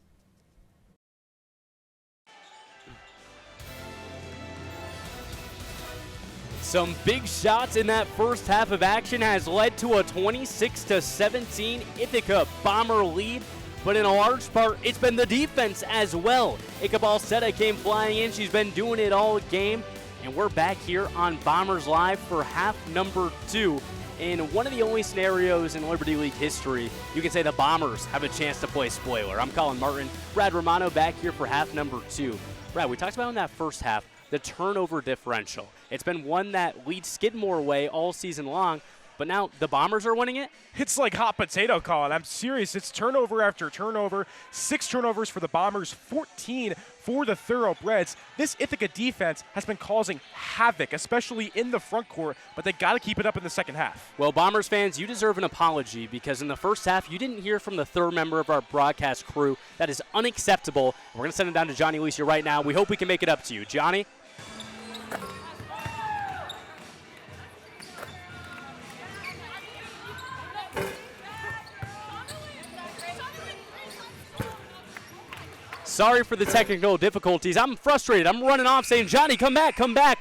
N: Some big shots in that first half of action has led to a 26-17 Ithaca Bomber lead, but in a large part, it's been the defense as well. Ikabalseta came flying in. She's been doing it all game, and we're back here on Bombers Live for half number 2. In one of the only scenarios in Liberty League history, you can say the Bombers have a chance to play spoiler. I'm Colin Martin, Brad Romano back here for half number 2. Brad, we talked about in that first half the turnover differential. It's been one that leads Skidmore away all season long, but now the Bombers are winning it?
O: It's like hot potato, Colin. I'm serious. It's turnover after turnover. 6 turnovers for the Bombers, 14 for the Thoroughbreds. This Ithaca defense has been causing havoc, especially in the front court, but they got to keep it up in the second half.
N: Well, Bombers fans, you deserve an apology because in the first half, you didn't hear from the third member of our broadcast crew. That is unacceptable. We're going to send it down to Johnny Lisi right now. We hope we can make it up to you. Johnny? Sorry for the technical difficulties. I'm frustrated. I'm running off saying, Johnny, come back.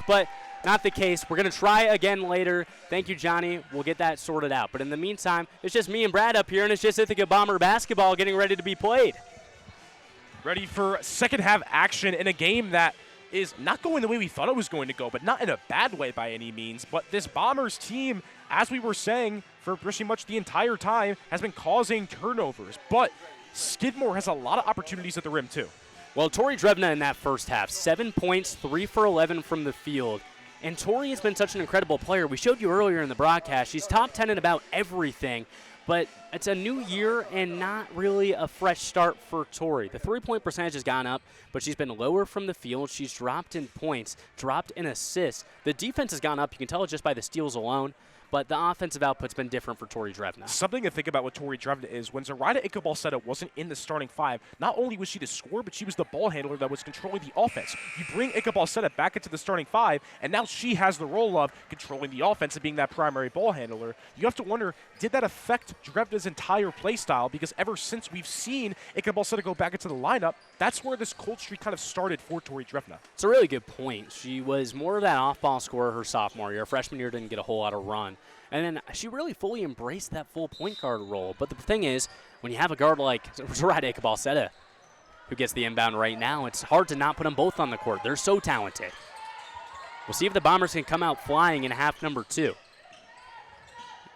N: But Not the case. We're going to try again later. Thank you, Johnny. We'll get that sorted out. But in the meantime, it's just me and Brad up here, and it's just Ithaca Bomber basketball getting ready to be played.
O: Ready for second half action in a game that is not going the way we thought it was going to go, but not in a bad way by any means. But this Bombers team, as we were saying for pretty much the entire time, has been causing turnovers. But Skidmore has a lot of opportunities at the rim, too.
N: Well, Tori Drevna in that first half, 7 points, 3 for 11 from the field. And Tori has been such an incredible player. We showed you earlier in the broadcast, she's top 10 in about everything. But it's a new year and not really a fresh start for Tori. The three-point percentage has gone up, but she's been lower from the field. She's dropped in points, dropped in assists. The defense has gone up. You can tell it just by the steals alone. But the offensive output's been different for Tori Drevna.
O: Something to think about with Tori Drevna is when Zoraida Ikabalseta wasn't in the starting five, not only was she the scorer, but she was the ball handler that was controlling the offense. You bring Ikabalseta back into the starting five, and now she has the role of controlling the offense and being that primary ball handler. You have to wonder, did that affect Drevna's entire play style? Because ever since we've seen Ikabalseta go back into the lineup, that's where this cold streak kind of started for Tori Drevna.
N: It's a really good point. She was more of that off-ball scorer her sophomore year. Freshman year didn't get a whole lot of run. And then she really fully embraced that full point guard role. But the thing is, when you have a guard like Zoraida Ikabalseta, who gets the inbound right now, it's hard to not put them both on the court. They're so talented. We'll see if the Bombers can come out flying in half number 2.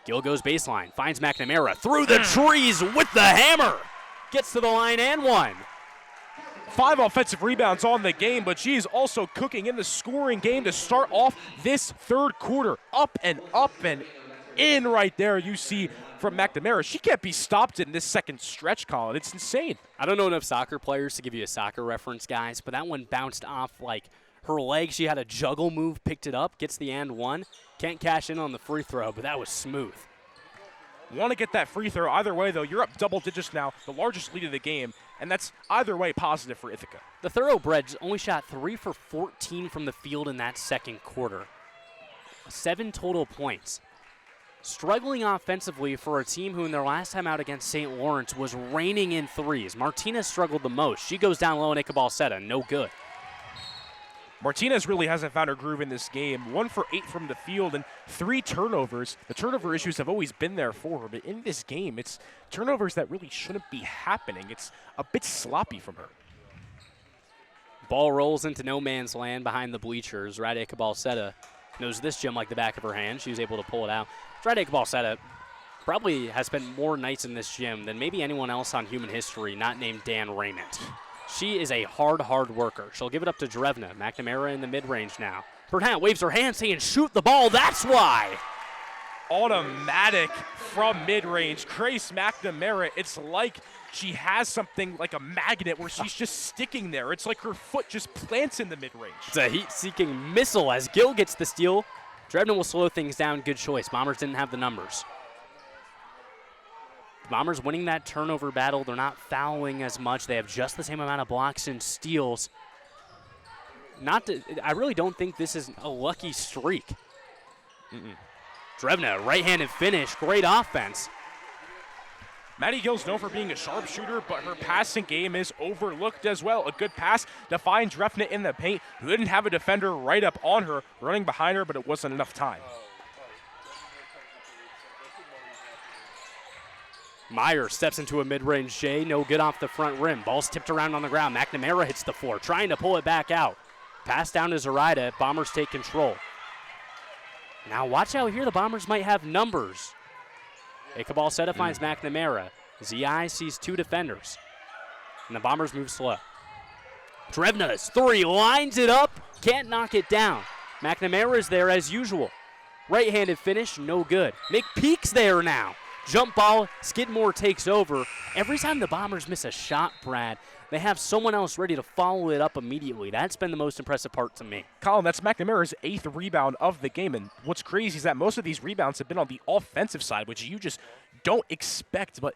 N: Gill goes baseline, finds McNamara through the trees with the hammer. Gets to the line and one.
O: 5 offensive rebounds on the game, but she is also cooking in the scoring game to start off this third quarter. Up and in right there you see from McNamara. She can't be stopped in this second stretch, Colin. It's insane.
N: I don't know enough soccer players to give you a soccer reference, guys, but that one bounced off like her leg. She had a juggle move, picked it up, gets the and one. Can't cash in on the free throw, but that was smooth.
O: Want to get that free throw. Either way, though, you're up double digits now, the largest lead of the game, and that's either way positive for Ithaca.
N: The Thoroughbreds only shot 3 for 14 from the field in that second quarter. 7 total points. Struggling offensively for a team who in their last time out against St. Lawrence was raining in threes. Martinez struggled the most. She goes down low on Ikabalseta, no good.
O: Martinez really hasn't found her groove in this game. 1 for 8 from the field and 3 turnovers. The turnover issues have always been there for her, but in this game, it's turnovers that really shouldn't be happening. It's a bit sloppy from her.
N: Ball rolls into no man's land behind the bleachers. Zoraida Ikabalseta knows this gym like the back of her hand. She was able to pull it out. Zoraida Ikabalseta probably has spent more nights in this gym than maybe anyone else on human history, not named Dan Raymond. She is a hard worker. She'll give it up to Drevna. McNamara in the mid-range now. Burnett waves her hand saying, shoot the ball, that's why.
O: Automatic from mid-range. Grace McNamara, it's like she has something like a magnet where she's just sticking there. It's like her foot just plants in the mid-range.
N: It's a heat-seeking missile as Gill gets the steal. Drevna will slow things down. Good choice. Bombers didn't have the numbers. Bombers winning that turnover battle. They're not fouling as much. They have just the same amount of blocks and steals. I really don't think this is a lucky streak. Drevna, right-handed finish. Great offense.
O: Maddie Gill's known for being a sharpshooter, but her passing game is overlooked as well. A good pass to find Drevna in the paint, who didn't have a defender right up on her, running behind her, but it wasn't enough time.
N: Meyer steps into a mid-range J, no good off the front rim. Ball's tipped around on the ground. McNamara hits the floor, trying to pull it back out. Pass down to Zoraida. Bombers take control. Now watch out here. The Bombers might have numbers. Ikabalseta finds McNamara. ZI sees 2 defenders. And the Bombers move slow. Drevna's 3 lines it up. Can't knock it down. McNamara's there as usual. Right-handed finish, no good. McPeak's there now. Jump ball, Skidmore takes over. Every time the Bombers miss a shot, Brad, they have someone else ready to follow it up immediately. That's been the most impressive part to me.
O: Colin, that's McNamara's 8th rebound of the game, and what's crazy is that most of these rebounds have been on the offensive side, which you just don't expect, but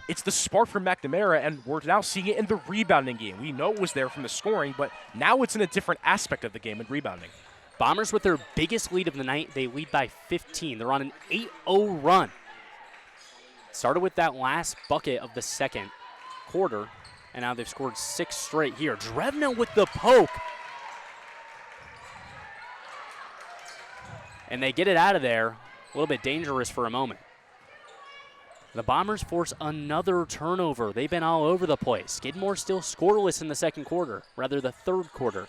O: it's the spark from McNamara, and we're now seeing it in the rebounding game. We know it was there from the scoring, but now it's in a different aspect of the game in rebounding.
N: Bombers with their biggest lead of the night. They lead by 15. They're on an 8-0 run. Started with that last bucket of the second quarter, and now they've scored 6 straight here. Drevna with the poke. and they get it out of there. A little bit dangerous for a moment. The Bombers force another turnover. They've been all over the place. Skidmore still scoreless in the second quarter, rather the third quarter.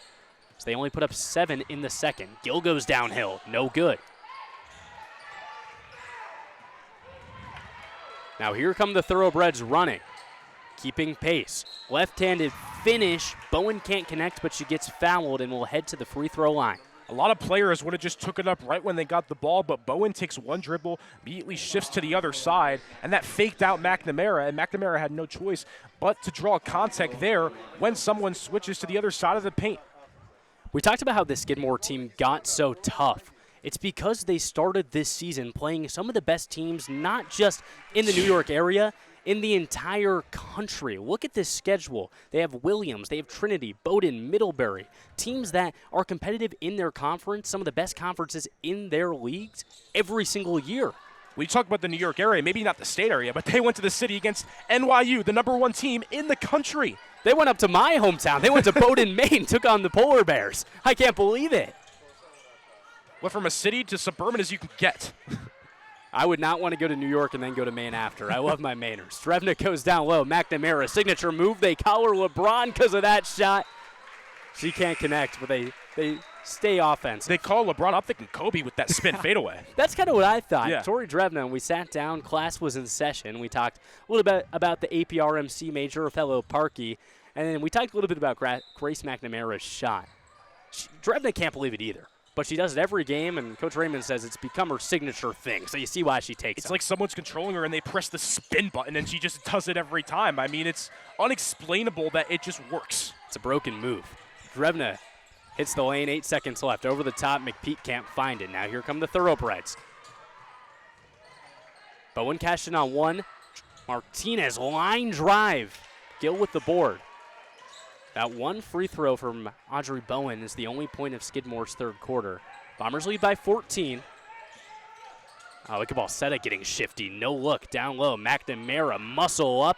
N: So they only put up 7 in the second. Gill goes downhill, no good. Now here come the Thoroughbreds running, keeping pace. Left-handed finish. Bowen can't connect, but she gets fouled and will head to the free throw line.
O: A lot of players would have just took it up right when they got the ball, but Bowen takes one dribble, immediately shifts to the other side, and that faked out McNamara, and McNamara had no choice but to draw contact there when someone switches to the other side of the paint.
N: We talked about how the Skidmore team got so tough. It's because they started this season playing some of the best teams, not just in the New York area, in the entire country. Look at this schedule. They have Williams, they have Trinity, Bowdoin, Middlebury, teams that are competitive in their conference, some of the best conferences in their leagues every single year.
O: We talk about the New York area, maybe not the state area, but they went to the city against NYU, the #1 team in the country.
N: They went up to my hometown. They went to Bowdoin, Maine, took on the Polar Bears. I can't believe it.
O: Went from a city to suburban as you can get.
N: I would not want to go to New York and then go to Maine after. I love my Mainers. Drevna goes down low. McNamara, signature move. They collar LeBron because of that shot. She can't connect, but they stay offensive.
O: They call LeBron. I'm thinking Kobe with that spin fadeaway.
N: That's kind of what I thought.
O: Yeah.
N: Tori Drevna, and we sat down. Class was in session. We talked a little bit about the APRMC major, fellow Parkey, and then we talked a little bit about Grace McNamara's shot. Drevna can't believe it either. But she does it every game, and Coach Raymond says it's become her signature thing, so you see why she takes it.
O: It's like someone's controlling her, and they press the spin button, and she just does it every time. I mean, it's unexplainable that it just works.
N: It's a broken move. Drevna hits the lane, 8 seconds left. Over the top, McPeak can't find it. Now here come the Thoroughbreds. Bowen cashed in on one. Martinez, line drive. Gill with the board. That one free throw from Audrey Bowen is the only point of Skidmore's third quarter. Bombers lead by 14. Oh, Ichabod Seta getting shifty. No look, down low. McNamara, muscle up.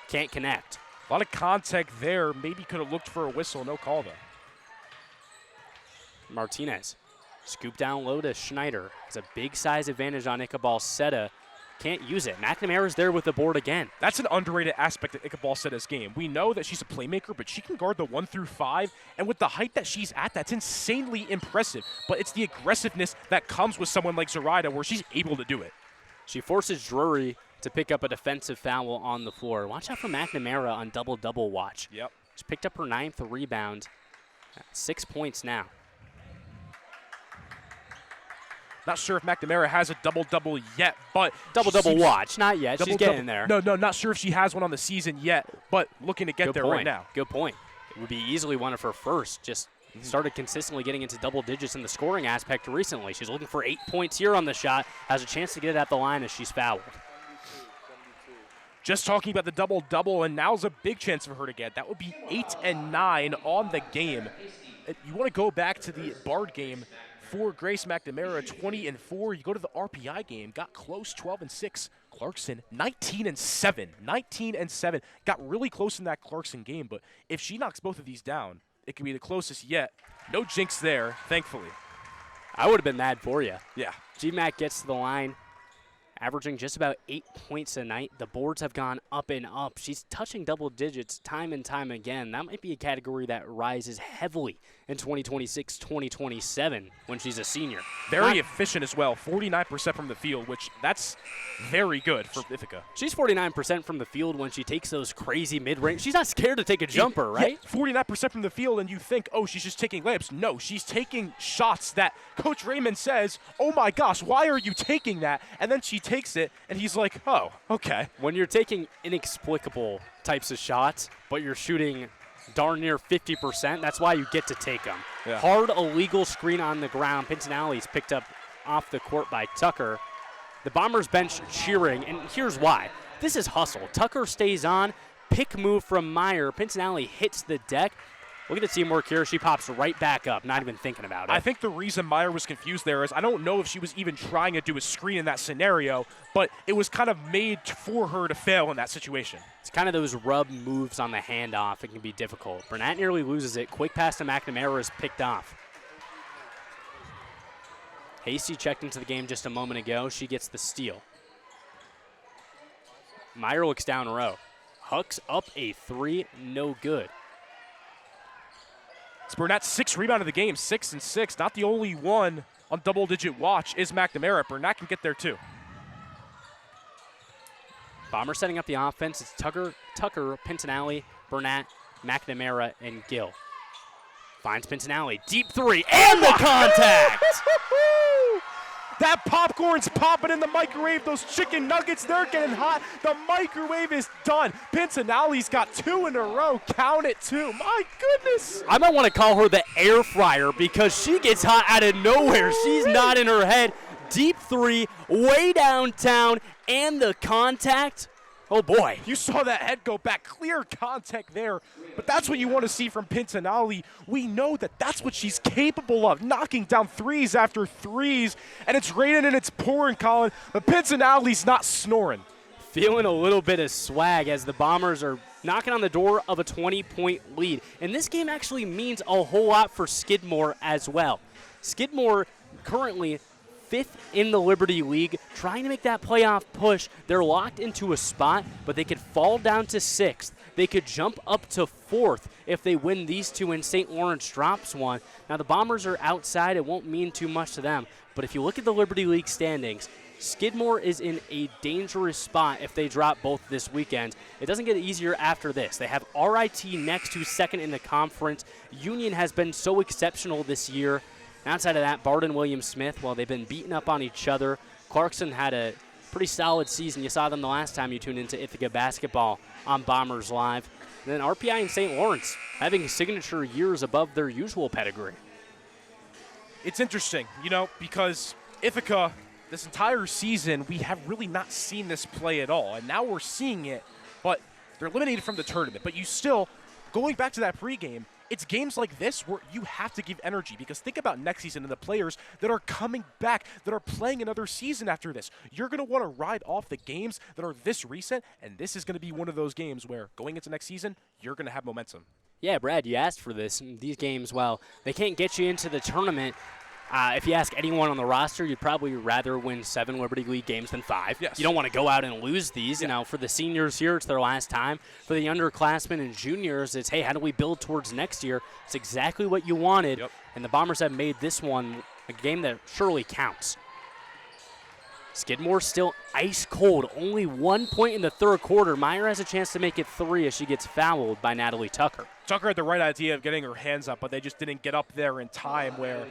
N: Can't connect.
O: A lot of contact there. Maybe could have looked for a whistle. No call, though.
N: Martinez, scoop down low to Schneider. It's a big size advantage on Ichabod Seta. Can't use it. McNamara's there with the board again.
O: That's an underrated aspect of Ichabod Seta's game. We know that she's a playmaker, but she can guard the 1 through 5, and with the height that she's at, that's insanely impressive. But it's the aggressiveness that comes with someone like Zoraida where she's able to do it.
N: She forces Drury to pick up a defensive foul on the floor. Watch out for McNamara on double-double watch.
O: Yep.
N: She picked up her 9th rebound. 6 points now.
O: Not sure if McNamara has a double-double yet, but
N: double-double watch, not yet. She's getting there.
O: No, not sure if she has one on the season yet, but looking to get there right now.
N: Good point. It would be easily one of her first. Just started consistently getting into double digits in the scoring aspect recently. She's looking for 8 points here on the shot. Has a chance to get it at the line as she's fouled.
O: Just talking about the double-double, and now's a big chance for her to get. That would be 8 and 9 on the game. You want to go back to the Bard game for Grace McNamara, 20 and 4. You go to the RPI game, got close, 12 and 6. Clarkson, 19 and 7. 19 and 7. Got really close in that Clarkson game, but if she knocks both of these down, it could be the closest yet. No jinx there, thankfully.
N: I would have been mad for you.
O: Yeah.
N: GMAC gets to the line, averaging just about 8 points a night. The boards have gone up and up. She's touching double digits time and time again. That might be a category that rises heavily in 2026-2027 when she's a senior.
O: Very efficient as well, 49% from the field, which that's very good for Ithaca.
N: She's 49% from the field when she takes those crazy mid-range. She's not scared to take a jumper, right?
O: Yeah, 49% from the field, and you think, oh, she's just taking layups. No, she's taking shots that Coach Raymond says, oh my gosh, why are you taking that? And then she takes it, and he's like, oh, okay.
N: When you're taking inexplicable types of shots, but you're shooting darn near 50%, that's why you get to take them.
O: Yeah.
N: Hard illegal screen on the ground. Pincinelli's picked up off the court by Tucker. The Bombers bench cheering, and here's why. This is hustle. Tucker stays on. Pick move from Meyer. Pincinelli hits the deck. Look at the teamwork here. She pops right back up, not even thinking about it.
O: I think the reason Meyer was confused there is I don't know if she was even trying to do a screen in that scenario, but it was kind of made for her to fail in that situation.
N: It's kind of those rub moves on the handoff. It can be difficult. Burnett nearly loses it. Quick pass to McNamara is picked off. Hasty checked into the game just a moment ago. She gets the steal. Meyer looks down low. Hucks up a three, no good.
O: It's Burnett's 6th rebound of the game, 6 and 6. Not the only one on double-digit watch is McNamara. Burnett can get there too.
N: Bombers setting up the offense. It's Tucker, Pintinelli, Burnett, McNamara, and Gill. Finds Pintinelli, deep three, and the contact!
O: That popcorn's popping in the microwave. Those chicken nuggets, they're getting hot. The microwave is done. Pintinelli's got 2 in a row. Count it, 2. My goodness.
N: I might want to call her the air fryer because she gets hot out of nowhere. She's not in her head. Deep three, way downtown, and the contact. Oh, boy.
O: You saw that head go back. Clear contact there. But that's what you want to see from Pintinelli. We know that that's what she's capable of, knocking down threes after threes. And it's raining and it's pouring, Colin. But Pintinelli's not snoring.
N: Feeling a little bit of swag as the Bombers are knocking on the door of a 20-point lead. And this game actually means a whole lot for Skidmore as well. Skidmore currently 5th in the Liberty League, trying to make that playoff push. They're locked into a spot, but they could fall down to 6th. They could jump up to 4th if they win these two and St. Lawrence drops one. Now, the Bombers are outside. It won't mean too much to them. But if you look at the Liberty League standings, Skidmore is in a dangerous spot if they drop both this weekend. It doesn't get easier after this. They have RIT next to 2nd in the conference. Union has been so exceptional this year. Outside of that, Barden, Williams-Smith, well, they've been beating up on each other. Clarkson had a pretty solid season. You saw them the last time you tuned into Ithaca basketball on Bombers Live. And then RPI and St. Lawrence having signature years above their usual pedigree.
O: It's interesting, because Ithaca, this entire season, we have really not seen this play at all. And now we're seeing it, but they're eliminated from the tournament. But you still, going back to that pregame, it's games like this where you have to give energy, because think about next season and the players that are coming back, that are playing another season after this. You're going to want to ride off the games that are this recent, and this is going to be one of those games where going into next season, you're going to have momentum.
N: Yeah, Brad, you asked for this. These games, well, they can't get you into the tournament. If you ask anyone on the roster, you'd probably rather win 7 Liberty League games than 5.
O: Yes.
N: You don't want to go out and lose these.
O: Yeah.
N: For the seniors here, it's their last time. For the underclassmen and juniors, it's, hey, how do we build towards next year? It's exactly what you wanted.
O: Yep.
N: And the Bombers have made this one a game that surely counts. Skidmore still ice cold. Only 1 point in the third quarter. Meyer has a chance to make it 3 as she gets fouled by Natalie Tucker.
O: Tucker had the right idea of getting her hands up, but they just didn't get up there in time where,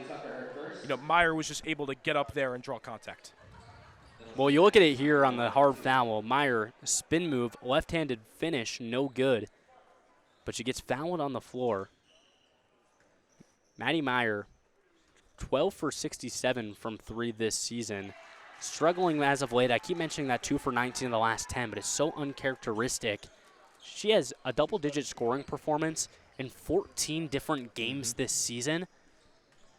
O: Meyer was just able to get up there and draw contact.
N: Well, you look at it here on the hard foul. Meyer, spin move, left-handed finish, no good. But she gets fouled on the floor. Maddie Meyer, 12 for 67 from 3 this season. Struggling as of late. I keep mentioning that 2 for 19 in the last 10, but it's so uncharacteristic. She has a double-digit scoring performance in 14 different games this season.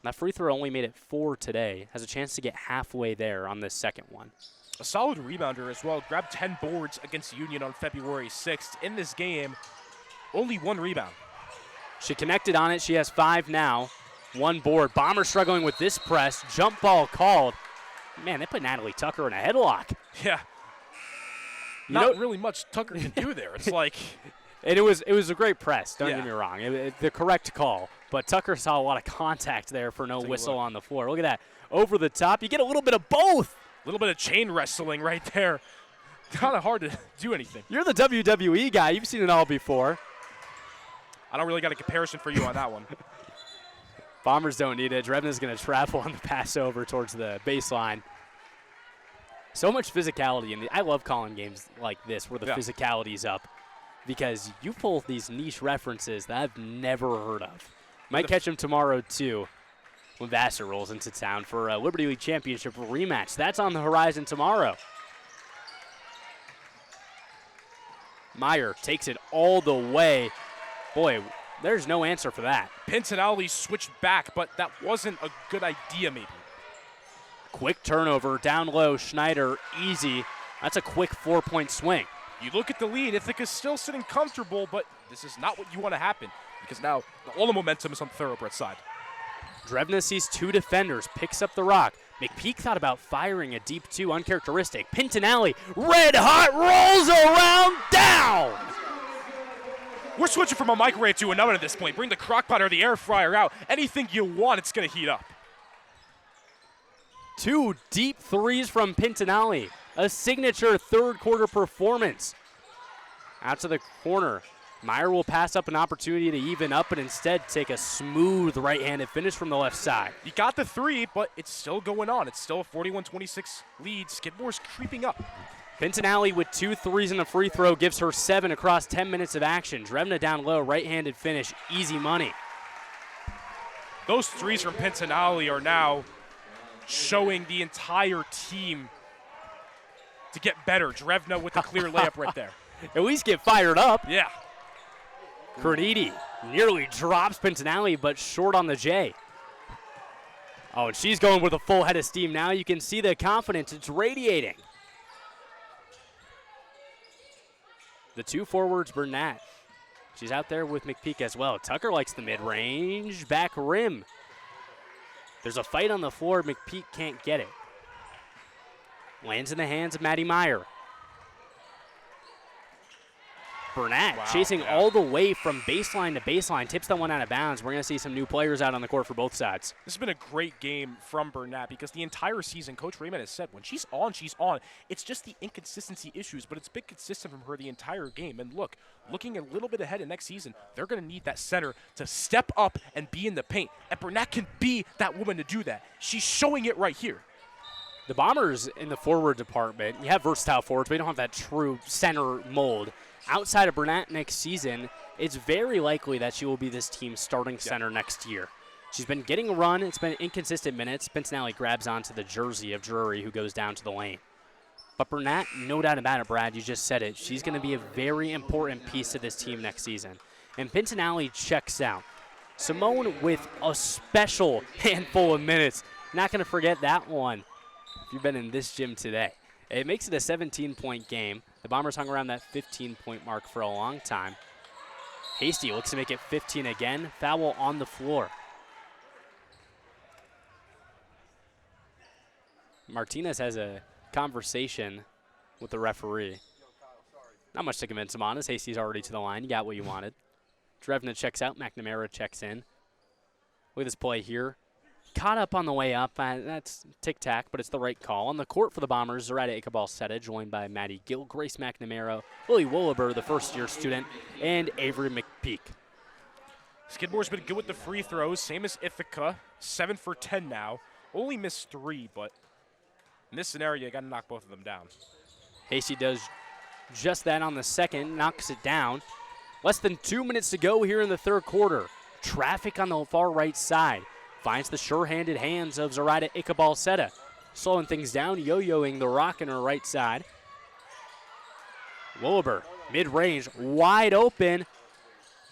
N: That free throw only made it 4 today. Has a chance to get halfway there on this second one.
O: A solid rebounder as well. Grabbed 10 boards against Union on February 6th. In this game, only 1 rebound.
N: She connected on it. She has 5 now. 1 board. Bomber struggling with this press. Jump ball called. Man, they put Natalie Tucker in a headlock.
O: Yeah. Not really much Tucker can do there. It's like...
N: And it was a great press, don't get me wrong. The correct call. But Tucker saw a lot of contact there for no whistle on the floor. Look at that. Over the top. You get a little bit of both.
O: A little bit of chain wrestling right there. Kind of hard to do anything.
N: You're the WWE guy. You've seen it all before.
O: I don't really got a comparison for you on that one.
N: Bombers don't need it. Drevna's going to travel on the pass over towards the baseline. So much physicality in I love calling games like this where the physicality's up, because you pull these niche references that I've never heard of. Might catch them tomorrow, too, when Vassar rolls into town for a Liberty League Championship rematch. That's on the horizon tomorrow. Meyer takes it all the way. Boy, there's no answer for that.
O: Pintinelli switched back, but that wasn't a good idea maybe.
N: Quick turnover, down low, Schneider, easy. That's a quick 4-point swing.
O: You look at the lead, Ithaca's still sitting comfortable, but this is not what you want to happen, because now all the momentum is on the Thoroughbreds side.
N: Drevna sees 2 defenders, picks up the rock, McPeak thought about firing a deep 2, uncharacteristic. Pintinelli, red hot, rolls around, down!
O: We're switching from a microwave to an oven at this point. Bring the crock pot or the air fryer out. Anything you want, it's going to heat up.
N: 2 deep threes from Pintinelli. A signature third quarter performance. Out to the corner. Meyer will pass up an opportunity to even up and instead take a smooth right-handed finish from the left side.
O: You got the 3, but it's still going on. It's still a 41-26 lead. Skidmore's creeping up.
N: Pintinelli with 2 threes and a free throw gives her 7 across 10 minutes of action. Drevna down low, right-handed finish, easy money.
O: Those 3s from Pintinelli are now showing the entire team to get better. Drevna with a clear layup right there.
N: At least get fired up.
O: Yeah.
N: Crediti nearly drops Pintinelli, but short on the J. Oh, and she's going with a full head of steam now. You can see the confidence. It's radiating. The 2 forwards, Burnett. She's out there with McPeak as well. Tucker likes the mid-range. Back rim. There's a fight on the floor. McPeak can't get it. Lands in the hands of Maddie Meyer. Burnett chasing all the way from baseline to baseline. Tips that one out of bounds. We're going to see some new players out on the court for both sides.
O: This has been a great game from Burnett because the entire season, Coach Raymond has said, when she's on, she's on. It's just the inconsistency issues, but it's been consistent from her the entire game. And look, looking a little bit ahead of next season, they're going to need that center to step up and be in the paint. And Burnett can be that woman to do that. She's showing it right here.
N: The Bombers in the forward department, you have versatile forwards, but you don't have that true center mold. Outside of Burnett next season, it's very likely that she will be this team's starting center next year. She's been getting a run. It's been inconsistent minutes. Pintinelli grabs onto the jersey of Drury, who goes down to the lane. But Burnett, no doubt about it, Brad, you just said it. She's going to be a very important piece to this team next season. And Pintinelli checks out. Simone with a special handful of minutes. Not going to forget that one if you've been in this gym today. It makes it a 17-point game. The Bombers hung around that 15-point mark for a long time. Hasty looks to make it 15 again. Foul on the floor. Martinez has a conversation with the referee. Not much to convince him on, as Hasty's already to the line. You got what you wanted. Drevna checks out. McNamara checks in. Look at this play here. Caught up on the way up. That's tic-tac, but it's the right call. On the court for the Bombers, Zaretta Ichabal-Seta, joined by Maddie Gill, Grace McNamara, Lily Wollaber, the first-year student, and Avery McPeak.
O: Skidmore's been good with the free throws, same as Ithaca. 7 for 10 now. Only missed 3, but in this scenario, you got to knock both of them down.
N: Hasty does just that on the second, knocks it down. Less than 2 minutes to go here in the third quarter. Traffic on the far right side. Finds the sure-handed hands of Zaretta Ichabal-Seta. Slowing things down, yo-yoing the rock in her right side. Wollaber, mid-range, wide open.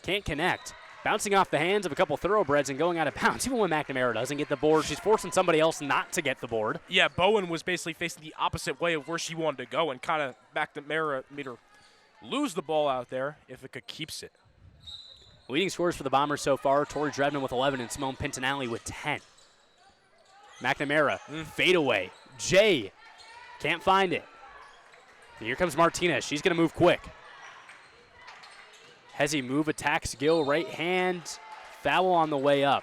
N: Can't connect. Bouncing off the hands of a couple Thoroughbreds and going out of bounds. Even when McNamara doesn't get the board, she's forcing somebody else not to get the board.
O: Yeah, Bowen was basically facing the opposite way of where she wanted to go and kind of McNamara made her lose the ball out there. Ithaca keeps it.
N: Leading scorers for the Bombers so far, Tori Drevna with 11 and Simone Pintinelli with 10. McNamara, fadeaway. Jay, can't find it. And here comes Martinez. She's going to move quick. Hezzy move, attacks Gill, right hand, foul on the way up.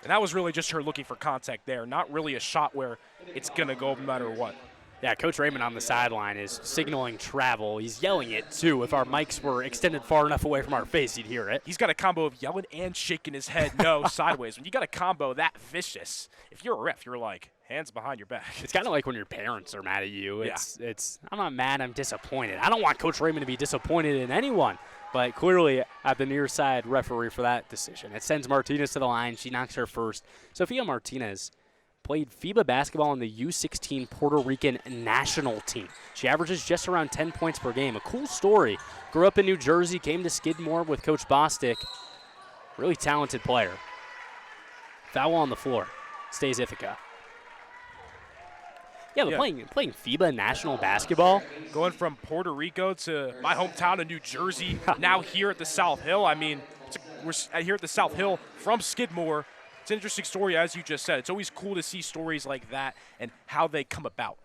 O: And that was really just her looking for contact there, not really a shot where it's going to go no matter what.
N: Yeah, Coach Raymond on the sideline is signaling travel. He's yelling it, too. If our mics were extended far enough away from our face, you'd hear it.
O: He's got a combo of yelling and shaking his head no sideways. When you got a combo that vicious, if you're a ref, you're like, hands behind your back.
N: It's kind of like when your parents are mad at you. I'm not mad, I'm disappointed. I don't want Coach Raymond to be disappointed in anyone, but clearly at the near side referee for that decision. It sends Martinez to the line. She knocks her first. Sophia Martinez played FIBA basketball on the U16 Puerto Rican national team. She averages just around 10 points per game. A cool story. Grew up in New Jersey, came to Skidmore with Coach Bostic. Really talented player. Foul on the floor. Stays Ithaca. Yeah, but playing FIBA national basketball.
O: Going from Puerto Rico to my hometown of New Jersey, now here at the South Hill. I mean, we're here at the South Hill from Skidmore. it's an interesting story, as you just said. It's always cool to see stories like that and how they come about.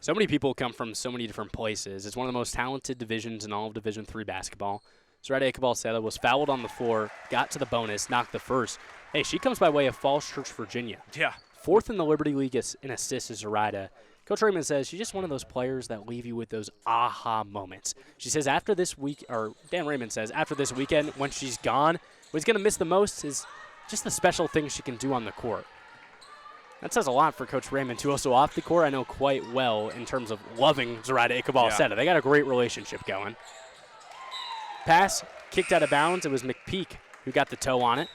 L: So many people come from so many different places. It's one of the most talented divisions in all of Division III basketball. Zoraida Icabal-Seda was fouled on the floor, got to the bonus, knocked the first. Hey, she comes by way of Falls Church, Virginia.
O: Yeah.
L: 4th in the Liberty League in assists is Zoraida. Coach Raymond says she's just one of those players that leave you with those aha moments. She says after this week, or Dan Raymond says after this weekend, when she's gone, what's going to miss the most is just the special things she can do on the court. That says a lot for Coach Raymond, too. Also off the court, I know quite well in terms of loving Zoraida Icabal-Seda. They got a great relationship going. Pass kicked out of bounds. It was McPeak who got the toe on it.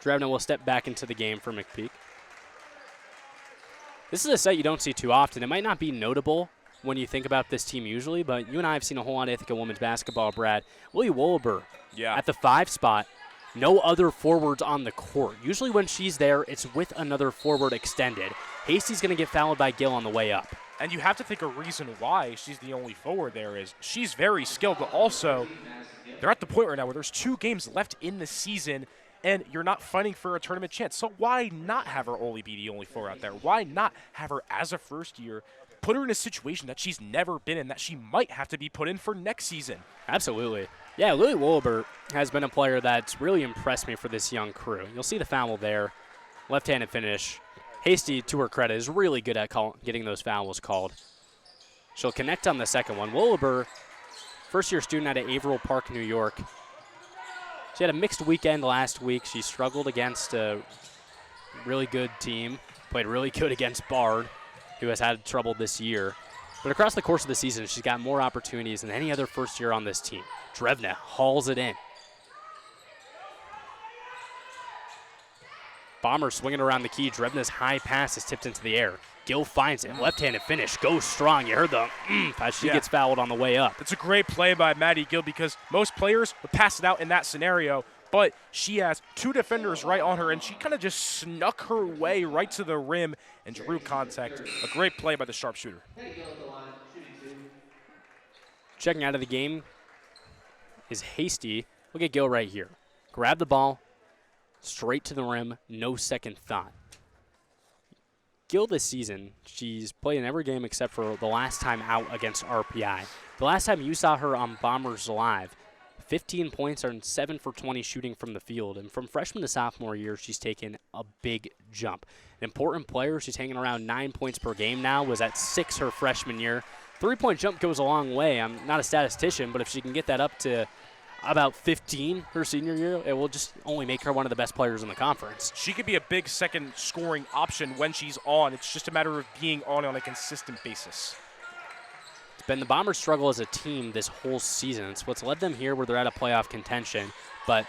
L: Drevna will step back into the game for McPeak. This is a sight you don't see too often. It might not be notable when you think about this team usually, but you and I have seen a whole lot of Ithaca women's basketball, Brad. Willie Wolber at the 5 spot. No other forwards on the court. Usually when she's there, it's with another forward extended. Hasty's going to get fouled by Gill on the way up.
O: And you have to think a reason why she's the only forward there is she's very skilled, but also they're at the point right now where there's 2 games left in the season and you're not fighting for a tournament chance. So why not have her only be the only forward out there? Why not have her as a first year, put her in a situation that she's never been in, that she might have to be put in for next season?
L: Absolutely. Yeah, Lily Wolber has been a player that's really impressed me for this young crew. You'll see the foul there. Left-handed finish. Hasty, to her credit, is really good at getting those fouls called. She'll connect on the second one. Wolber, first-year student out of Averill Park, New York. She had a mixed weekend last week. She struggled against a really good team. Played really good against Bard, who has had trouble this year. But across the course of the season, she's got more opportunities than any other first year on this team. Drevna hauls it in. Bomber swinging around the key. Drevna's high pass is tipped into the air. Gill finds it. Left-handed finish. Goes strong. You heard the as she gets fouled on the way up.
O: It's a great play by Maddie Gill because most players would pass it out in that scenario, but she has 2 defenders right on her, and she kind of just snuck her way right to the rim and drew contact. A great play by the sharpshooter.
L: Checking out of the game is Hasty. Look at Gill right here. Grab the ball, straight to the rim, no second thought. Gill this season, she's played in every game except for the last time out against RPI. The last time you saw her on Bombers Live, 15 points and 7 for 20 shooting from the field. And from freshman to sophomore year, she's taken a big jump. An important player, she's hanging around 9 points per game now, was at 6 her freshman year. 3-point jump goes a long way. I'm not a statistician, but if she can get that up to about 15 her senior year, it will just only make her one of the best players in the conference.
O: She could be a big second scoring option when she's on. It's just a matter of being on a consistent basis.
L: It's been the Bombers' struggle as a team this whole season. It's what's led them here where they're at a playoff contention. But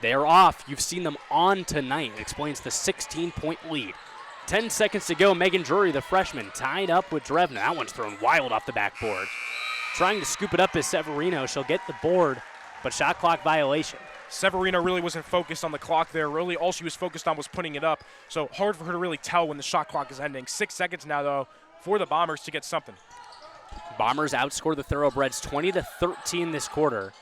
L: they're off. You've seen them on tonight. It explains the 16-point lead. 10 seconds to go. Megan Drury, the freshman, tied up with Drevna. That one's thrown wild off the backboard. Trying to scoop it up is Severino. She'll get the board, but shot clock violation.
O: Severino really wasn't focused on the clock there. Really, all she was focused on was putting it up. So hard for her to really tell when the shot clock is ending. 6 seconds now, though, for the Bombers to get something.
L: Bombers outscore the Thoroughbreds 20-13 this quarter.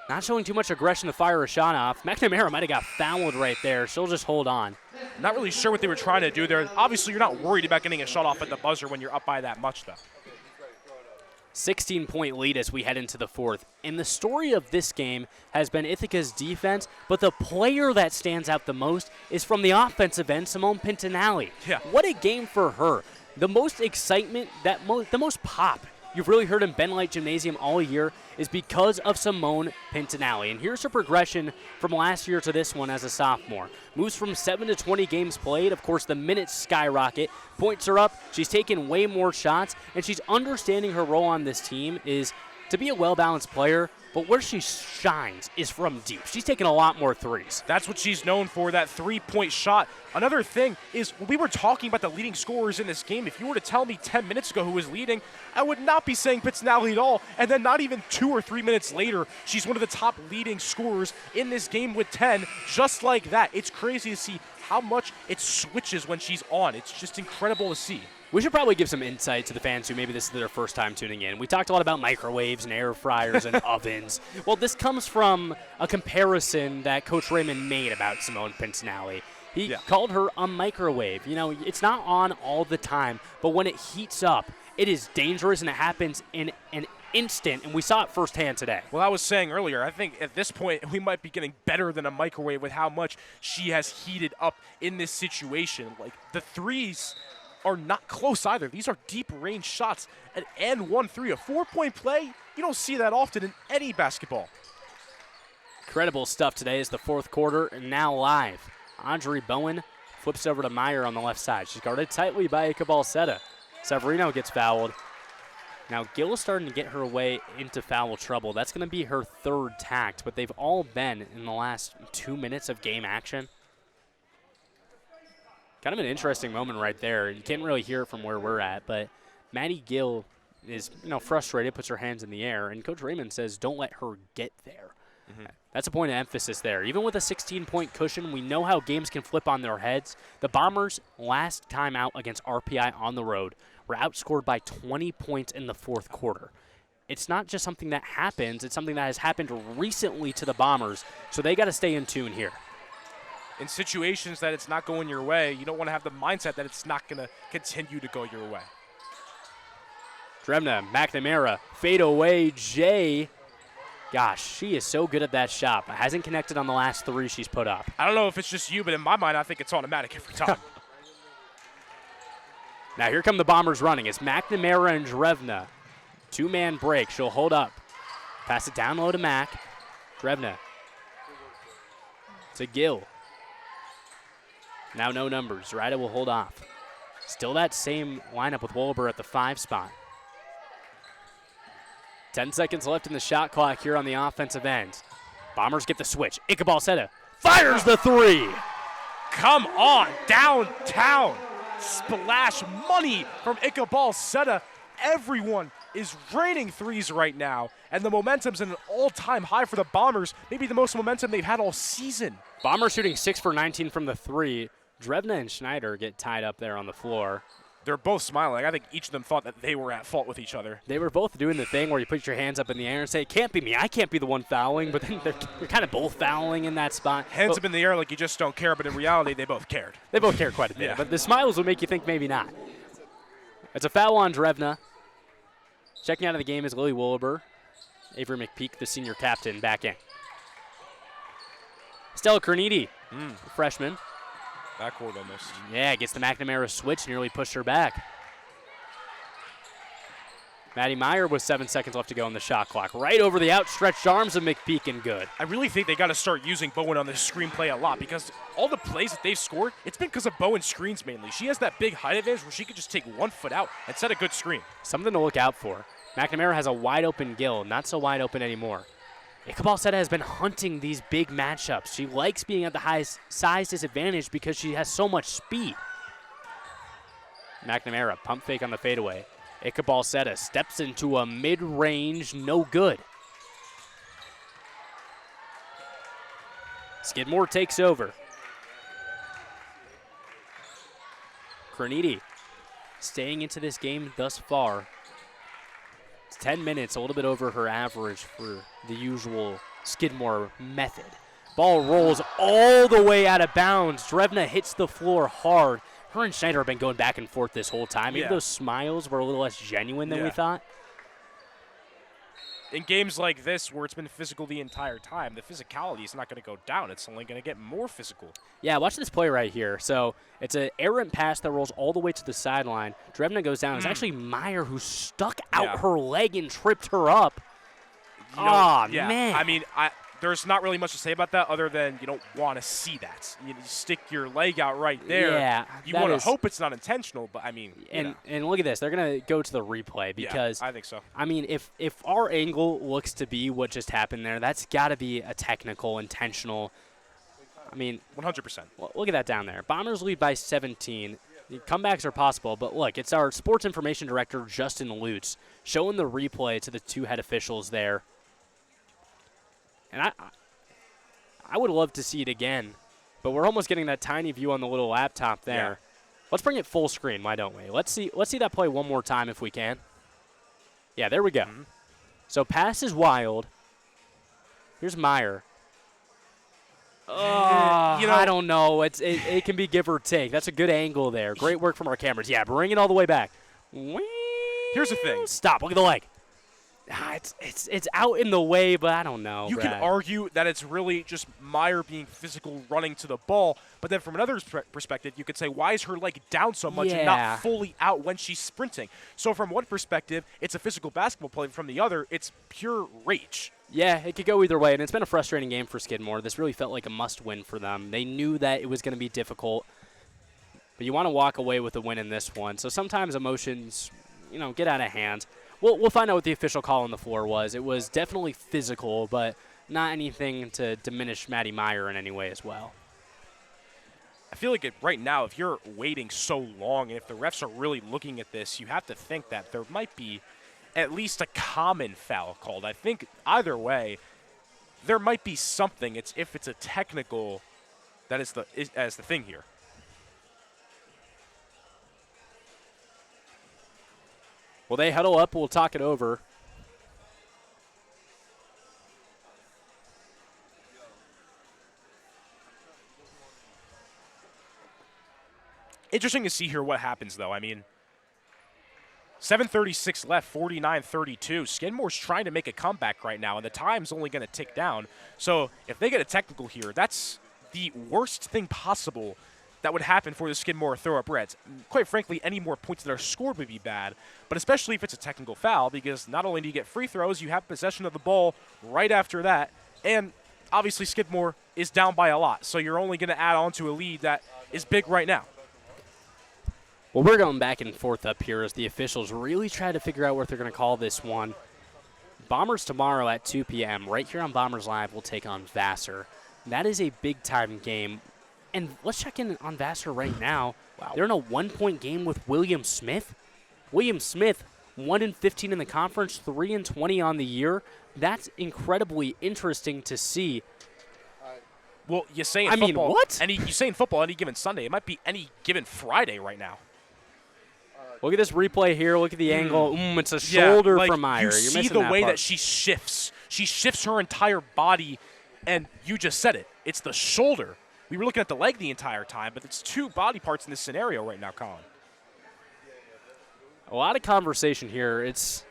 L: Not showing too much aggression to fire a shot off. McNamara might have got fouled right there. She'll just hold on.
O: Not really sure what they were trying to do there. Obviously, you're not worried about getting a shot off at the buzzer when you're up by that much, though.
L: 16-point lead as we head into the fourth. And the story of this game has been Ithaca's defense, but the player that stands out the most is from the offensive end, Simone Pintinelli.
O: Yeah.
L: What a game for her. The most excitement, the most pop you've really heard in Ben Light Gymnasium all year is because of Simone Pintinelli. And here's her progression from last year to this one as a sophomore. Moves from 7 to 20 games played. Of course, the minutes skyrocket. Points are up. She's taken way more shots, and she's understanding her role on this team is to be a well-balanced player, but where she shines is from deep. She's taken a lot more threes.
O: That's what she's known for, that three-point shot. Another thing is, when we were talking about the leading scorers in this game, if you were to tell me 10 minutes ago who was leading, I would not be saying Pintinelli at all. And then not even 2 or 3 minutes later, she's one of the top leading scorers in this game with 10, just like that. It's crazy to see how much it switches when she's on. It's just incredible to see.
N: We should probably give some insight to the fans who maybe this is their first time tuning in. We talked a lot about microwaves and air fryers and ovens. Well, this comes from a comparison that Coach Raymond made about Simone Pincinelli. He called her a microwave. You know, it's not on all the time, but when it heats up, it is dangerous and it happens in an instant, and we saw it firsthand today.
O: Well, I was saying earlier, I think at this point we might be getting better than a microwave with how much she has heated up in this situation. Like, the threes are not close either. These are deep range shots. And 1-3, a 4-point play, you don't see that often in any basketball.
N: Incredible stuff today as the fourth quarter, and now live. Andre Bowen flips over to Meyer on the left side. She's guarded tightly by Iqbal Seta. Severino gets fouled. Now Gill is starting to get her way into foul trouble. That's going to be her third tact, but they've all been in the last 2 minutes of game action. Kind of an interesting moment right there. You can't really hear it from where we're at, but Maddie Gill is, frustrated, puts her hands in the air, and Coach Raymond says, don't let her get there. That's a point of emphasis there. Even with a 16-point cushion, we know how games can flip on their heads. The Bombers, last time out against RPI on the road, were outscored by 20 points in the fourth quarter. It's not just something that happens. It's something that has happened recently to the Bombers, so they got to stay in tune here.
O: In situations that it's not going your way, you don't want to have the mindset that it's not going to continue to go your way.
N: Drevna, McNamara, fade away, Jay. Gosh, she is so good at that shot, but hasn't connected on the last three she's put up.
O: I don't know if it's just you, but in my mind, I think it's automatic every time.
N: Now here come the Bombers running. It's McNamara and Drevna. Two-man break. She'll hold up. Pass it down low to Mac. Drevna. To Gill. Now no numbers. Ryder will hold off. Still that same lineup with Wolber at the 5 spot. 10 seconds left in the shot clock here on the offensive end. Bombers get the switch. Iqbal Seta fires the three.
O: Come on, downtown. Splash money from Iqbal Seta. Everyone is raining threes right now, and the momentum's at an all-time high for the Bombers, maybe the most momentum they've had all season.
N: Bombers shooting 6 for 19 from the three. Drevna and Schneider get tied up there on the floor.
O: They're both smiling. I think each of them thought that they were at fault with each other.
N: They were both doing the thing where you put your hands up in the air and say, it can't be me. I can't be the one fouling, but then they're kind of both fouling in that spot.
O: Hands up in the air like you just don't care, but in reality, they both cared.
N: They both cared quite a bit, but the smiles would make you think maybe not. It's a foul on Drevna. Checking out of the game is Lily Wolber. Avery McPeak, the senior captain, back in. Stella Carnegie, freshman.
O: Backward almost.
N: Yeah, gets the McNamara switch, nearly pushed her back. Maddie Meyer with 7 seconds left to go on the shot clock. Right over the outstretched arms of McPeak and good.
O: I really think they got to start using Bowen on this screenplay a lot because all the plays that they've scored, it's been because of Bowen's screens mainly. She has that big height advantage where she could just take 1 foot out and set a good screen.
N: Something to look out for. McNamara has a wide open Gill, not so wide open anymore. Iqbal Seta has been hunting these big matchups. She likes being at the highest size disadvantage because she has so much speed. McNamara, pump fake on the fadeaway. Iqbal Seta steps into a mid-range, no good. Skidmore takes over. Carnegie staying into this game thus far. 10 minutes, a little bit over her average for the usual Skidmore method. Ball rolls all the way out of bounds. Drevna hits the floor hard. Her and Schneider have been going back and forth this whole time. Even those smiles were a little less genuine than we thought.
O: In games like this where it's been physical the entire time, the physicality is not going to go down. It's only going to get more physical.
N: Yeah, watch this play right here. So it's an errant pass that rolls all the way to the sideline. Drevna goes down. It's actually Meyer who stuck out her leg and tripped her up. Man.
O: I mean, there's not really much to say about that other than you don't want to see that. You stick your leg out right there.
N: Yeah,
O: you want to hope it's not intentional, but I mean.
N: And look at this. They're going to go to the replay because.
O: Yeah, I think so.
N: I mean, if our angle looks to be what just happened there, that's got to be a technical, intentional. I mean.
O: 100%.
N: Look at that down there. Bombers lead by 17. The comebacks are possible, but look, it's our sports information director, Justin Lutz, showing the replay to the two head officials there. And I would love to see it again, but we're almost getting that tiny view on the little laptop there.
O: Yeah.
N: Let's bring it full screen, why don't we? Let's see that play one more time if we can. Yeah, there we go. So pass is wild. Here's Meyer. Oh,
O: you know,
N: I don't know. It can be give or take. That's a good angle there. Great work from our cameras. Yeah, bring it all the way back.
O: Here's the thing.
N: Stop. Look at the leg. It's out in the way, but I don't know.
O: You can
N: Brad.
O: argue that it's really just Meyer being physical running to the ball, but then from another perspective, you could say, why is her leg down so much and
N: Yeah.
O: not fully out when she's sprinting? So from one perspective, it's a physical basketball play. From the other, it's pure rage.
N: Yeah, it could go either way, and it's been a frustrating game for Skidmore. This really felt like a must-win for them. They knew that it was going to be difficult, but you want to walk away with a win in this one. So sometimes emotions, get out of hand. We'll find out what the official call on the floor was. It was definitely physical, but not anything to diminish Maddie Meyer in any way as well.
O: I feel like right now, if you're waiting so long and if the refs are really looking at this, you have to think that there might be at least a common foul called. I think either way, there might be something. It's if it's a technical that is the thing here.
N: Well, they huddle up. We'll talk it over.
O: Interesting to see here what happens, though. I mean, 7:36 left, 49-32. Skidmore's trying to make a comeback right now, and the time's only going to tick down. So if they get a technical here, that's the worst thing possible that would happen for the Skidmore Thoroughbreds. Quite frankly, any more points that are scored would be bad, but especially if it's a technical foul, because not only do you get free throws, you have possession of the ball right after that, and obviously Skidmore is down by a lot, so you're only going to add on to a lead that is big right now.
N: Well, we're going back and forth up here as the officials really try to figure out what they're going to call this one. Bombers tomorrow at 2 p.m. right here on Bombers Live will take on Vassar. That is a big-time game. And let's check in on Vassar right now. Wow. They're in a one-point game with William Smith. William Smith, 1-15 in the conference, 3-20 on the year. That's incredibly interesting to see.
O: Well, you say in
N: I mean,
O: football,
N: what?
O: You say in football any given Sunday. It might be any given Friday right now.
N: Look at this replay here. Look at the angle. It's a shoulder from Meyer.
O: You
N: You're
O: see
N: missing
O: the
N: that
O: way
N: part.
O: that she shifts. She shifts her entire body, and you just said it. It's the shoulder. We were looking at the leg the entire time, but it's two body parts in this scenario right now, Colin.
N: A lot of conversation here. It's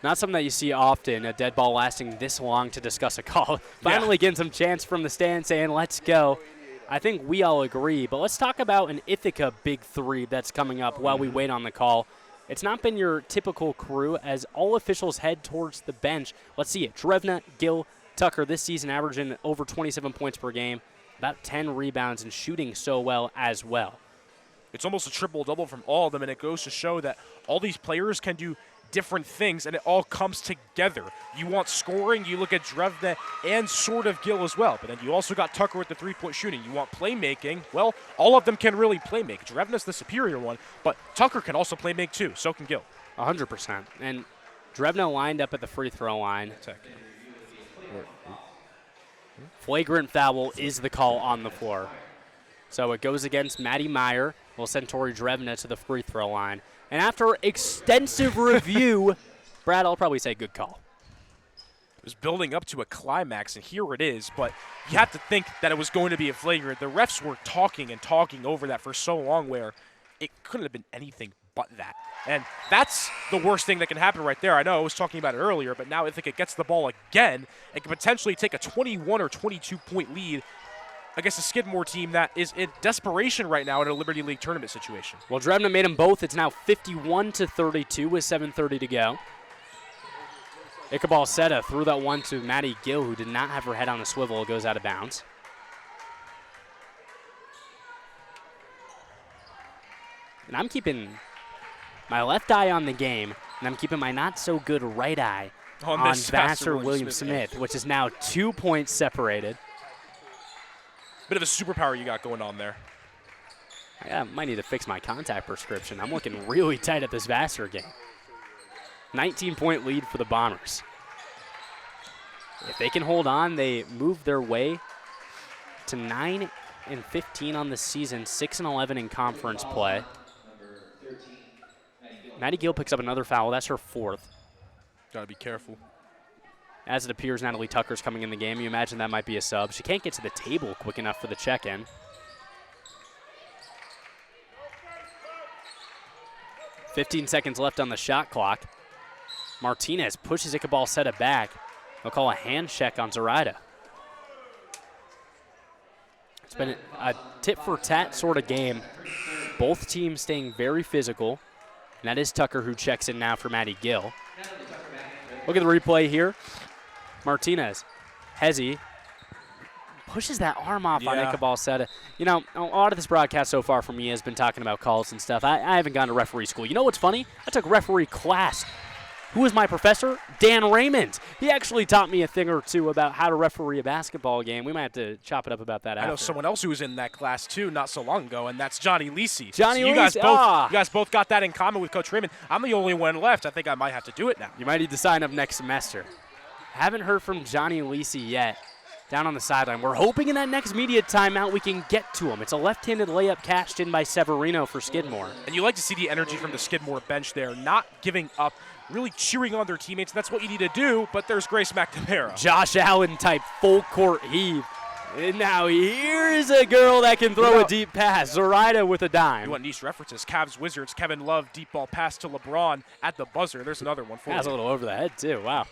N: not something that you see often, a dead ball lasting this long to discuss a call. Finally getting some chance from the stand saying, let's go. I think we all agree, but let's talk about an Ithaca big three that's coming up while we wait on the call. It's not been your typical crew as all officials head towards the bench. Let's see it. Drevna, Gill, Tucker this season averaging over 27 points per game, about 10 rebounds and shooting so well as well.
O: It's almost a triple-double from all of them, and it goes to show that all these players can do different things, and it all comes together. You want scoring, you look at Drevna and sort of Gill as well, but then you also got Tucker with the three-point shooting. You want playmaking. Well, all of them can really playmake. Drevna's the superior one, but Tucker can also playmake too. So can Gill.
N: 100%. And Drevna lined up at the free throw line. Flagrant foul is the call on the floor. So it goes against Maddie Meyer. Will send Tori Drevna to the free throw line. And after extensive review, Brad, I'll probably say good call.
O: It was building up to a climax, and here it is. But you have to think that it was going to be a flagrant. The refs were talking and talking over that for so long where it couldn't have been anything but that. And that's the worst thing that can happen right there. I know I was talking about it earlier, but now Ithaca gets the ball again and can potentially take a 21 or 22-point lead against a Skidmore team that is in desperation right now in a Liberty League tournament situation.
N: Well, Drevna made them both. It's now 51-32 with 7:30 to go. Ichabal Seta threw that one to Maddie Gill, who did not have her head on a swivel. It goes out of bounds. And I'm keeping my left eye on the game, and I'm keeping my not-so-good right eye on Vassar William Smith, which is now 2 points separated.
O: Bit of a superpower you got going on there.
N: I might need to fix my contact prescription. I'm looking really tight at this Vassar game. 19-point lead for the Bombers. If they can hold on, they move their way to 9 8-15 on the season, 6-11 in conference play. Maddie Gill picks up another foul. That's her 4th.
O: Got to be careful.
N: As it appears, Natalie Tucker's coming in the game. You imagine that might be a sub. She can't get to the table quick enough for the check-in. 15 seconds left on the shot clock. Martinez pushes Iqbal Seta back. They'll call a hand check on Zoraida. It's been a tit-for-tat sort of game. Both teams staying very physical. And that is Tucker who checks in now for Maddie Gill. Look at the replay here. Martinez, Hezzy, pushes that arm off on Iqbal Seta. You know, a lot of this broadcast so far from me has been talking about calls and stuff. I haven't gone to referee school. You know what's funny? I took referee class. Who was my professor? Dan Raymond. He actually taught me a thing or two about how to referee a basketball game. We might have to chop it up about that after.
O: I know someone else who was in that class, too, not so long ago, and that's Johnny Lisi.
N: Johnny
O: so
N: Lisi.
O: You guys both got that in common with Coach Raymond. I'm the only one left. I think I might have to do it now.
N: You might need to sign up next semester. Haven't heard from Johnny Lisi yet. Down on the sideline. We're hoping in that next media timeout we can get to him. It's a left-handed layup cashed in by Severino for Skidmore.
O: And you like to see the energy from the Skidmore bench there, not giving up, really cheering on their teammates. That's what you need to do, but there's Grace McNamara.
N: Josh Allen type full court heave. And now here's a girl that can throw a deep pass. Zoraida with a dime.
O: You want niche references. Cavs Wizards, Kevin Love, deep ball pass to LeBron at the buzzer. There's another one for you.
N: That's a little over the head, too. Wow.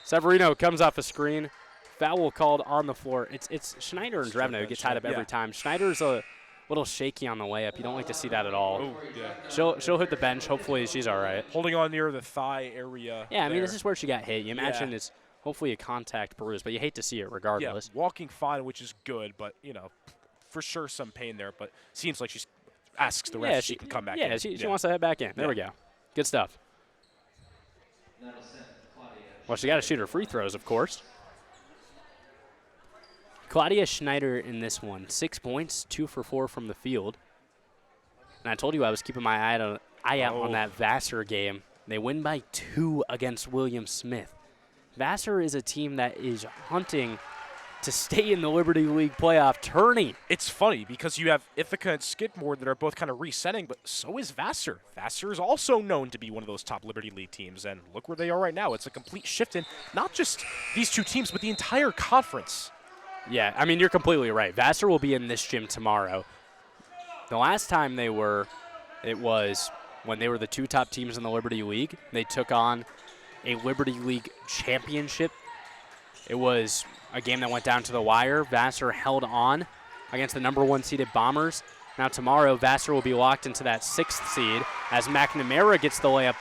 N: Severino comes off a screen. Foul called on the floor. It's Schneider and Drevno who get tied up every time. Schneider's a little shaky on the way up. You don't like to see that at all.
O: Oh, yeah.
N: She'll hit the bench. Hopefully she's all right.
O: Holding on near the thigh area.
N: Yeah, I mean, this is where she got hit. You imagine it's hopefully a contact bruise, but you hate to see it regardless.
O: Yeah, walking fine, which is good, but, you know, for sure some pain there. But seems like she asks the ref if she can come back in.
N: Yeah, she wants to head back in. There we go. Good stuff. Well, she got to shoot her free throws, of course. Claudia Schneider in this one, 6 points, 2 for 4 from the field. And I told you I was keeping my eye out on that Vassar game. They win by 2 against William Smith. Vassar is a team that is hunting to stay in the Liberty League playoff tourney.
O: It's funny because you have Ithaca and Skidmore that are both kind of resetting, but so is Vassar. Vassar is also known to be one of those top Liberty League teams, and look where they are right now. It's a complete shift in not just these two teams, but the entire conference.
N: Yeah, I mean, you're completely right. Vassar will be in this gym tomorrow. The last time they were, it was when they were the 2 top teams in the Liberty League. They took on a Liberty League championship. It was a game that went down to the wire. Vassar held on against the number 1 seeded Bombers. Now tomorrow, Vassar will be locked into that 6th seed as McNamara gets the layup.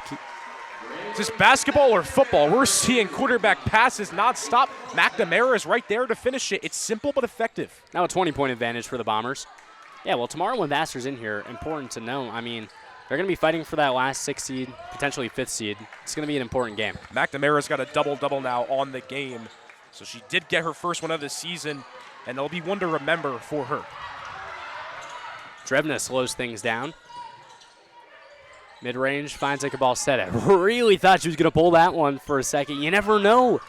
O: Is this basketball or football? We're seeing quarterback passes nonstop. McNamara is right there to finish it. It's simple but effective.
N: Now a 20-point advantage for the Bombers. Yeah, well, tomorrow when Vassar's in here, important to know, I mean, they're going to be fighting for that last 6th seed, potentially 5th seed. It's going to be an important game.
O: McNamara's got a double-double now on the game. So she did get her first one of the season, and it'll be one to remember for her.
N: Drevna slows things down. Mid-range finds Iqbal Seta. Really thought she was going to pull that one for a second. You never know.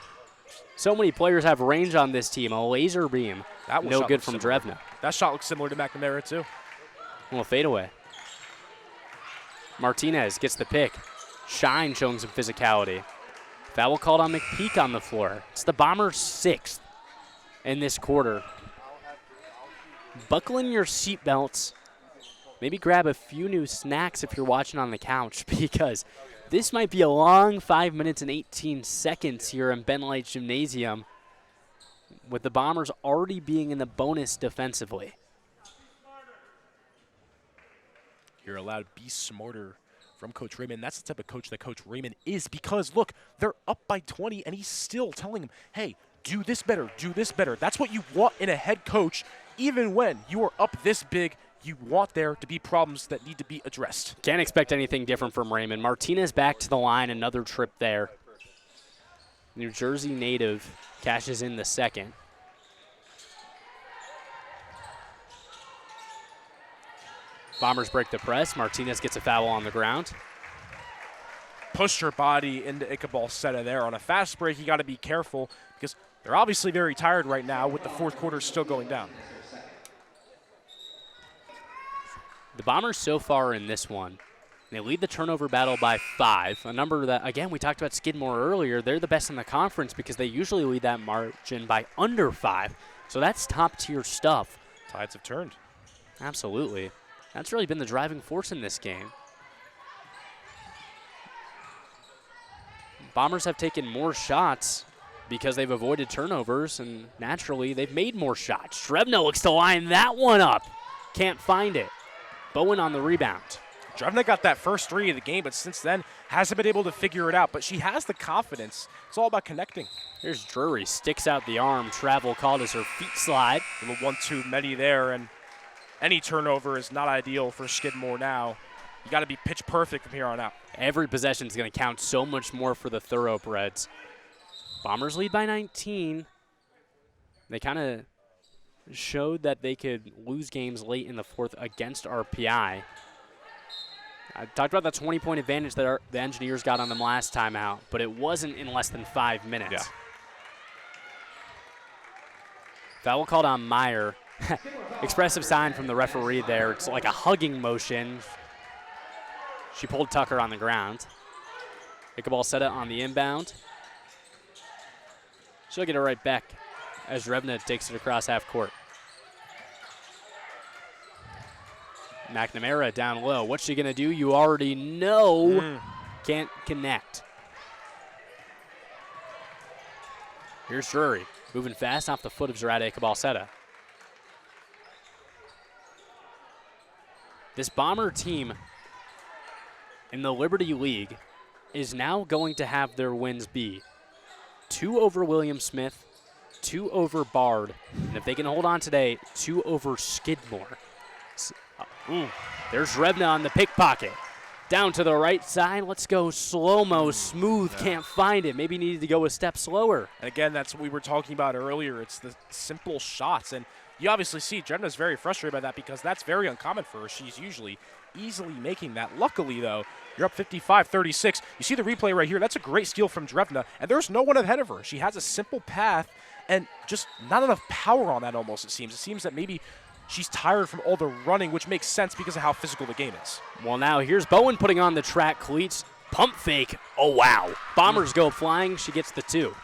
N: So many players have range on this team. A laser beam.
O: That
N: no good from Drevna.
O: That shot looks similar to McNamara, too.
N: Well, fadeaway. Martinez gets the pick. Shine showing some physicality. Foul called on McPeak on the floor. It's the Bombers' 6th in this quarter. Buckle in your seatbelts. Maybe grab a few new snacks if you're watching on the couch, because this might be a long 5 minutes and 18 seconds here in Ben Light Gymnasium, with the Bombers already being in the bonus defensively.
O: You're allowed to be smarter from Coach Raymond. That's the type of coach that Coach Raymond is, because, look, they're up by 20, and he's still telling them, hey, do this better, do this better. That's what you want in a head coach, even when you are up this big. You want there to be problems that need to be addressed.
N: Can't expect anything different from Raymond. Martinez back to the line, another trip there. New Jersey native cashes in the 2nd. Bombers break the press. Martinez gets a foul on the ground.
O: Pushed her body into Iqbal Seta there. On a fast break, you got to be careful because they're obviously very tired right now with the 4th quarter still going down.
N: The Bombers so far in this one, they lead the turnover battle by 5, a number that, again, we talked about Skidmore earlier. They're the best in the conference because they usually lead that margin by under 5. So that's top-tier stuff.
O: Tides have turned.
N: Absolutely. That's really been the driving force in this game. Bombers have taken more shots because they've avoided turnovers, and naturally they've made more shots. Drevna looks to line that one up. Can't find it. Bowen on the rebound.
O: Drevna got that first 3 of the game, but since then hasn't been able to figure it out. But she has the confidence. It's all about connecting.
N: Here's Drury, sticks out the arm. Travel called as her feet slide.
O: A little 1-2 many there, and any turnover is not ideal for Skidmore now. You got to be pitch perfect from here on out.
N: Every possession is going to count so much more for the Thoroughbreds. Bombers lead by 19. They kind of showed that they could lose games late in the fourth against RPI. I talked about the 20-point advantage that the Engineers got on them last time out, but it wasn't in less than 5 minutes.
O: Yeah.
N: Foul called on Meyer. Expressive sign from the referee there. It's like a hugging motion. She pulled Tucker on the ground. Ichabod set it on the inbound. She'll get it right back as Drevna takes it across half court. McNamara down low. What's she going to do? You already know. Can't connect. Here's Drury, moving fast off the foot of Zerata Cabalseta. This Bomber team in the Liberty League is now going to have their wins be 2 over William Smith, 2 over Bard, and if they can hold on today, 2 over Skidmore. There's Drevna on the pickpocket. Down to the right side. Let's go slow-mo, smooth. Can't find it. Maybe needed to go a step slower.
O: And again, that's what we were talking about earlier. It's the simple shots. And you obviously see Drevna's very frustrated by that because that's very uncommon for her. She's usually easily making that. Luckily, though, you're up 55-36. You see the replay right here. That's a great steal from Drevna, and there's no one ahead of her. She has a simple path and just not enough power on that almost, it seems. It seems that maybe she's tired from all the running, which makes sense because of how physical the game is.
N: Well, now here's Bowen putting on the track cleats. Pump fake. Oh, wow. Bombers go flying. She gets the 2.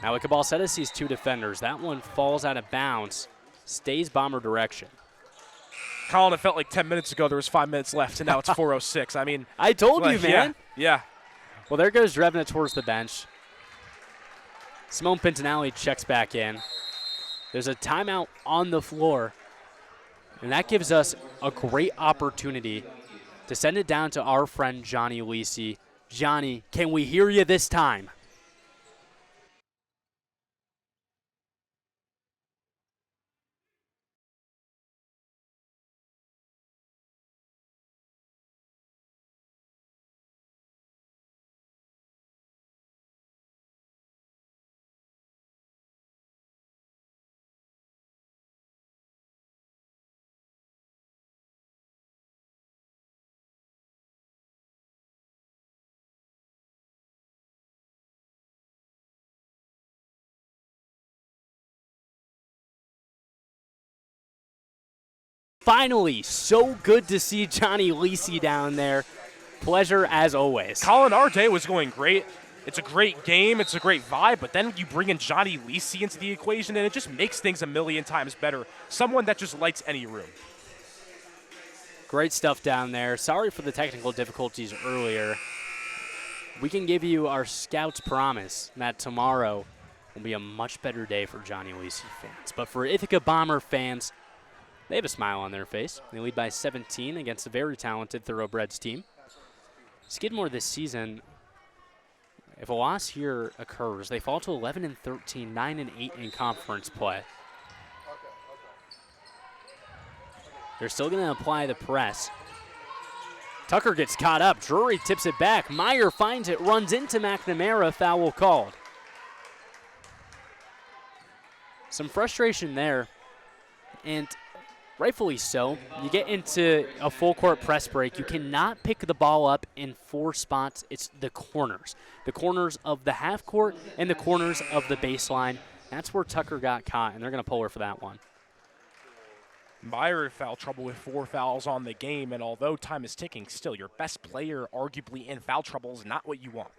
N: Now Cabalseta sees 2 defenders. That one falls out of bounds. Stays Bomber direction.
O: Colin, it felt like 10 minutes ago there was 5 minutes left, and now it's 4:06. I mean,
N: I told you, man.
O: Yeah.
N: Well, there goes Drevna towards the bench. Simone Pintinelli checks back in. There's a timeout on the floor, and that gives us a great opportunity to send it down to our friend Johnny Lisi. Johnny, can we hear you this time? Finally, so good to see Johnny Lisi down there. Pleasure as always.
O: Colin, our day was going great. It's a great game. It's a great vibe. But then you bring in Johnny Lisi into the equation, and it just makes things a million times better. Someone that just lights any room.
N: Great stuff down there. Sorry for the technical difficulties earlier. We can give you our Scouts promise that tomorrow will be a much better day for Johnny Lisi fans. But for Ithaca Bomber fans, they have a smile on their face. They lead by 17 against a very talented Thoroughbreds team. Skidmore this season, if a loss here occurs, they fall to 11-13, 9-8 in conference play. They're still going to apply the press. Tucker gets caught up. Drury tips it back. Meyer finds it, runs into McNamara. Foul called. Some frustration there, and rightfully so. You get into a full court press break. You cannot pick the ball up in 4 spots. It's the corners. The corners of the half court and the corners of the baseline. That's where Tucker got caught, and they're going to pull her for that one.
O: Meyer foul trouble with 4 fouls on the game, and although time is ticking, still your best player arguably in foul trouble is not what you want.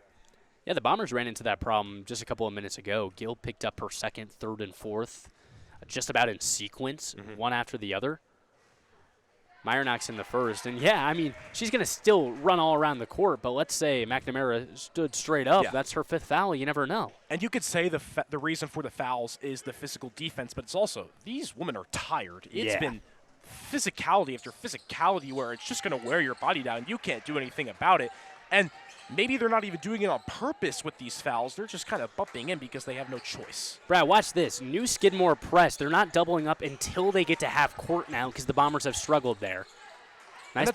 L: Yeah, the Bombers ran into that problem just a couple of minutes ago. Gill picked up her second, third, and fourth, just about in sequence, one after the other. Meyer knocks in the first, and yeah, I mean, she's going to still run all around the court, but let's say McNamara stood straight up.
O: Yeah.
L: That's her 5th foul. You never know.
O: And you could say the reason for the fouls is the physical defense, but it's also these women are tired. It's been physicality after physicality where it's just going to wear your body down. You can't do anything about it. And maybe they're not even doing it on purpose with these fouls. They're just kind of bumping in because they have no choice.
L: Brad, watch this. New Skidmore press. They're not doubling up until they get to half court now because the Bombers have struggled there. Nice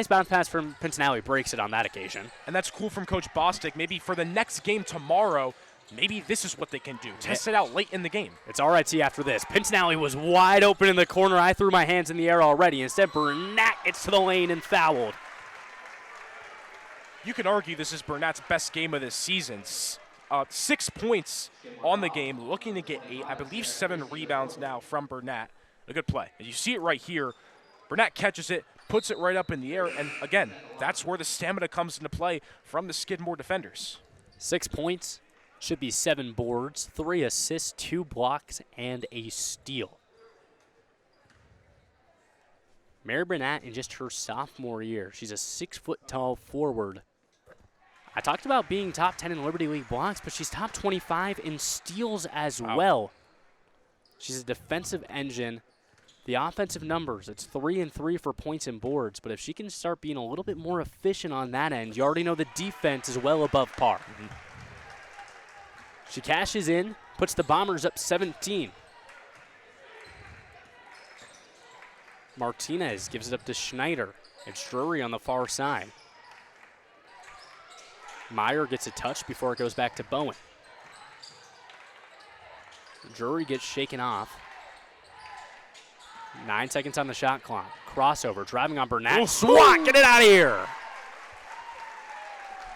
L: bounce pass from Pincinelli. Breaks it on that occasion.
O: And that's cool from Coach Bostic. Maybe for the next game tomorrow, maybe this is what they can do. Test it out late in the game.
L: It's all right, see, after this. Pincinelli was wide open in the corner. I threw my hands in the air already. Instead, Burnett gets to the lane and fouled.
O: You can argue this is Burnett's best game of this season. 6 points on the game, looking to get 8. I believe 7 rebounds now from Burnett. A good play. And you see it right here. Burnett catches it, puts it right up in the air, and again, that's where the stamina comes into play from the Skidmore defenders.
L: 6 points, should be 7 boards, 3 assists, 2 blocks, and a steal. Mary Burnett in just her sophomore year. She's a 6-foot-tall forward. I talked about being top 10 in Liberty League blocks, but she's top 25 in steals as well. She's a defensive engine. The offensive numbers, it's 3 and 3 for points and boards, but if she can start being a little bit more efficient on that end, you already know the defense is well above par. She cashes in, puts the Bombers up 17. Martinez gives it up to Schneider. It's Drury on the far side. Meyer gets a touch before it goes back to Bowen. Drury gets shaken off. 9 seconds on the shot clock. Crossover, driving on Burnett. Swat, get it out of here.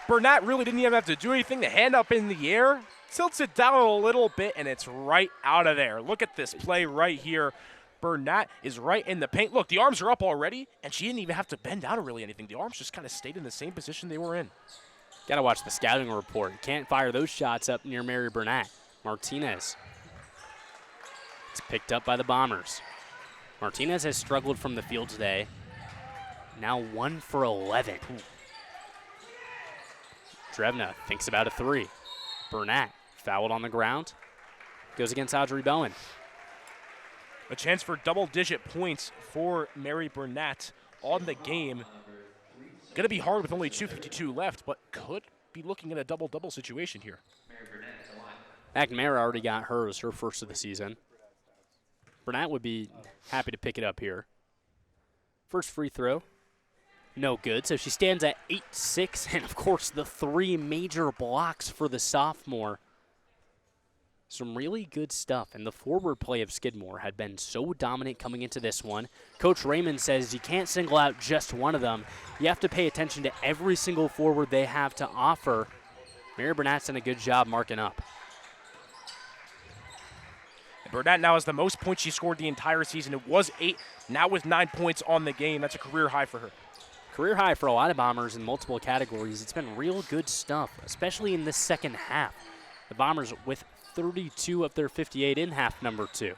O: Burnett really didn't even have to do anything. The hand up in the air, tilts it down a little bit, and it's right out of there. Look at this play right here. Burnett is right in the paint. Look, the arms are up already, and she didn't even have to bend down or really anything. The arms just kind of stayed in the same position they were in.
L: Got to watch the scouting report. You can't fire those shots up near Mary Burnett. Martinez. It's picked up by the Bombers. Martinez has struggled from the field today. Now 1 for 11. Drevna thinks about a 3. Burnett fouled on the ground. Goes against Audrey Bowen.
O: A chance for double-digit points for Mary Burnett on the game. Going to be hard with only 2:52 left, but could be looking at a double-double situation here.
L: McNamara already got hers, her first of the season. Burnett would be happy to pick it up here. First free throw, no good. So she stands at 8-6, and of course the 3 major blocks for the sophomore. Some really good stuff, and the forward play of Skidmore had been so dominant coming into this one. Coach Raymond says you can't single out just one of them. You have to pay attention to every single forward they have to offer. Mary Burnett's done a good job marking up.
O: Burnett now has the most points she scored the entire season. It was 8, now with 9 points on the game. That's a career high for her.
L: Career high for a lot of Bombers in multiple categories. It's been real good stuff, especially in the second half. The Bombers with 32 of their 58 in half number 2.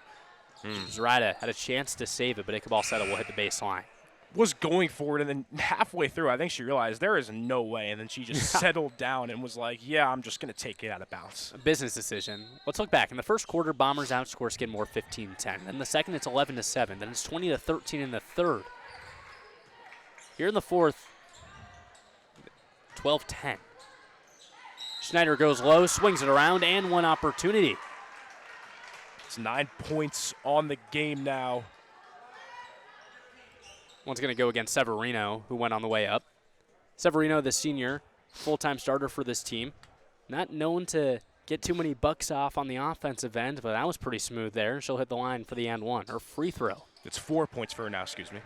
L: Zarida had a chance to save it, but Ichabod Settle will hit the baseline.
O: Was going for it, and then halfway through, I think she realized there is no way, and then she just settled down and was like, yeah, I'm just going to take it out of bounds.
L: A business decision. Let's look back. In the first quarter, Bombers outscore Skidmore 15-10. Then the second, it's 11-7. Then it's 20-13 in the third. Here in the fourth, 12-10. Schneider goes low, swings it around, and one opportunity.
O: It's 9 points on the game now.
L: One's going to go against Severino, who went on the way up. Severino, the senior, full-time starter for this team. Not known to get too many bucks off on the offensive end, but that was pretty smooth there. She'll hit the line for the and one, or free throw.
O: It's 4 points for her now, excuse me.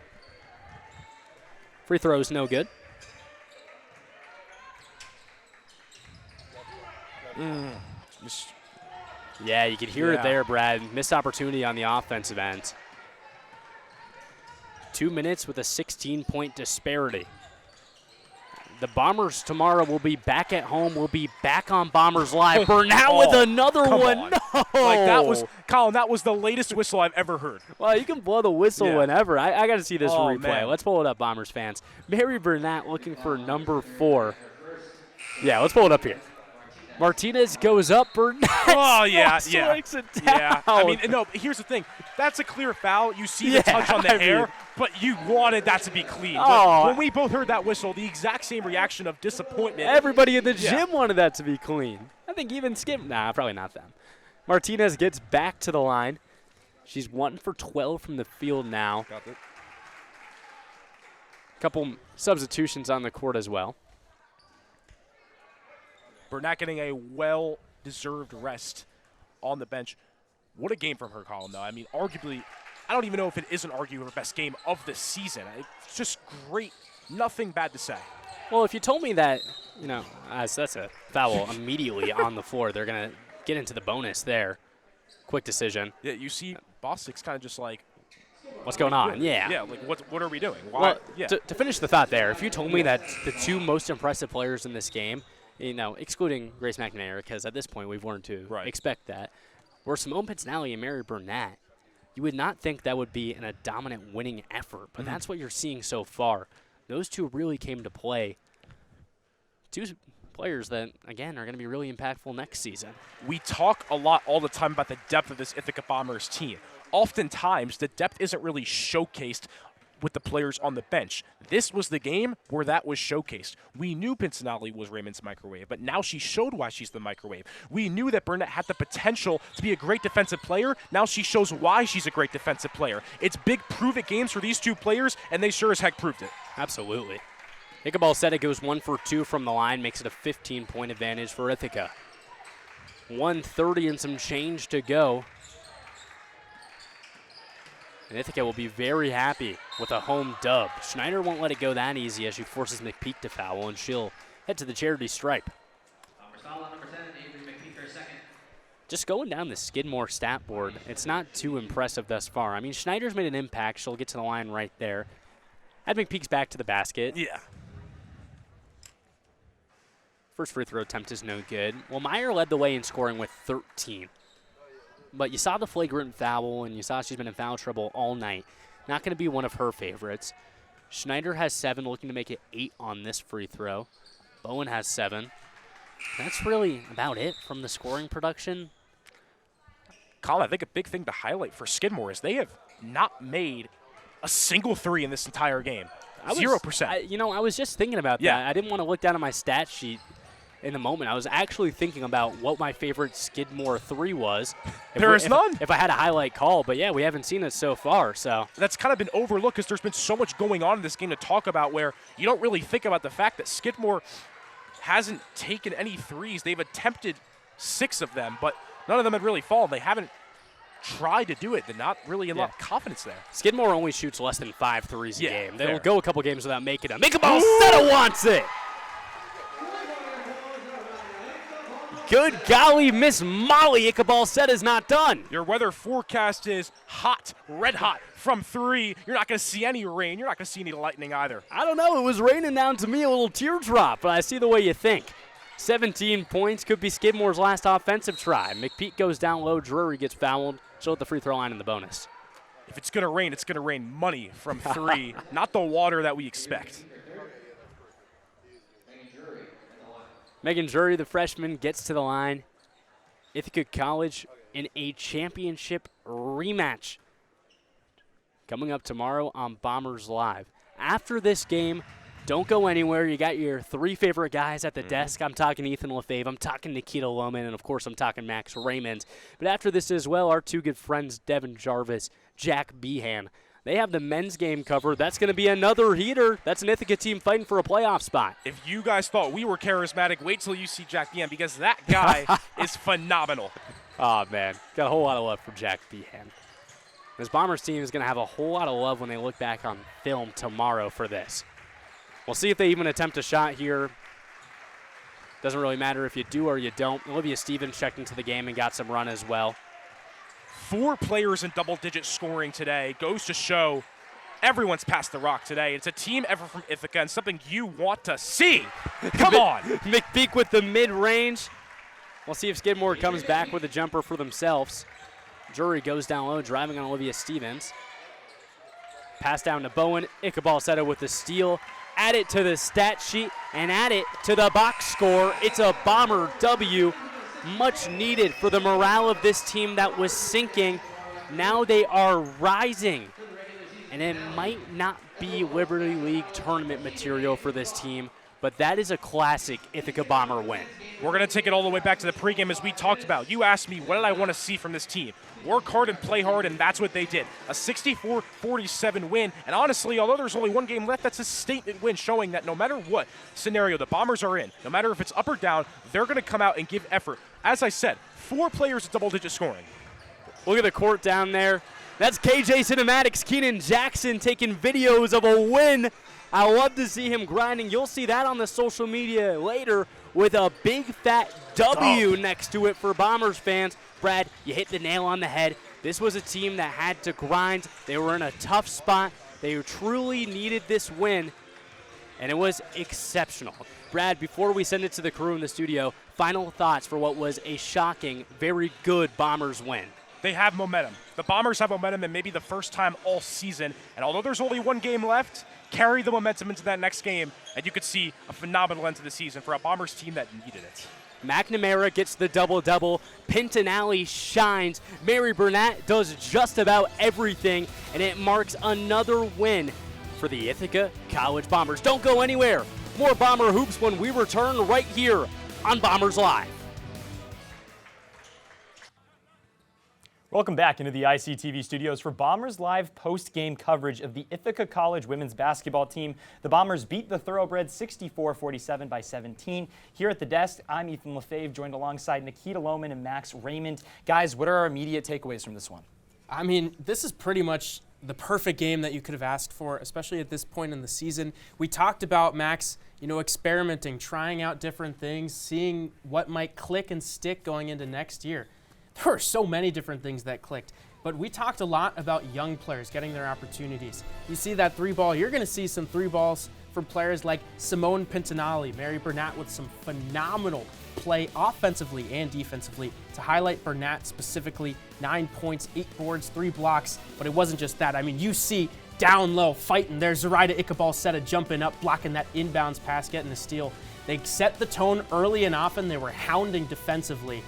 L: Free throw is no good. Yeah, you could hear it there, Brad. Missed opportunity on the offensive end.
N: 2 minutes with a 16-point disparity. The Bombers tomorrow will be back at home. We'll be back on Bombers Live. Burnett with another one.
O: On.
N: No.
O: Like that was, Colin, that was the latest whistle I've ever heard.
N: Well, you can blow the whistle whenever. I got to see this replay.
O: Man.
N: Let's pull it up, Bombers fans. Mary Burnett looking for number 4. Yeah, let's pull it up here. Martinez goes up. Burnett swings it down.
O: Yeah. I mean, no, here's the thing. That's a clear foul. You see the touch on the hair, but you wanted that to be clean. But when we both heard that whistle, the exact same reaction of disappointment.
N: Everybody in the gym wanted that to be clean. I think even Skip. Nah, probably not them. Martinez gets back to the line. She's 1 for 12 from the field now.
O: Got it.
N: Couple substitutions on the court as well.
O: Burnett getting a well-deserved rest on the bench. What a game from her, Colin, though. I mean, arguably, I don't even know if it isn't arguably her best game of the season. It's just great. Nothing bad to say.
N: Well, if you told me that, that's a foul immediately on the floor, they're going to get into the bonus there. Quick decision.
O: Yeah, you see Bostic's kind of just like,
N: what's going on? Yeah.
O: Yeah, like what are we doing? Why?
N: Well,
O: yeah.
N: to finish the thought there, if you told me that the 2 most impressive players in this game, excluding Grace McNamara, because at this point we've learned to expect that, were Simone Pitznelli and Mary Burnett, you would not think that would be a dominant winning effort, but that's what you're seeing so far. Those 2 really came to play. 2 players that, again, are going to be really impactful next season.
O: We talk a lot all the time about the depth of this Ithaca Bombers team. Oftentimes, the depth isn't really showcased with the players on the bench. This was the game where that was showcased. We knew Pitznelli was Raymond's microwave, but now she showed why she's the microwave. We knew that Burnett had the potential to be a great defensive player. Now she shows why she's a great defensive player. It's big prove-it games for these 2 players, and they sure as heck proved it.
N: Absolutely. Ichabod said it goes 1 for 2 from the line, makes it a 15-point advantage for Ithaca. 1:30 and some change to go. And Ithaca will be very happy with a home dub. Schneider won't let it go that easy as she forces McPeak to foul, and she'll head to the charity stripe. Just going down the Skidmore stat board, it's not too impressive thus far. I mean, Schneider's made an impact. She'll get to the line right there. Had McPeak's back to the basket.
O: Yeah.
N: First free throw attempt is no good. Well, Meyer led the way in scoring with 13. But you saw the flagrant foul, and you saw she's been in foul trouble all night. Not going to be one of her favorites. Schneider has 7, looking to make it 8 on this free throw. Bowen has 7. That's really about it from the scoring production.
O: Colin, I think a big thing to highlight for Skidmore is they have not made a single 3 in this entire game. 0%.
N: I was just thinking about that. I didn't want to look down at my stat sheet in the moment. I was actually thinking about what my favorite Skidmore 3 was.
O: There is none.
N: If I had a highlight call, but yeah, we haven't seen it so far. So
O: that's kind of been overlooked because there's been so much going on in this game to talk about where you don't really think about the fact that Skidmore hasn't taken any 3s. They've attempted 6 of them, but none of them had really fallen. They haven't tried to do it. They're not really a lot of confidence there.
N: Skidmore only shoots less than 5 threes a game. They'll
O: fair.
N: go a couple games without making them. Make a ball. Seta wants it. Good golly, Miss Molly. Ichabod said is not done.
O: Your weather forecast is hot, red hot from 3. You're not going to see any rain. You're not going to see any lightning either.
N: I don't know. It was raining down to me, a little teardrop, but I see the way you think. 17 points could be Skidmore's last offensive try. McPeak goes down low. Drury gets fouled. She'll hit the free throw line in the bonus.
O: If it's going to rain, it's going to rain money from 3, not the water that we expect.
N: Megan Drury, the freshman, gets to the line. Ithaca College in a championship rematch coming up tomorrow on Bombers Live. After this game, don't go anywhere. You got your 3 favorite guys at the desk. I'm talking Ethan Lefebvre. I'm talking Nikita Lohman. And, of course, I'm talking Max Raymond. But after this as well, our 2 good friends, Devin Jarvis, Jack Behan. They have the men's game covered. That's going to be another heater. That's an Ithaca team fighting for a playoff spot.
O: If you guys thought we were charismatic, wait till you see Jack Behan because that guy is phenomenal.
N: Oh, man. Got a whole lot of love for Jack Behan. This Bombers team is going to have a whole lot of love when they look back on film tomorrow for this. We'll see if they even attempt a shot here. Doesn't really matter if you do or you don't. Olivia Stevens checked into the game and got some run as well.
O: 4 players in double-digit scoring today goes to show Everyone's passed the rock today. It's a team effort from Ithaca and something you want to see. Come on.
N: McPeak with the mid-range. We'll see if Skidmore comes back with a jumper for themselves. Drury goes down low, driving on Olivia Stevens. Pass down to Bowen. Ichabod with the steal. Add it to the stat sheet and add it to the box score. It's a Bomber W. Much needed for the morale of this team that was sinking. Now they are rising. And it might not be Liberty League tournament material for this team, but that is a classic Ithaca Bomber win.
O: We're going to take it all the way back to the pregame as we talked about. You asked me, what did I want to see from this team? Work hard and play hard, and that's what they did. A 64-47 win, and honestly, although there's only one game left, that's a statement win showing that no matter what scenario the Bombers are in, no matter if it's up or down, they're going to come out and give effort. As I said, 4 players at double-digit scoring.
N: Look at the court down there. That's KJ Cinematics, Keenan Jackson taking videos of a win. I love to see him grinding. You'll see that on the social media later with a big fat W next to it for Bombers fans. Brad, you hit the nail on the head. This was a team that had to grind. They were in a tough spot. They truly needed this win, and it was exceptional. Brad, before we send it to the crew in the studio, final thoughts for what was a shocking, very good Bombers win.
O: They have momentum. The Bombers have momentum, and maybe the first time all season. And although there's only one game left, carry the momentum into that next game, and you could see a phenomenal end to the season for a Bombers team that needed it.
N: McNamara gets the double-double. Pintinelli shines. Mary Burnett does just about everything, and it marks another win for the Ithaca College Bombers. Don't go anywhere. More Bomber Hoops when we return right here on Bombers Live.
A: Welcome back into the ICTV studios for Bombers Live post-game coverage of the Ithaca College women's basketball team. The Bombers beat the Thoroughbreds 64-47 by 17. Here at the desk, I'm Ethan Lefebvre, joined alongside Nikita Lohman and Max Raymond. Guys, what are our immediate takeaways from this one?
B: I mean, this is pretty much the perfect game that you could have asked for, especially at this point in the season. We talked about, Max, experimenting, trying out different things, seeing what might click and stick going into next year. There were so many different things that clicked, but we talked a lot about young players getting their opportunities. You see that 3-ball, you're going to see some 3-balls from players like Simone Pintinelli, Mary Burnett with some phenomenal play offensively and defensively. To highlight Burnett specifically, 9 points, 8 boards, 3 blocks, but it wasn't just that. I mean, you see down low fighting. There's Zoraida Ichabod jumping up, blocking that inbounds pass, getting the steal. They set the tone early and often. They were hounding defensively.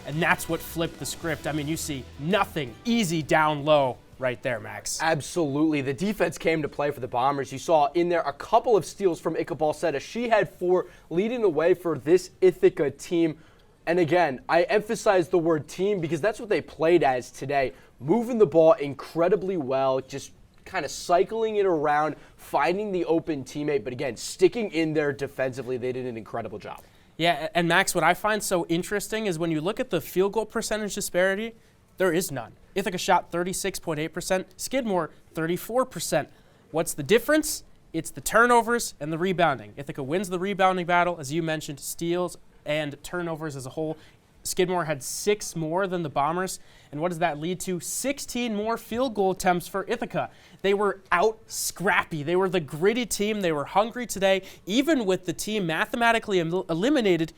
B: And that's what flipped the script. I mean, you see nothing easy down low right there, Max.
C: Absolutely. The defense came to play for the Bombers. You saw in there a couple of steals from Ichabod. She had 4, leading the way for this Ithaca team. And again, I emphasize the word team because that's what they played as today. Moving the ball incredibly well, just kind of cycling it around, finding the open teammate. But again, sticking in there defensively, they did an incredible job.
B: Yeah, and Max, what I find so interesting is when you look at the field goal percentage disparity, there is none. Ithaca shot 36.8%, Skidmore 34%. What's the difference? It's the turnovers and the rebounding. Ithaca wins the rebounding battle, as you mentioned, steals and turnovers as a whole. Skidmore had 6 more than the Bombers, and what does that lead to? 16 more field goal attempts for Ithaca. They were out scrappy. They were the gritty team. They were hungry today. Even with the team mathematically eliminated,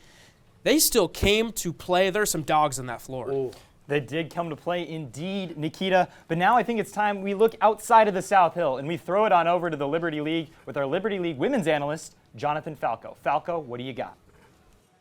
B: they still came to play. There are some dogs on that floor.
A: Ooh. They did come to play indeed, Nikita. But now I think it's time we look outside of the South Hill and we throw it on over to the Liberty League with our Liberty League women's analyst, Jonathan Falco. Falco, what do you got?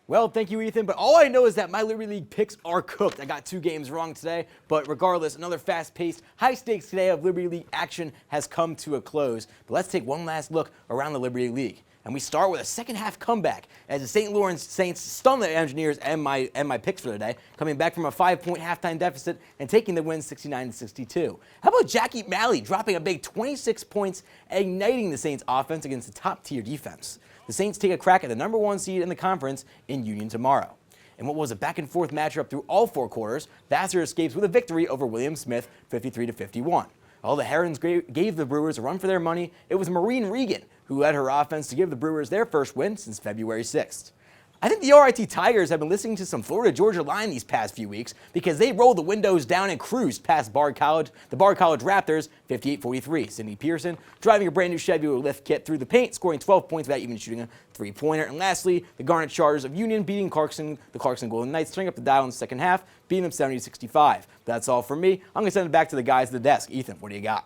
G: Well, thank you, Ethan, but all I know is that my Liberty League picks are cooked. I got 2 games wrong today, but regardless, another fast-paced, high-stakes today of Liberty League action has come to a close. But let's take one last look around the Liberty League. And we start with a second-half comeback as the St. Lawrence Saints stun the Engineers and my picks for the day, coming back from a 5-point halftime deficit and taking the win 69-62. How about Jackie Malley dropping a big 26 points, igniting the Saints' offense against a top-tier defense? The Saints take a crack at the #1 seed in the conference in Union tomorrow. In what was a back-and-forth matchup through all 4 quarters, Vassar escapes with a victory over William Smith, 53-51. While the Herons gave the Brewers a run for their money, it was Maureen Regan who led her offense to give the Brewers their first win since February 6th. I think the RIT Tigers have been listening to some Florida Georgia Line these past few weeks because they rolled the windows down and cruised past the Bard College Raptors 58-43. Sydney Pearson driving a brand new Chevy with a lift kit through the paint, scoring 12 points without even shooting a three-pointer. And lastly, the Garnet Chargers of Union beating the Clarkson Golden Knights, turning up the dial in the second half, beating them 70-65. That's all from me. I'm going to send it back to the guys at the desk. Ethan, what do you got?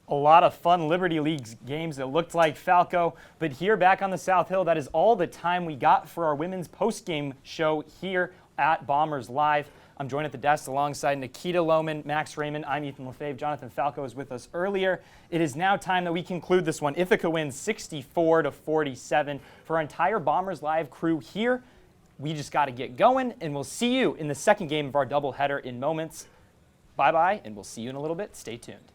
A: A lot of fun Liberty League games that looked like Falco, but here back on the South Hill, that is all the time we got for our women's post-game show here at Bombers Live. I'm joined at the desk alongside Nikita Lohman, Max Raymond. I'm Ethan Lefebvre. Jonathan Falco is with us earlier. It is now time that we conclude this one. Ithaca wins 64-47. For our entire Bombers Live crew here, we just got to get going, and we'll see you in the second game of our doubleheader in moments. Bye-bye, and we'll see you in a little bit. Stay tuned.